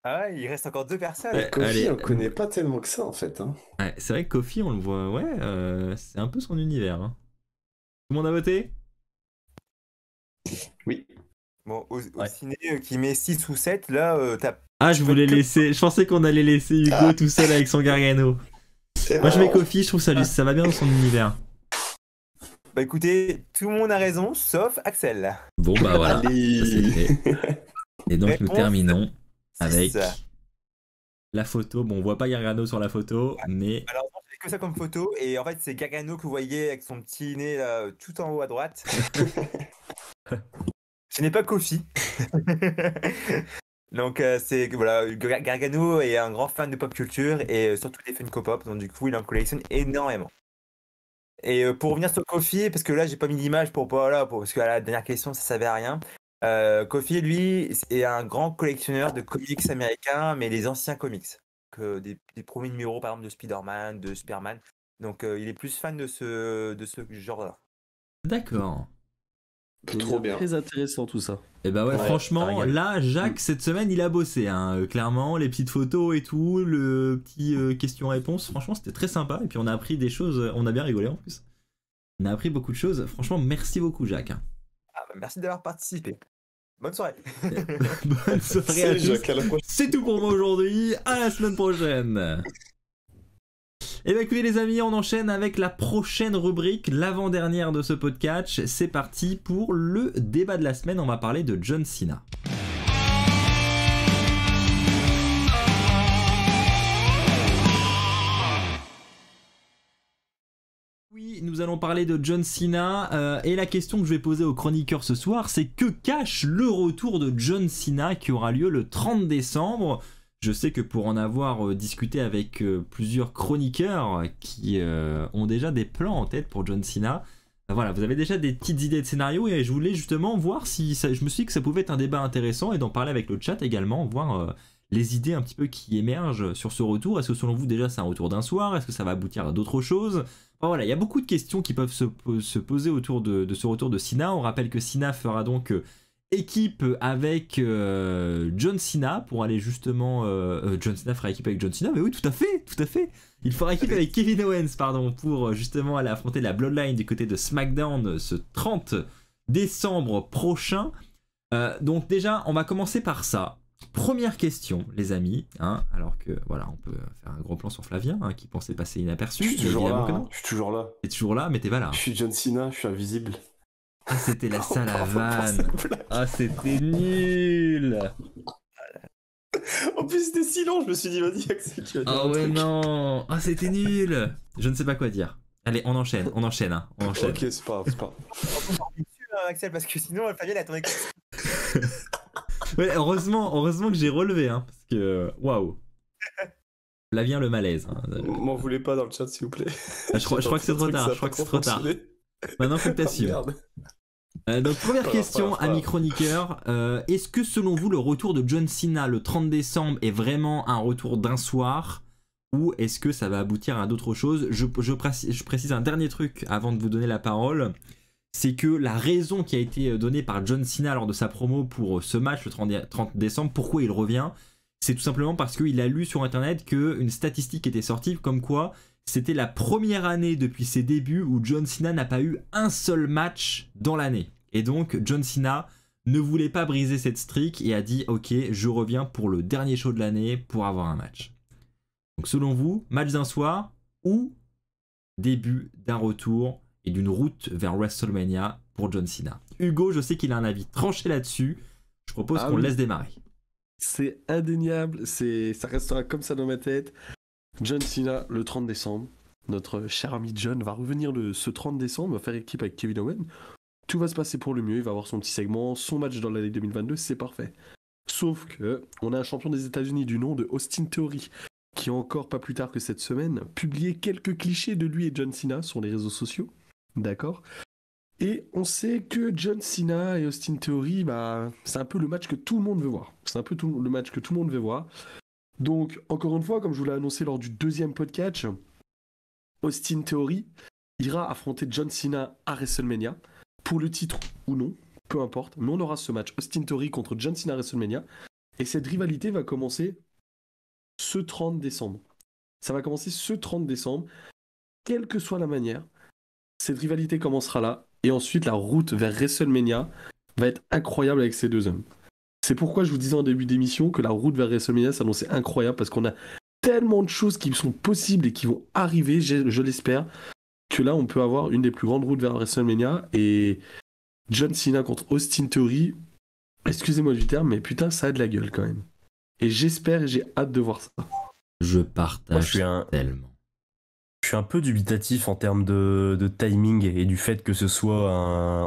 Ah ouais, il reste encore 2 personnes. Ouais. Kofi, Allez. on connaît pas tellement que ça en fait. Hein. Ouais, c'est vrai que Kofi, on le voit, ouais, c'est un peu son univers. Hein. Tout le monde a voté? Oui. Bon, au ciné qui met 6 ou 7, là, t'as. Ah, je voulais laisser. Je pensais qu'on allait laisser Hugo tout seul avec son Gargano. Moi, je mets Kofi, je trouve ça va bien dans son univers. Bah écoutez, tout le monde a raison, sauf Axel. Bon, bah voilà. Allez. Ça, c'est fait. Et donc, nous Réponse terminons avec ça. la photo. Bon, on voit pas Gargano sur la photo, mais Alors, j'ai que ça comme photo, et en fait, c'est Gargano que vous voyez avec son petit nez là, tout en haut à droite. Ce n'est pas Kofi. Donc, c'est voilà, Gargano est un grand fan de pop culture et surtout des Funko Pop, donc du coup, il en collectionne énormément. Et pour revenir sur Kofi, parce que là, j'ai pas mis d'image parce que à la dernière question, ça servait à rien. Kofi, lui, est un grand collectionneur de comics américains, mais les anciens comics. Des premiers numéros, par exemple, de Spider-Man, de Superman. Donc, il est plus fan de ce genre-là. d'accord. Trop bien. Très intéressant tout ça. Et bah ouais, Ouais, franchement, ça régale. là, Jacques, cette semaine, il a bossé. Hein. Clairement, les petites photos et tout, le petit question-réponse, franchement, c'était très sympa. Et puis, on a appris des choses, on a bien rigolé en plus. On a appris beaucoup de choses. Franchement, merci beaucoup, Jacques. Ah, bah, merci d'avoir participé. Bonne soirée. Bonne soirée à Salut tous. Jacques, à la prochaine. C'est tout pour moi aujourd'hui. À la semaine prochaine. Et bah écoutez les amis, on enchaîne avec la prochaine rubrique, l'avant-dernière de ce podcast. C'est parti pour le débat de la semaine. On va parler de John Cena. Oui, nous allons parler de John Cena et la question que je vais poser aux chroniqueurs ce soir, c'est que cache le retour de John Cena qui aura lieu le 30 décembre. Je sais que pour en avoir discuté avec plusieurs chroniqueurs qui ont déjà des plans en tête pour John Cena, voilà, vous avez déjà des petites idées de scénario et je voulais justement voir si ça, je me suis dit que ça pouvait être un débat intéressant et d'en parler avec le chat également, voir les idées un petit peu qui émergent sur ce retour. Est-ce que selon vous déjà c'est un retour d'un soir? Est-ce que ça va aboutir à d'autres choses? Enfin, voilà, il y a beaucoup de questions qui peuvent se poser autour de ce retour de Cena. On rappelle que Cena fera donc équipe avec John Cena pour aller justement... John Cena fera équipe avec John Cena, mais oui, tout à fait, tout à fait. Il fera équipe avec Kevin Owens, pardon, pour justement aller affronter la Bloodline du côté de SmackDown ce 30 décembre prochain. Donc déjà, on va commencer par ça. Première question, les amis, hein, alors que voilà, on peut faire un gros plan sur Flavien, hein, qui pensait passer inaperçu. Je suis toujours là. Évidemment que non. Je suis toujours là. T'es toujours là, mais t'es pas là. Je suis John Cena, je suis invisible. Ah, c'était la salle à Bravo pour vanne. cette blague. Ah, c'était nul. En plus, c'était si long, je me suis dit, vas-y, Axel, tu vas dire Ah un ouais, truc. non. Ah, c'était nul. Je ne sais pas quoi dire. Allez, on enchaîne, hein, on enchaîne. Ok, c'est pas grave, c'est pas grave. Axel, parce que sinon, Fabien a tourné. Ouais, heureusement que j'ai relevé, hein, parce que waouh. Là vient le malaise. Hein. M'en voulez pas dans le chat, s'il vous plaît. Je crois que c'est trop tard. Je crois que c'est trop tard. Maintenant, faut que Ah, t'assumes. merde. Donc première question, Voilà. ami chroniqueur, est-ce que selon vous le retour de John Cena le 30 décembre est vraiment un retour d'un soir ou est-ce que ça va aboutir à d'autres choses? Je précise un dernier truc avant de vous donner la parole, c'est que la raison qui a été donnée par John Cena lors de sa promo pour ce match le 30 décembre, pourquoi il revient, c'est tout simplement parce qu'il a lu sur internet qu'une statistique était sortie comme quoi c'était la première année depuis ses débuts où John Cena n'a pas eu un seul match dans l'année. Et donc John Cena ne voulait pas briser cette streak et a dit ok, je reviens pour le dernier show de l'année pour avoir un match. Donc selon vous, match d'un soir ou début d'un retour et d'une route vers WrestleMania pour John Cena? Hugo, je sais qu'il a un avis tranché là-dessus. Je propose qu'on le laisse démarrer. C'est indéniable, ça restera comme ça dans ma tête. John Cena, le 30 décembre. Notre cher ami John va revenir ce 30 décembre, va faire équipe avec Kevin Owens. Tout va se passer pour le mieux, il va avoir son petit segment, son match dans l'année 2022, c'est parfait. Sauf que on a un champion des États-Unis du nom de Austin Theory, qui encore pas plus tard que cette semaine, publié quelques clichés de lui et John Cena sur les réseaux sociaux. D'accord ? Et on sait que John Cena et Austin Theory, c'est un peu le match que tout le monde veut voir. C'est un peu le match que tout le monde veut voir. Donc, encore une fois, comme je vous l'ai annoncé lors du deuxième podcast, Austin Theory ira affronter John Cena à WrestleMania, pour le titre ou non, peu importe, mais on aura ce match Austin Theory contre John Cena à WrestleMania, et cette rivalité va commencer ce 30 décembre. Ça va commencer ce 30 décembre, quelle que soit la manière, cette rivalité commencera là, et ensuite la route vers WrestleMania va être incroyable avec ces deux hommes. C'est pourquoi je vous disais en début d'émission que la route vers WrestleMania s'annonçait incroyable parce qu'on a tellement de choses qui sont possibles et qui vont arriver, je l'espère, que là on peut avoir une des plus grandes routes vers WrestleMania et John Cena contre Austin Theory, excusez-moi du terme, mais putain ça a de la gueule quand même. Et j'espère et j'ai hâte de voir ça. Je partage tellement. Je suis un peu dubitatif en termes de timing et du fait que ce soit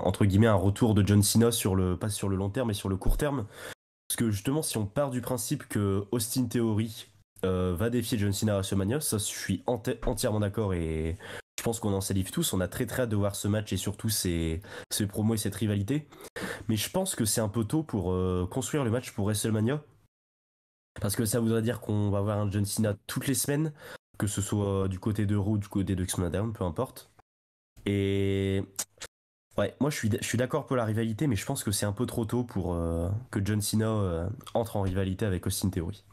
entre guillemets un retour de John Cena pas sur le long terme mais sur le court terme. Parce que justement, si on part du principe que Austin Theory va défier John Cena à WrestleMania, ça je suis entièrement d'accord et je pense qu'on en salive tous. On a très très hâte de voir ce match et surtout ces promos et cette rivalité. Mais je pense que c'est un peu tôt pour construire le match pour WrestleMania. Parce que ça voudrait dire qu'on va avoir un John Cena toutes les semaines, que ce soit du côté de Raw, du côté de SmackDown, peu importe. Et ouais, moi je suis d'accord pour la rivalité, mais je pense que c'est un peu trop tôt pour que John Cena entre en rivalité avec Austin Theory.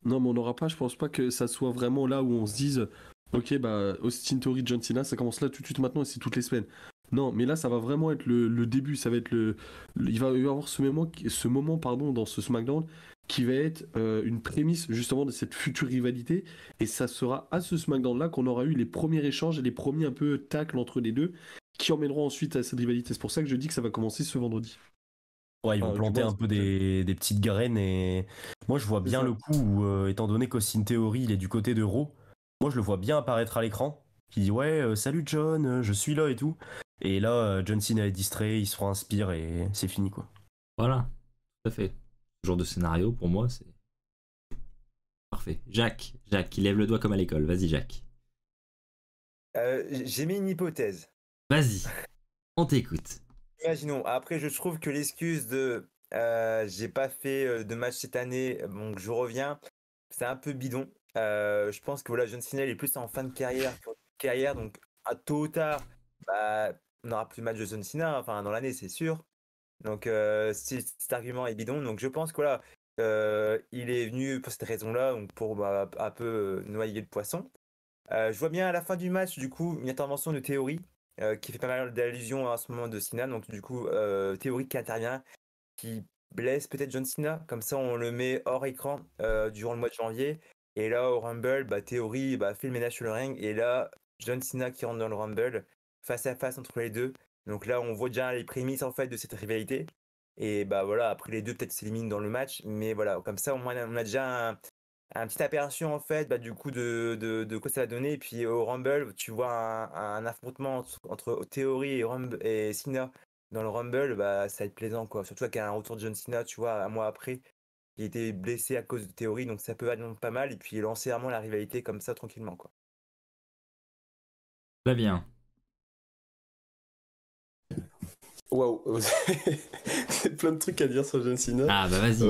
Non, mais on n'aura pas, je pense pas que ça soit vraiment là où on se dise ok, Austin Theory, John Cena, ça commence là tout de suite maintenant et c'est toutes les semaines. Non, mais là, ça va vraiment être le début, ça va être il va y avoir ce moment dans ce SmackDown qui va être une prémisse justement de cette future rivalité et ça sera à ce SmackDown-là qu'on aura eu les premiers échanges et les premiers un peu tacles entre les deux qui emmèneront ensuite à cette rivalité. C'est pour ça que je dis que ça va commencer ce vendredi. Ouais, ils vont planter un peu des petites graines et moi je vois bien le coup où, étant donné qu'Austin Theory il est du côté de Raw, moi je le vois bien apparaître à l'écran, qui dit ouais salut John, je suis là et tout. Et là John Cena est distrait, il se inspire et c'est fini quoi. Voilà, tout à fait. Ce genre de scénario pour moi c'est parfait. Jacques, il lève le doigt comme à l'école. Vas-y Jacques. J'ai mis une hypothèse. Vas-y, on t'écoute. Imaginons, après je trouve que l'excuse de j'ai pas fait de match cette année, donc je reviens, c'est un peu bidon. Je pense que voilà, John Cena il est plus en fin de carrière, donc à tôt ou tard, on n'aura plus de match de John Cena, enfin dans l'année c'est sûr. Donc cet argument est bidon, donc je pense que voilà, il est venu pour cette raison-là, donc pour un peu noyer le poisson. Je vois bien à la fin du match, du coup, une intervention de Theory qui fait pas mal d'allusions à ce moment de Cena. Donc, du coup, Theory qui intervient, qui blesse peut-être John Cena. Comme ça, on le met hors écran durant le mois de janvier. Et là, au Rumble, Theory fait le ménage sur le ring. Et là, John Cena qui rentre dans le Rumble, face à face entre les deux. Donc là, on voit déjà les prémices en fait de cette rivalité. Et voilà, après les deux peut-être s'éliminent dans le match. Mais voilà, comme ça, au moins, on a déjà un petit aperçu en fait du coup de quoi ça va donner et puis au Rumble tu vois un affrontement entre Theory et Cena dans le Rumble, ça va être plaisant quoi, surtout qu'il y a un retour de John Cena tu vois un mois après il était blessé à cause de Theory donc ça peut être pas mal et puis lancer vraiment la rivalité comme ça tranquillement quoi. Très bien. Waouh, vous avez plein de trucs à dire sur John Cena. Ah bah vas-y.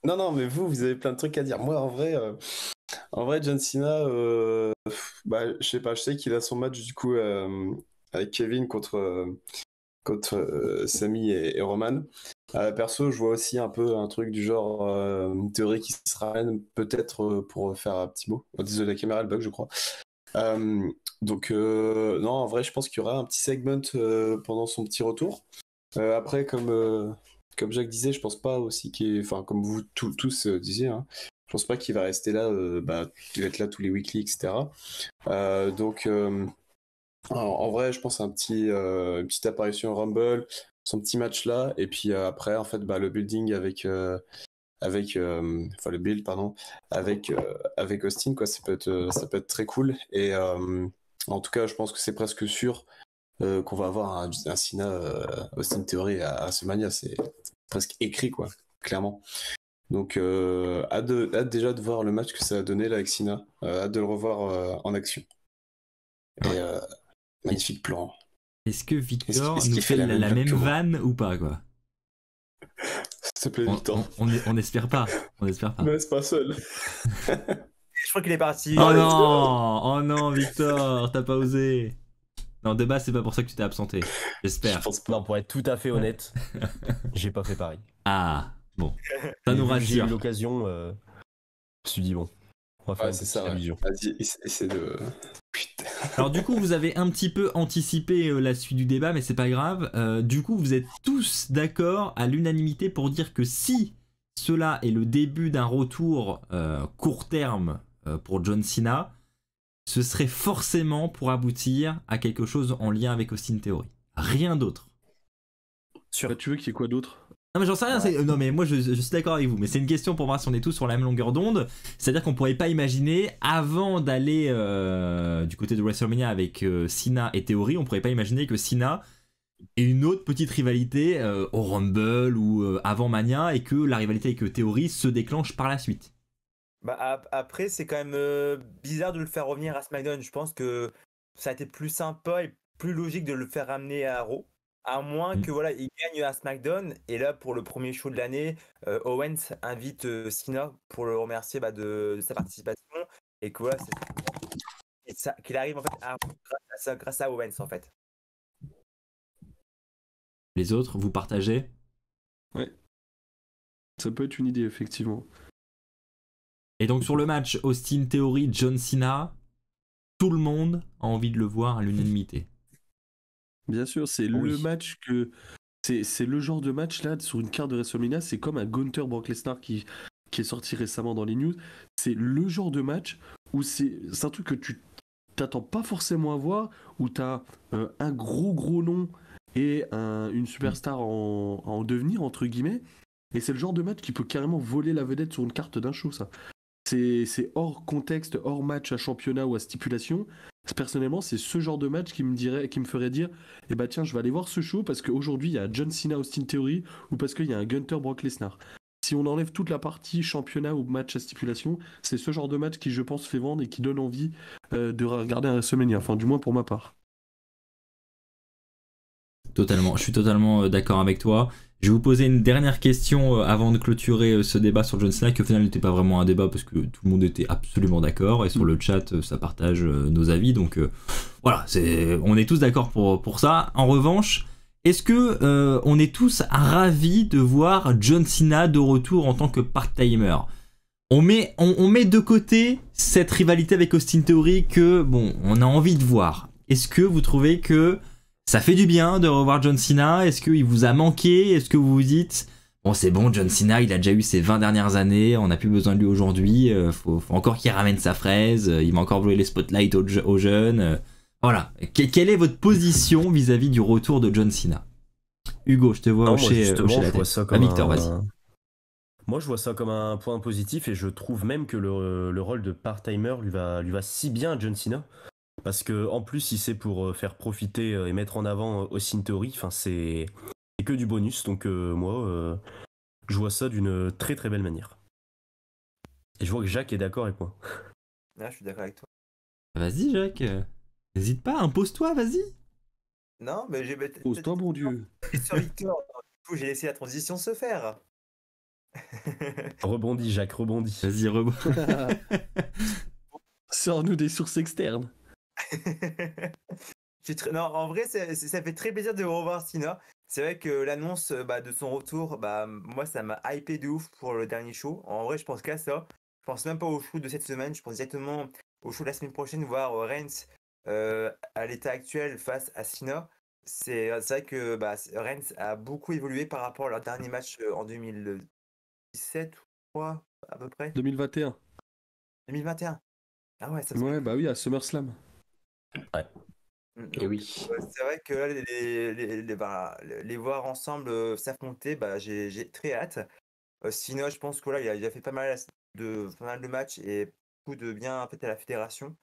Non, mais vous avez plein de trucs à dire. Moi, en vrai, John Cena, je sais pas, je sais qu'il a son match du coup avec Kevin contre Sami et Roman. Perso, je vois aussi un peu un truc du genre une théorie qui se ramène peut-être pour faire un petit mot. Oh, désolé, la caméra elle bug, je crois. Non, en vrai, je pense qu'il y aura un petit segment pendant son petit retour. Après, comme Jacques disait, je pense pas aussi enfin, comme vous tous disiez, hein, je pense pas qu'il va rester là, qu'il va être là tous les weekly, etc. En vrai, je pense à une petite apparition au Rumble, son petit match là, et puis après, en fait, le building enfin le build, pardon, avec Austin, quoi, ça peut être très cool. Et en tout cas, je pense que c'est presque sûr qu'on va avoir un Cena Austin Theory à WrestleMania, c'est presque écrit, quoi, clairement. Donc, hâte déjà de voir le match que ça a donné là avec Cena, hâte de le revoir en action. Et magnifique plan. Est-ce que Victor est-ce nous qu'il fait fait la même que moi vanne ou pas, quoi? S'il te plaît, Victor. On espère pas. On espère pas. Ne reste pas seul. Je crois qu'il est parti. Oh non! Oh non, Victor, t'as pas osé. Non, de base, c'est pas pour ça que tu t'es absenté. J'espère. Je pense pas. Non, pour être tout à fait honnête, j'ai pas fait pareil. Ah, bon. Ça Mais nous vu que j'ai eu rassure. l'occasion, je me suis dit bon, on va faire Ouais, une c'est petite ça. Ouais. allusion. Vas-y, essaie de. Putain. Alors du coup, vous avez un petit peu anticipé la suite du débat, mais c'est pas grave. Du coup, vous êtes tous d'accord à l'unanimité pour dire que si cela est le début d'un retour court terme pour John Cena, ce serait forcément pour aboutir à quelque chose en lien avec Austin Theory. Rien d'autre. Sûr. Bah, tu veux qu'il y ait quoi d'autre? Non mais j'en sais rien, non mais moi je suis d'accord avec vous, mais c'est une question pour voir si on est tous sur la même longueur d'onde, c'est-à-dire qu'on pourrait pas imaginer, avant d'aller du côté de WrestleMania avec Cena et Theory, on pourrait pas imaginer que Cena ait une autre petite rivalité au Rumble ou avant Mania, et que la rivalité avec Theory se déclenche par la suite. Bah, après, c'est quand même bizarre de le faire revenir à SmackDown. Je pense que ça a été plus sympa et plus logique de le faire ramener à Raw. À moins que voilà, il gagne à SmackDown. Et là, pour le premier show de l'année, Owens invite Cena pour le remercier de sa participation. Et que voilà, qu'il arrive en fait grâce à Owens en fait. Les autres, vous partagez? Ouais. Ça peut être une idée, effectivement. Et donc sur le match Austin Theory, John Cena, tout le monde a envie de le voir à l'unanimité. Bien sûr, c'est Oui. le match que. C'est le genre de match là, sur une carte de WrestleMania, c'est comme un Gunther Brock Lesnar qui est sorti récemment dans les news. C'est le genre de match où c'est un truc que tu t'attends pas forcément à voir, où t'as un gros nom et une superstar en devenir, entre guillemets. Et c'est le genre de match qui peut carrément voler la vedette sur une carte d'un show, ça. C'est hors contexte, hors match à championnat ou à stipulation. Personnellement, c'est ce genre de match qui me ferait dire eh bah tiens, je vais aller voir ce show parce qu'aujourd'hui il y a John Cena Austin Theory ou parce qu'il y a un Gunther Brock Lesnar. Si on enlève toute la partie championnat ou match à stipulation, c'est ce genre de match qui, je pense, fait vendre et qui donne envie de regarder un WrestleMania. Enfin, du moins pour ma part. Totalement, je suis totalement d'accord avec toi. Je vais vous poser une dernière question avant de clôturer ce débat sur John Cena, qui au final n'était pas vraiment un débat parce que tout le monde était absolument d'accord, et sur le chat ça partage nos avis, donc voilà, on est tous d'accord pour ça. En revanche, est-ce que on est tous ravis de voir John Cena de retour en tant que part-timer? On met de côté cette rivalité avec Austin Theory que, bon, on a envie de voir. Est-ce que vous trouvez que ça fait du bien de revoir John Cena? Est-ce qu'il vous a manqué? Est-ce que vous vous dites, bon c'est bon, John Cena il a déjà eu ses 20 dernières années, on n'a plus besoin de lui aujourd'hui, faut encore qu'il ramène sa fraise, il va encore brûler les spotlights aux jeunes. Voilà, quelle est votre position vis-à-vis du retour de John Cena? Hugo, je te vois hocher la tête. Victor, vas-y. Moi, je vois ça comme un point positif et je trouve même que le rôle de part-timer lui va si bien à John Cena. Parce que en plus, si c'est pour faire profiter et mettre en avant Austin Theory, c'est que du bonus. Donc moi, je vois ça d'une très très belle manière. Et je vois que Jacques est d'accord avec moi. Là, je suis d'accord avec toi. Vas-y Jacques, n'hésite pas, impose-toi, vas-y. Non, mais j'ai Pose-toi, bon Dieu. sur Victor. Du coup, j'ai laissé la transition se faire. Rebondis, Jacques, rebondis. Vas-y, rebond. Sors-nous des sources externes. Non, en vrai, ça fait très plaisir de revoir Sina. C'est vrai que l'annonce de son retour, moi, ça m'a hypé de ouf pour le dernier show. En vrai, je pense qu'à ça. Je pense même pas au show de cette semaine. Je pense directement au show de la semaine prochaine, voir Reigns à l'état actuel face à Sina. C'est vrai que Reigns a beaucoup évolué par rapport à leur dernier match en 2017, je crois, à peu près. 2021. 2021. Ah ouais, ça me Ouais, bah oui, à SummerSlam. Et oui. C'est vrai que là, les voir ensemble s'affronter, j'ai très hâte. Sinon, je pense que là, il a fait pas mal de matchs et beaucoup de bien fait à la fédération.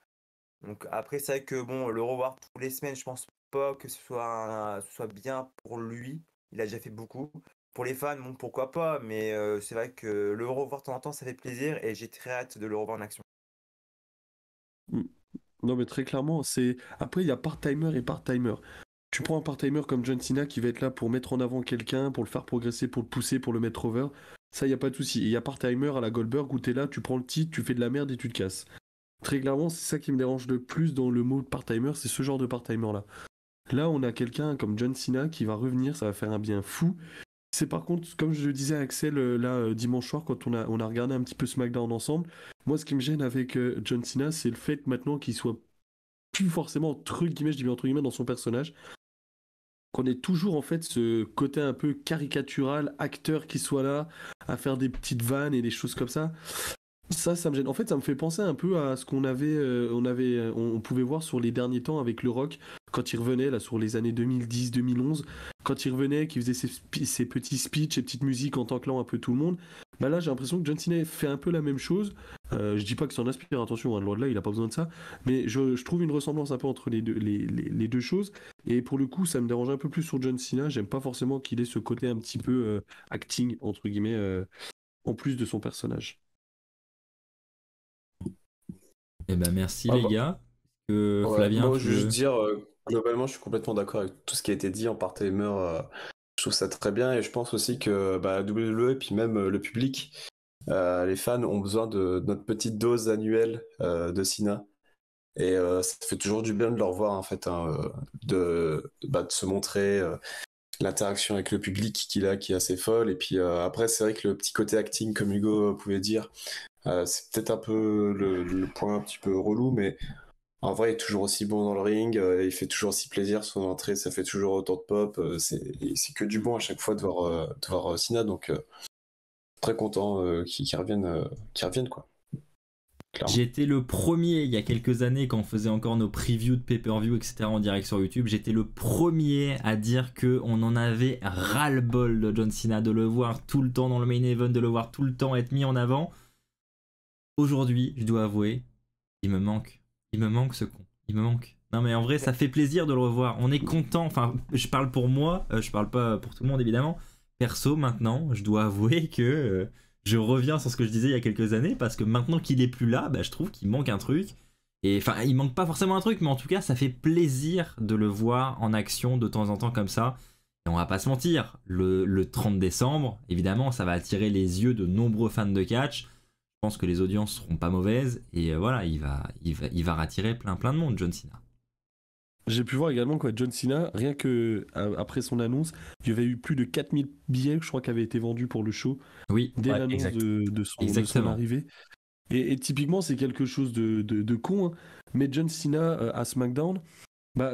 Donc après, c'est vrai que bon, le revoir tous les semaines, je pense pas que ce soit bien pour lui. Il a déjà fait beaucoup. Pour les fans, bon, pourquoi pas, mais c'est vrai que le revoir de temps en temps, ça fait plaisir et j'ai très hâte de le revoir en action. Non, mais très clairement, c'est. Après, il y a part-timer et part-timer. Tu prends un part-timer comme John Cena qui va être là pour mettre en avant quelqu'un, pour le faire progresser, pour le pousser, pour le mettre over. Ça, il n'y a pas de souci. Et il y a part-timer à la Goldberg où tu es là, tu prends le titre, tu fais de la merde et tu te casses. Très clairement, c'est ça qui me dérange le plus dans le mot part-timer, c'est ce genre de part-timer là. Là, on a quelqu'un comme John Cena qui va revenir, ça va faire un bien fou. C'est par contre, comme je le disais à Axel dimanche soir, quand on a regardé un petit peu SmackDown ensemble, moi ce qui me gêne avec John Cena, c'est le fait maintenant qu'il soit plus forcément, entre guillemets, je dis bien entre guillemets, dans son personnage, qu'on ait toujours en fait ce côté un peu caricatural, acteur qui soit là, à faire des petites vannes et des choses comme ça. Ça me gêne. En fait, ça me fait penser un peu à ce qu'on on pouvait voir sur les derniers temps avec Le Rock, quand il revenait, là, sur les années 2010-2011, quand il revenait, qu'il faisait ses petits speeches, ses petites musiques en taclant un peu tout le monde. Bah là, j'ai l'impression que John Cena fait un peu la même chose. Je dis pas que ça en inspire, attention, loin de là, il a pas besoin de ça. Mais je trouve une ressemblance un peu entre les deux choses. Et pour le coup, ça me dérange un peu plus sur John Cena. J'aime pas forcément qu'il ait ce côté un petit peu acting, entre guillemets, en plus de son personnage. Eh ben merci Ah les bah. gars. Ouais, Flavien, moi, tu je veux juste veux... dire, globalement, je suis complètement d'accord avec tout ce qui a été dit en part-timer. Je trouve ça très bien et je pense aussi que WWE et puis même le public, les fans ont besoin de notre petite dose annuelle de Cena. Et ça fait toujours du bien de le revoir en fait, de se montrer l'interaction avec le public qu'il a qui est assez folle. Et puis après, c'est vrai que le petit côté acting, comme Hugo pouvait dire, c'est peut-être un peu le point un petit peu relou, mais en vrai, il est toujours aussi bon dans le ring, il fait toujours aussi plaisir son entrée, ça fait toujours autant de pop, c'est que du bon à chaque fois de voir Cena, donc très content qu'il revienne quoi. Clairement. J'étais le premier il y a quelques années quand on faisait encore nos previews de pay-per-view etc en direct sur YouTube, j'étais le premier à dire que on en avait ras-le-bol de John Cena, de le voir tout le temps dans le main event, de le voir tout le temps être mis en avant. Aujourd'hui, je dois avouer, il me manque ce con, il me manque. Non mais en vrai ça fait plaisir de le revoir, on est content, enfin je parle pour moi, je parle pas pour tout le monde évidemment. Perso maintenant, je dois avouer que je reviens sur ce que je disais il y a quelques années parce que maintenant qu'il est plus là, je trouve qu'il manque un truc. Et enfin, il manque pas forcément un truc, mais en tout cas, ça fait plaisir de le voir en action de temps en temps comme ça. Et on va pas se mentir, le 30 décembre, évidemment, ça va attirer les yeux de nombreux fans de catch. Je pense que les audiences seront pas mauvaises et voilà, il va rattirer plein de monde, John Cena. J'ai pu voir également que John Cena, rien que après son annonce, il y avait eu plus de 4000 billets, je crois, qui avaient été vendus pour le show Oui, dès ouais, l'annonce exact. de son arrivée. Et typiquement, c'est quelque chose de con, hein. Mais John Cena à SmackDown,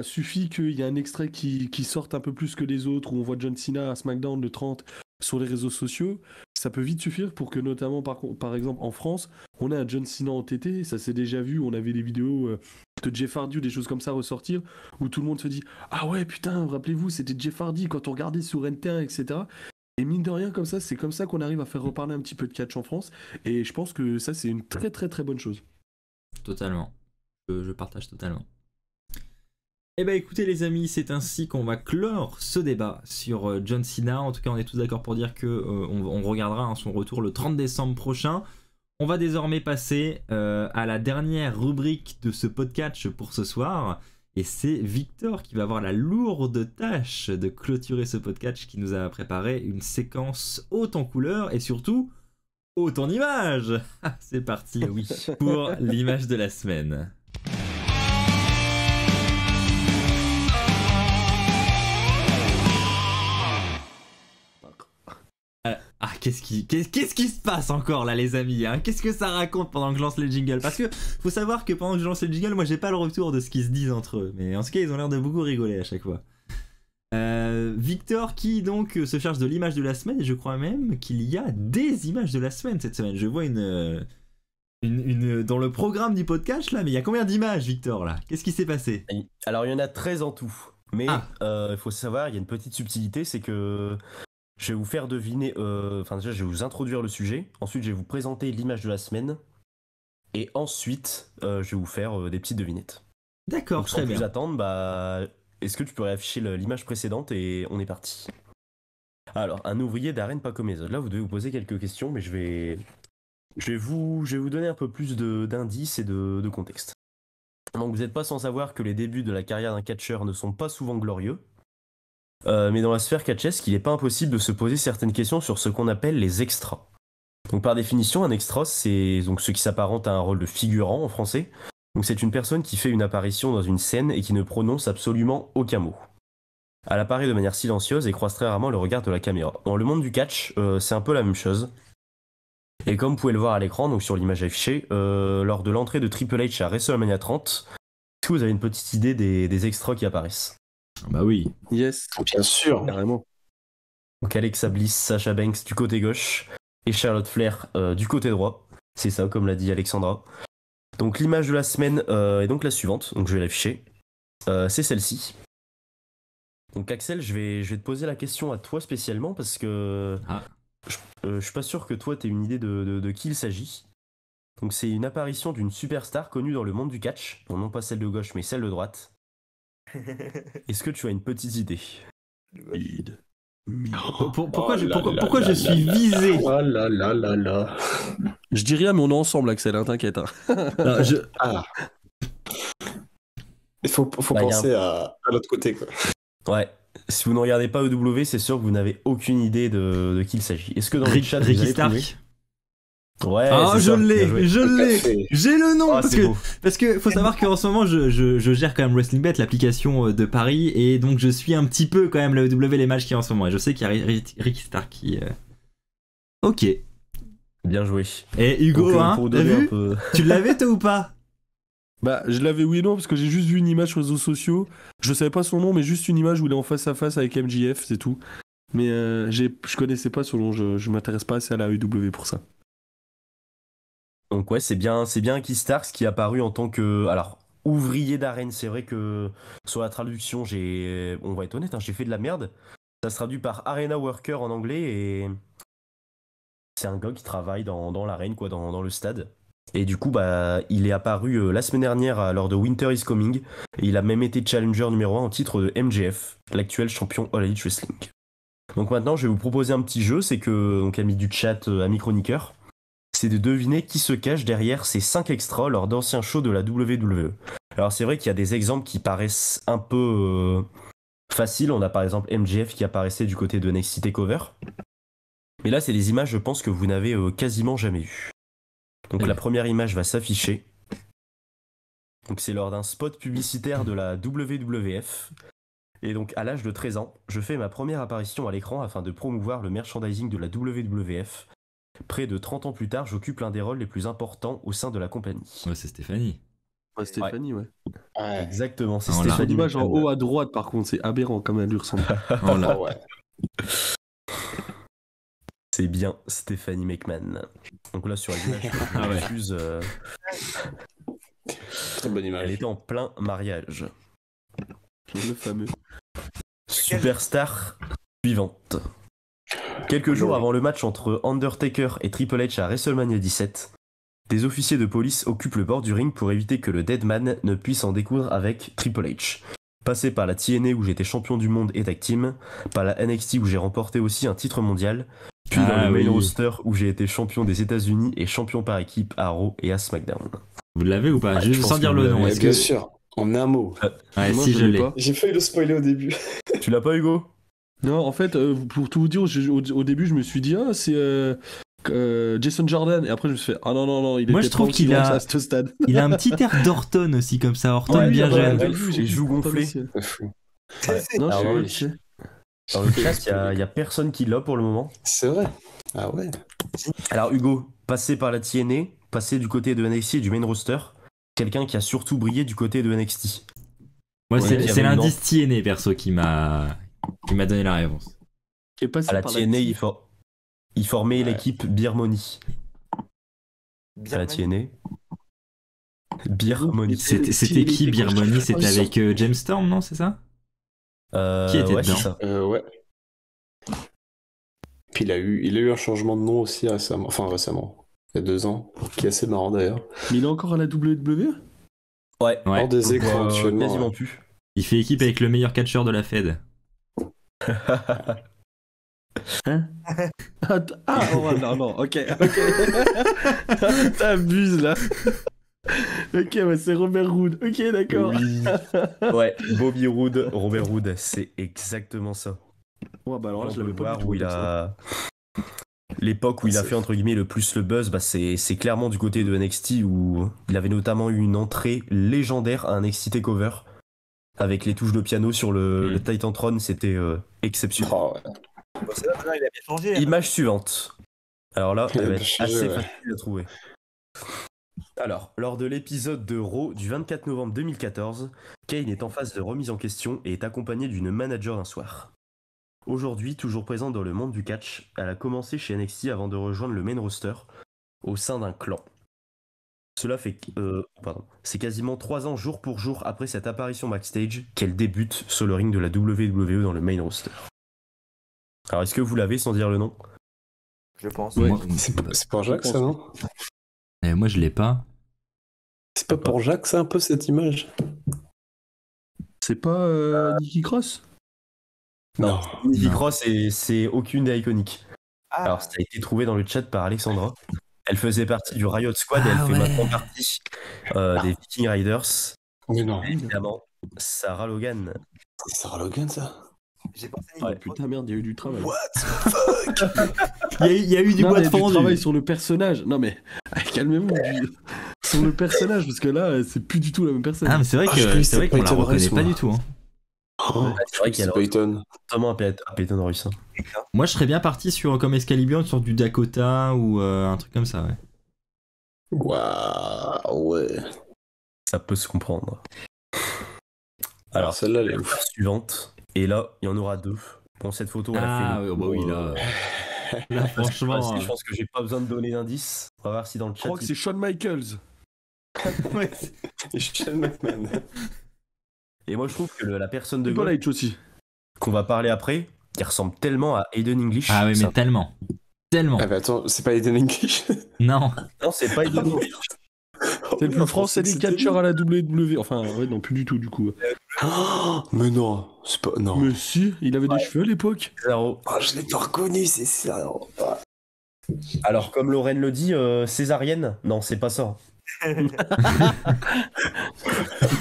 suffit qu'il y ait un extrait qui sorte un peu plus que les autres, où on voit John Cena à SmackDown le 30 sur les réseaux sociaux. Ça peut vite suffire pour que, notamment, par exemple, en France, on ait un John Cena en TT, ça s'est déjà vu, on avait des vidéos de Jeff Hardy ou des choses comme ça ressortir, où tout le monde se dit « Ah ouais, putain, rappelez-vous, c'était Jeff Hardy quand on regardait sur NT1, etc. » Et mine de rien, comme ça, c'est comme ça qu'on arrive à faire reparler un petit peu de catch en France, et je pense que ça, c'est une très très très bonne chose. Totalement. Je partage totalement. Eh ben écoutez les amis, c'est ainsi qu'on va clore ce débat sur John Cena. En tout cas, on est tous d'accord pour dire que on regardera son retour le 30 décembre prochain. On va désormais passer à la dernière rubrique de ce podcast pour ce soir. Et c'est Victor qui va avoir la lourde tâche de clôturer ce podcast, qui nous a préparé une séquence haute en couleurs et surtout haute en images. C'est parti, oui, pour l'image de la semaine. Qu'est-ce qui se passe encore là, les amis, hein? Qu'est-ce que ça raconte pendant que je lance les jingles? Parce que faut savoir que pendant que je lance les jingles, moi j'ai pas le retour de ce qu'ils se disent entre eux. Mais en tout cas, ils ont l'air de beaucoup rigoler à chaque fois. Victor qui donc se charge de l'image de la semaine, et je crois même qu'il y a des images de la semaine cette semaine. Je vois une dans le programme du podcast là, mais il y a combien d'images, Victor, là? Qu'est-ce qui s'est passé? Alors il y en a 13 en tout. Mais il faut savoir, il y a une petite subtilité, c'est que je vais vous faire deviner, déjà je vais vous introduire le sujet, ensuite je vais vous présenter l'image de la semaine, et ensuite je vais vous faire des petites devinettes. D'accord, donc, très sans bien. plus attendre, est-ce que tu peux réafficher l'image précédente et on est parti. Alors, un ouvrier d'arène pas comme les autres. Là vous devez vous poser quelques questions, mais je vais vous donner un peu plus d'indices et de contexte. Donc vous n'êtes pas sans savoir que les débuts de la carrière d'un catcheur ne sont pas souvent glorieux. Mais dans la sphère catchesque, il n'est pas impossible de se poser certaines questions sur ce qu'on appelle les extras. Donc par définition, un extra, c'est donc ce qui s'apparente à un rôle de figurant en français. Donc c'est une personne qui fait une apparition dans une scène et qui ne prononce absolument aucun mot. Elle apparaît de manière silencieuse et croise très rarement le regard de la caméra. Dans le monde du catch, c'est un peu la même chose. Et comme vous pouvez le voir à l'écran, donc sur l'image affichée, lors de l'entrée de Triple H à WrestleMania 30, est-ce que vous avez une petite idée des extras qui apparaissent? Bah oui. Yes, Bien sûr. carrément. Donc Alexa Bliss, Sasha Banks du côté gauche et Charlotte Flair du côté droit. C'est ça, comme l'a dit Alexandra. Donc l'image de la semaine est donc la suivante, donc je vais l'afficher. C'est celle-ci. Donc Axel, je vais te poser la question à toi spécialement parce que je suis pas sûr que toi t'aies une idée de qui il s'agit. Donc c'est une apparition d'une superstar connue dans le monde du catch, donc non pas celle de gauche mais celle de droite. Est-ce que tu as une petite idée? Pourquoi je suis visé? Oh là là là là. Je dis rien, mais on est ensemble, Axel, hein, t'inquiète. Hein. Non, Il faut penser à l'autre côté, quoi. Ouais. Si vous ne regardez pas EW, c'est sûr que vous n'avez aucune idée de qui il s'agit. Est-ce que dans le chat vous Ricky avez Stark. trouvé? Ouais, Ah, c'est je ça, bien l'ai, joué. j'ai le nom, Ah, c'est beau. parce que faut savoir qu'en ce moment je gère quand même WrestlingBet, l'application de Paris, et donc je suis un petit peu quand même la EW, les matchs qui en ce moment, et je sais qu'il y a Ricky Stark qui... Ok. Bien joué. Et Hugo, Donc, hein, pour t'as donner vu? un peu... Tu l'avais toi ou pas? Bah, je l'avais oui et non, parce que j'ai juste vu une image sur les réseaux sociaux. Je savais pas son nom, mais juste une image où il est en face à face avec MJF, c'est tout. Mais je connaissais pas son nom, je m'intéresse pas assez à la EW pour ça. Donc ouais, c'est bien Ricky Starks qui est apparu en tant que... Alors, ouvrier d'arène, c'est vrai que sur la traduction, on va être honnête, hein, j'ai fait de la merde. Ça se traduit par Arena Worker en anglais, et c'est un gars qui travaille dans l'arène, quoi, dans le stade. Et du coup, bah, il est apparu la semaine dernière lors de Winter is Coming, et il a même été challenger numéro 1 au titre de MJF, l'actuel champion All Elite Wrestling. Donc maintenant, je vais vous proposer un petit jeu, c'est que, donc amis du chat, amis chroniqueurs, c'est de deviner qui se cache derrière ces 5 extras lors d'anciens shows de la WWE. Alors c'est vrai qu'il y a des exemples qui paraissent un peu faciles. On a par exemple MJF qui apparaissait du côté de NXT TakeOver. Mais là, c'est des images, je pense, que vous n'avez quasiment jamais vues. Donc la première image va s'afficher. Donc c'est lors d'un spot publicitaire de la WWF. Et donc à l'âge de 13 ans, je fais ma première apparition à l'écran afin de promouvoir le merchandising de la WWF. Près de 30 ans plus tard, j'occupe l'un des rôles les plus importants au sein de la compagnie. Ouais, c'est Stéphanie. Ouais, Stéphanie, ouais. Ouais. Exactement, c'est Oh là. Stéphanie. L'image en McMahon. haut à droite, par contre, c'est aberrant comme elle lui ressemble. Oh là. Oh ouais. C'est bien Stéphanie McMahon. Donc là, sur l'image, Ah ouais. diffuse, Très bonne elle image. était en plein mariage. Le fameux. Superstar suivante. Quelques jours avant le match entre Undertaker et Triple H à WrestleMania 17, des officiers de police occupent le bord du ring pour éviter que le Deadman ne puisse en découdre avec Triple H. Passé par la TNA où j'étais champion du monde et tag team, par la NXT où j'ai remporté aussi un titre mondial, puis dans le main roster où j'ai été champion des États-Unis et champion par équipe à Raw et à SmackDown. Vous l'avez ou pas? Ouais, Juste je pense sans dire que le vous nom. l'avez. Est-ce Bien que sûr. En un mot. Ouais, Moi, si je je l'ai l'ai. pas. J'ai failli le spoiler au début. Tu l'as pas, Hugo? Non, en fait, pour tout vous dire, au début, je me suis dit, ah, c'est Jason Jordan. Et après, je me suis fait, ah non, non, non, il Moi, était je trouve pas aussi qu'il grand a- que ça à ce stade. Il a un petit air d'Orton aussi, comme ça. Orton Ouais, bien ouais, jeune. ouais. J'ai les joues Orton gonflées. aussi. C'est fou. Non, Alors, je oui. sais. Dans le chat, il y a personne qui l'a pour le moment. C'est vrai. Ah ouais. Alors, Hugo, passé par la TNA, passé du côté de NXT et du main roster, quelqu'un qui a surtout brillé du côté de NXT. Moi, Ouais, c'est il y c'est avait une l'indice TNA, perso, qui m'a donné la réponse. Qui est passé À la par TNA, il formait Ouais. l'équipe Beer Money. À la TNA. Beer Money. C'était qui, Beer Money? C'était avec James Storm, non? C'est ça? Qui était Ouais, c'est dedans? ça. Ouais. Puis il a eu un changement de nom aussi récemment. Enfin, récemment. Il y a 2 ans. Qui est assez marrant d'ailleurs. Mais il est encore à la WWE? Ouais. Ouais. Hors des écrans actuellement. Quasiment Ouais. plus. Il fait équipe avec le meilleur catcheur de la Fed. Ah, oh, non, non, ok. T'abuses là. Ok, ouais, c'est Robert Roode. Ok, d'accord. Oui. Ouais, Bobby Roode, Robert Roode, c'est exactement ça. Ouais, bah alors là, On je peut l'avais pas voir du tout. où il comme ça. a. L'époque où il a C'est fait entre guillemets le plus le buzz, bah c'est clairement du côté de NXT où il avait notamment eu une entrée légendaire à un NXT Takeover avec les touches de piano sur le Titantron, c'était exceptionnel. Oh, ouais. Bon, c'est vrai, maintenant, il a bien changé. hein. Image suivante. Alors là, Il a elle va bien être changé, assez ouais. facile à trouver. Alors, lors de l'épisode de Raw du 24 novembre 2014, Kane est en phase de remise en question et est accompagné d'une manager un soir. Aujourd'hui, toujours présente dans le monde du catch, elle a commencé chez NXT avant de rejoindre le main roster au sein d'un clan. Cela fait c'est quasiment 3 ans jour pour jour après cette apparition backstage qu'elle débute sur le ring de la WWE dans le main roster. Alors est-ce que vous l'avez sans dire le nom? Je pense. Ouais. C'est pour Jacques, ça, non? Moi, je l'ai pas. C'est pas pour Jacques, ça, un peu, cette image? C'est pas Nikki Cross? Non. Nikki Non. Cross, c'est aucune des iconiques. Ah, Alors, ça a été trouvé dans le chat par Alexandra. Elle faisait partie du Riot Squad et elle Ah fait ouais. maintenant partie des Viking Riders. Mais non. Et évidemment, Sarah Logan. C'est Sarah Logan, ça? j'ai pensé à Oh Nick. putain, merde, il y a eu du travail. What the fuck? Il y a eu du Non, bois mais de du fondu. travail sur le personnage. Non, mais calmez-vous. Sur le personnage, parce que là, c'est plus du tout la même personne. Ah, mais c'est vrai Ah, je croyais que c'est vrai c'était qu'on la Peyton reconnaît Royce, pas moi. du tout. Hein. Oh, C'est vrai qu'il y a c'est Peyton. notamment à Peyton Royce. Moi, je serais bien parti sur comme Excalibur sur du Dakota ou un truc comme ça, ouais. Waouh, ouais. Ça peut se comprendre. Alors, Alors, celle-là, elle est la ouf. suivante. Et là, il y en aura 2. Bon, cette photo, elle a fait. Ah, le bah coup, oui, là. Là, parce que franchement. je pense que j'ai pas besoin de donner d'indices. On va voir si dans le Je chat. crois que c'est Shawn Michaels. Et Shane McMahon. Et moi, je trouve que la personne de Triple gauche H aussi. qu'on va parler après, qui ressemble tellement à Aiden English. Ah oui, ça- mais tellement. Tellement. Ah, bah attends, c'est pas Eden English? Non. Non, c'est pas Aiden English. C'est le plus français des catcheurs à la WWE. Enfin, ouais, non, plus du tout, du coup. Oh, mais non, c'est pas. Non. Mais si, il avait des cheveux à l'époque. Césaro. Oh, je l'ai pas reconnu, c'est ça. Alors, comme Lorraine le dit, césarienne. Non, c'est pas ça.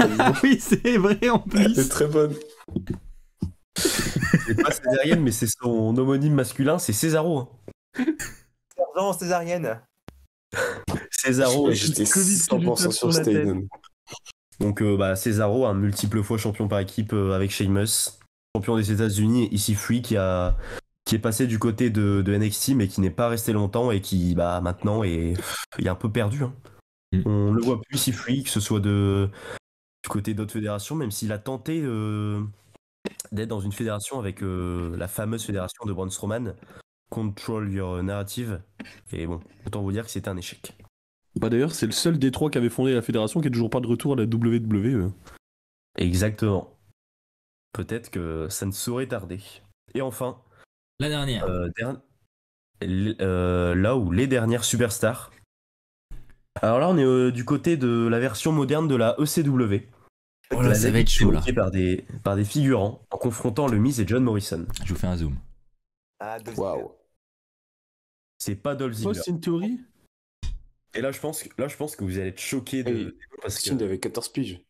Ah oui, c'est vrai en C'est plus. très bonne. C'est pas césarienne, mais c'est son homonyme masculin, c'est Césaro. hein. Sergent césarienne. Césaro. J'étais Covid qui lui 100% tape sur sur la tête. Staden. Donc, Césaro, un multiple fois champion par équipe avec Sheamus, champion des États-Unis, ici Free, qui est passé du côté de NXT, mais qui n'est pas resté longtemps et qui, maintenant, est un peu perdu. Hein. Mm. On le voit plus ici Free, que ce soit du côté d'autres fédérations, même s'il a tenté d'être dans une fédération avec la fameuse fédération de Braun Strowman, Control Your Narrative. Et bon, autant vous dire que c'était un échec. Bah d'ailleurs, c'est le seul des trois qui avait fondé la fédération qui est toujours pas de retour à la WWE. Exactement. Peut-être que ça ne saurait tarder. Et enfin, La dernière. là où les dernières superstars. Alors là, on est du côté de la version moderne de la ECW. Oh là, ça La va être chaud là. évoquée par des figurants en confrontant le Miz et John Morrison. Je vous fais un zoom. Ah, deux Waouh. C'est pas Dolph Ziggler. Austin Theory. Et là, je pense que vous allez être choqués Oui. parce que Austin avait 14 piges.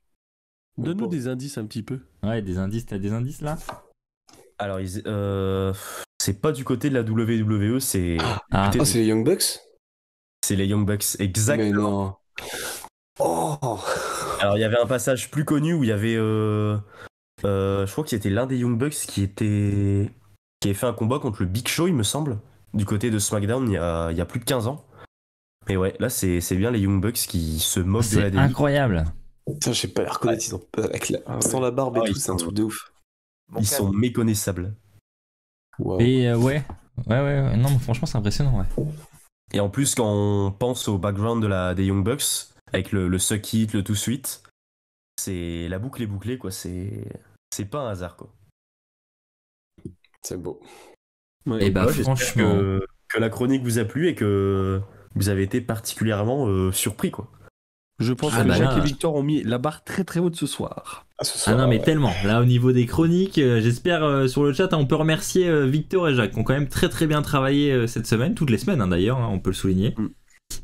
Donne-nous des indices un petit peu. Ouais, des indices, t'as des indices là? Alors, c'est pas du côté de la WWE, c'est Ah, Ah, c'est les Young Bucks? c'est les Young Bucks, exact. Mais non. Oh! Alors, il y avait un passage plus connu où il y avait, je crois que c'était l'un des Young Bucks qui avait fait un combat contre le Big Show, il me semble, du côté de SmackDown il y a plus de 15 ans. Et ouais, là, c'est bien les Young Bucks qui se moquent de la c'est DI. incroyable. Putain, j'ai pas les reconnaître, ils ont pas ouais. sans la barbe et Ah, tout, ils c'est un sont- truc de ouf. Bon, Ils sont méconnaissables. Waouh. Et ouais. Ouais. Non, mais franchement, c'est impressionnant, ouais. Et en plus, quand on pense au background des Young Bucks, avec le Suck It, le Too Sweet, c'est la boucle est bouclée, quoi. C'est pas un hasard, quoi. C'est beau. Ouais. Et bah, Ouais, j'espère franchement. que la chronique vous a plu et que vous avez été particulièrement surpris, quoi. Je pense Ah que bah Jacques là. et Victor ont mis la barre très très haute ce soir. Ah, ce Ah soir, non, mais ouais. tellement. Là, au niveau des chroniques, j'espère sur le chat, on peut remercier Victor et Jacques qui ont quand même très très bien travaillé cette semaine, toutes les semaines d'ailleurs, on peut le souligner. Mm.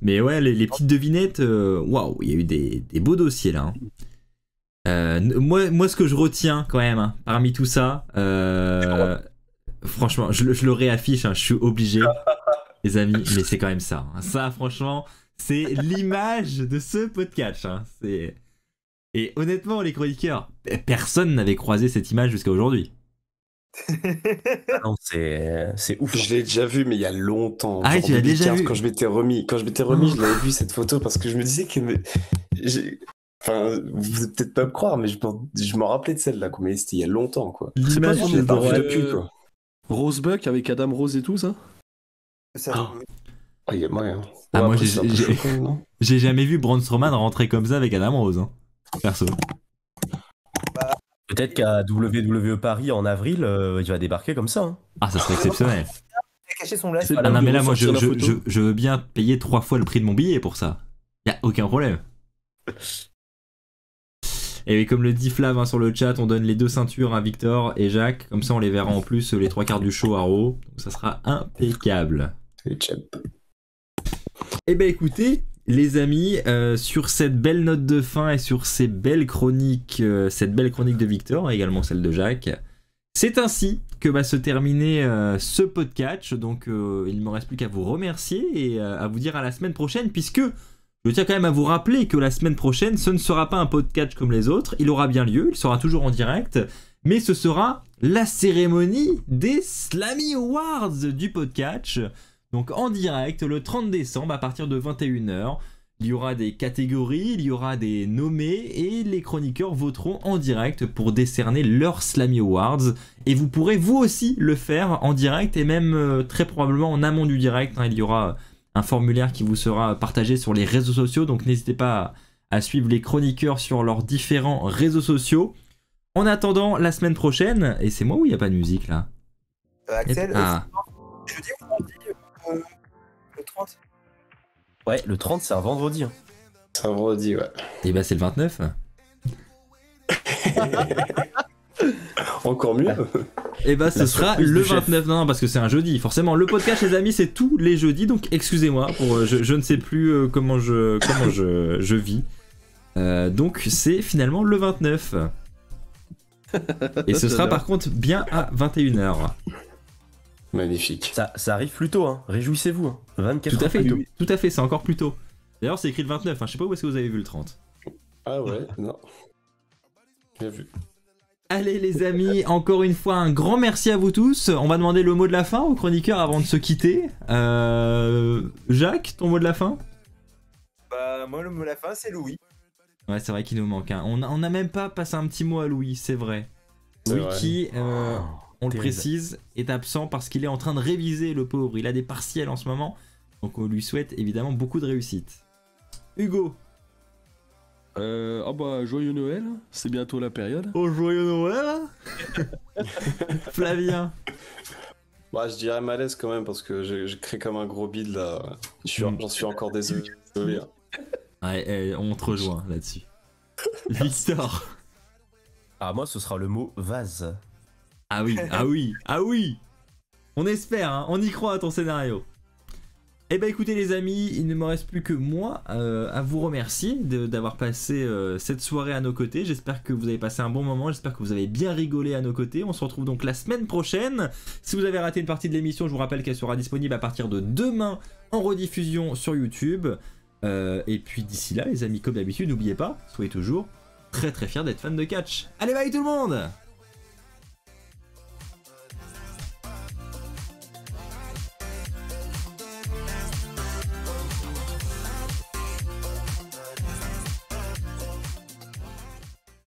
Mais ouais, les petites devinettes, waouh, il y a eu des beaux dossiers là. Moi, ce que je retiens quand même, hein, parmi tout ça, franchement, je le réaffiche, hein, je suis obligé, les amis, mais c'est quand même ça. Hein. Ça, franchement, c'est l'image de ce podcast. Hein. Et honnêtement, les chroniqueurs, personne n'avait croisé cette image jusqu'à aujourd'hui. Non, c'est ouf. Je l'ai déjà vu, mais il y a longtemps. Ah, Genre tu l'as en déjà 2015, vu? Quand je m'étais remis, je l'avais vu cette photo parce que je me disais que. Enfin, vous allez peut-être pas me croire, mais je m'en rappelais de celle-là, quoi. Mais c'était il y a longtemps, quoi. C'est pas L'image son Je l'ai pas histoire, revu ouais. depuis, quoi. Rosebuck avec Adam Rose et tout ça. Ça, Ah. Ah, il y a moyen. Ah, moi, après, j'ai- c'est un peu j'ai- chaud, quand même, non J'ai jamais vu Braun Strowman rentrer comme ça avec Adam Rose, hein, perso. Peut-être qu'à WWE Paris en avril, il va débarquer comme ça. Hein. Ah, ça serait exceptionnel. Il a caché son live. C'est Ah pas non, mais lui là, moi, ressortir la photo. je veux bien payer 3 fois le prix de mon billet pour ça. Y a aucun problème. Et oui, comme le dit Flav hein, sur le chat, on donne les 2 ceintures à Victor et Jacques. Comme ça, on les verra en plus les 3 quarts du show à Raw. Donc, ça sera impeccable. C'est les champs. Eh ben écoutez, les amis, sur cette belle note de fin et sur ces belles chroniques, cette belle chronique de Victor et également celle de Jacques, c'est ainsi que va se terminer ce podcast. Donc il ne me reste plus qu'à vous remercier et à vous dire à la semaine prochaine, puisque je tiens quand même à vous rappeler que la semaine prochaine, ce ne sera pas un podcast comme les autres, il aura bien lieu, il sera toujours en direct, mais ce sera la cérémonie des Slammy Awards du podcast. Donc en direct, le 30 décembre, à partir de 21h, il y aura des catégories, il y aura des nommés, et les chroniqueurs voteront en direct pour décerner leurs Slammy Awards. Et vous pourrez vous aussi le faire en direct, et même très probablement en amont du direct. Hein, il y aura un formulaire qui vous sera partagé sur les réseaux sociaux, donc n'hésitez pas à suivre les chroniqueurs sur leurs différents réseaux sociaux. En attendant, la semaine prochaine, et c'est moi ou il n'y a pas de musique là? Axel, Ah. jeudi ou vendredi le 30. Ouais, le 30, c'est un vendredi. Hein. C'est un vendredi, ouais. Et bah c'est le 29. Encore mieux. Et bah ce La sera surprise le du chef. 29, non parce que c'est un jeudi, forcément. Le podcast les amis c'est tous les jeudis, donc excusez-moi, pour je ne sais plus comment je vis. Donc c'est finalement le 29. Et ce sera par contre bien à 21h. Magnifique. Ça arrive plus tôt, hein. Réjouissez-vous. Hein. 24 Tout à heures fait, plus tôt. tout à fait, c'est encore plus tôt. D'ailleurs c'est écrit le 29, hein. Je sais pas où est-ce que vous avez vu le 30. Ah ouais, non. Bien vu. Allez les amis, encore une fois un grand merci à vous tous. On va demander le mot de la fin aux chroniqueurs avant de se quitter. Jacques, ton mot de la fin? Bah, moi, le mot de la fin, c'est Louis. Ouais, c'est vrai qu'il nous manque un. On a même pas passé un petit mot à Louis, c'est vrai. C'est Louis vrai. qui, on le terrible. précise, est absent parce qu'il est en train de réviser, le pauvre. Il a des partiels en ce moment. Donc on lui souhaite évidemment beaucoup de réussite. Hugo. Ah bah, joyeux Noël, c'est bientôt la période. Oh, joyeux Noël. Flavien. Bah, je dirais malaise quand même parce que je crée comme un gros bide là. J'en suis encore désolé. hein. Ouais, on te rejoint là-dessus. Victor. Ah, moi, ce sera le mot vase. Ah oui, ah oui, ah oui. On espère, hein, on y croit à ton scénario. Eh ben écoutez les amis, il ne me reste plus que moi à vous remercier d'avoir passé cette soirée à nos côtés. J'espère que vous avez passé un bon moment, j'espère que vous avez bien rigolé à nos côtés. On se retrouve donc la semaine prochaine. Si vous avez raté une partie de l'émission, je vous rappelle qu'elle sera disponible à partir de demain en rediffusion sur YouTube. Et puis d'ici là les amis, comme d'habitude, n'oubliez pas, soyez toujours très très fiers d'être fans de catch. Allez bye tout le monde!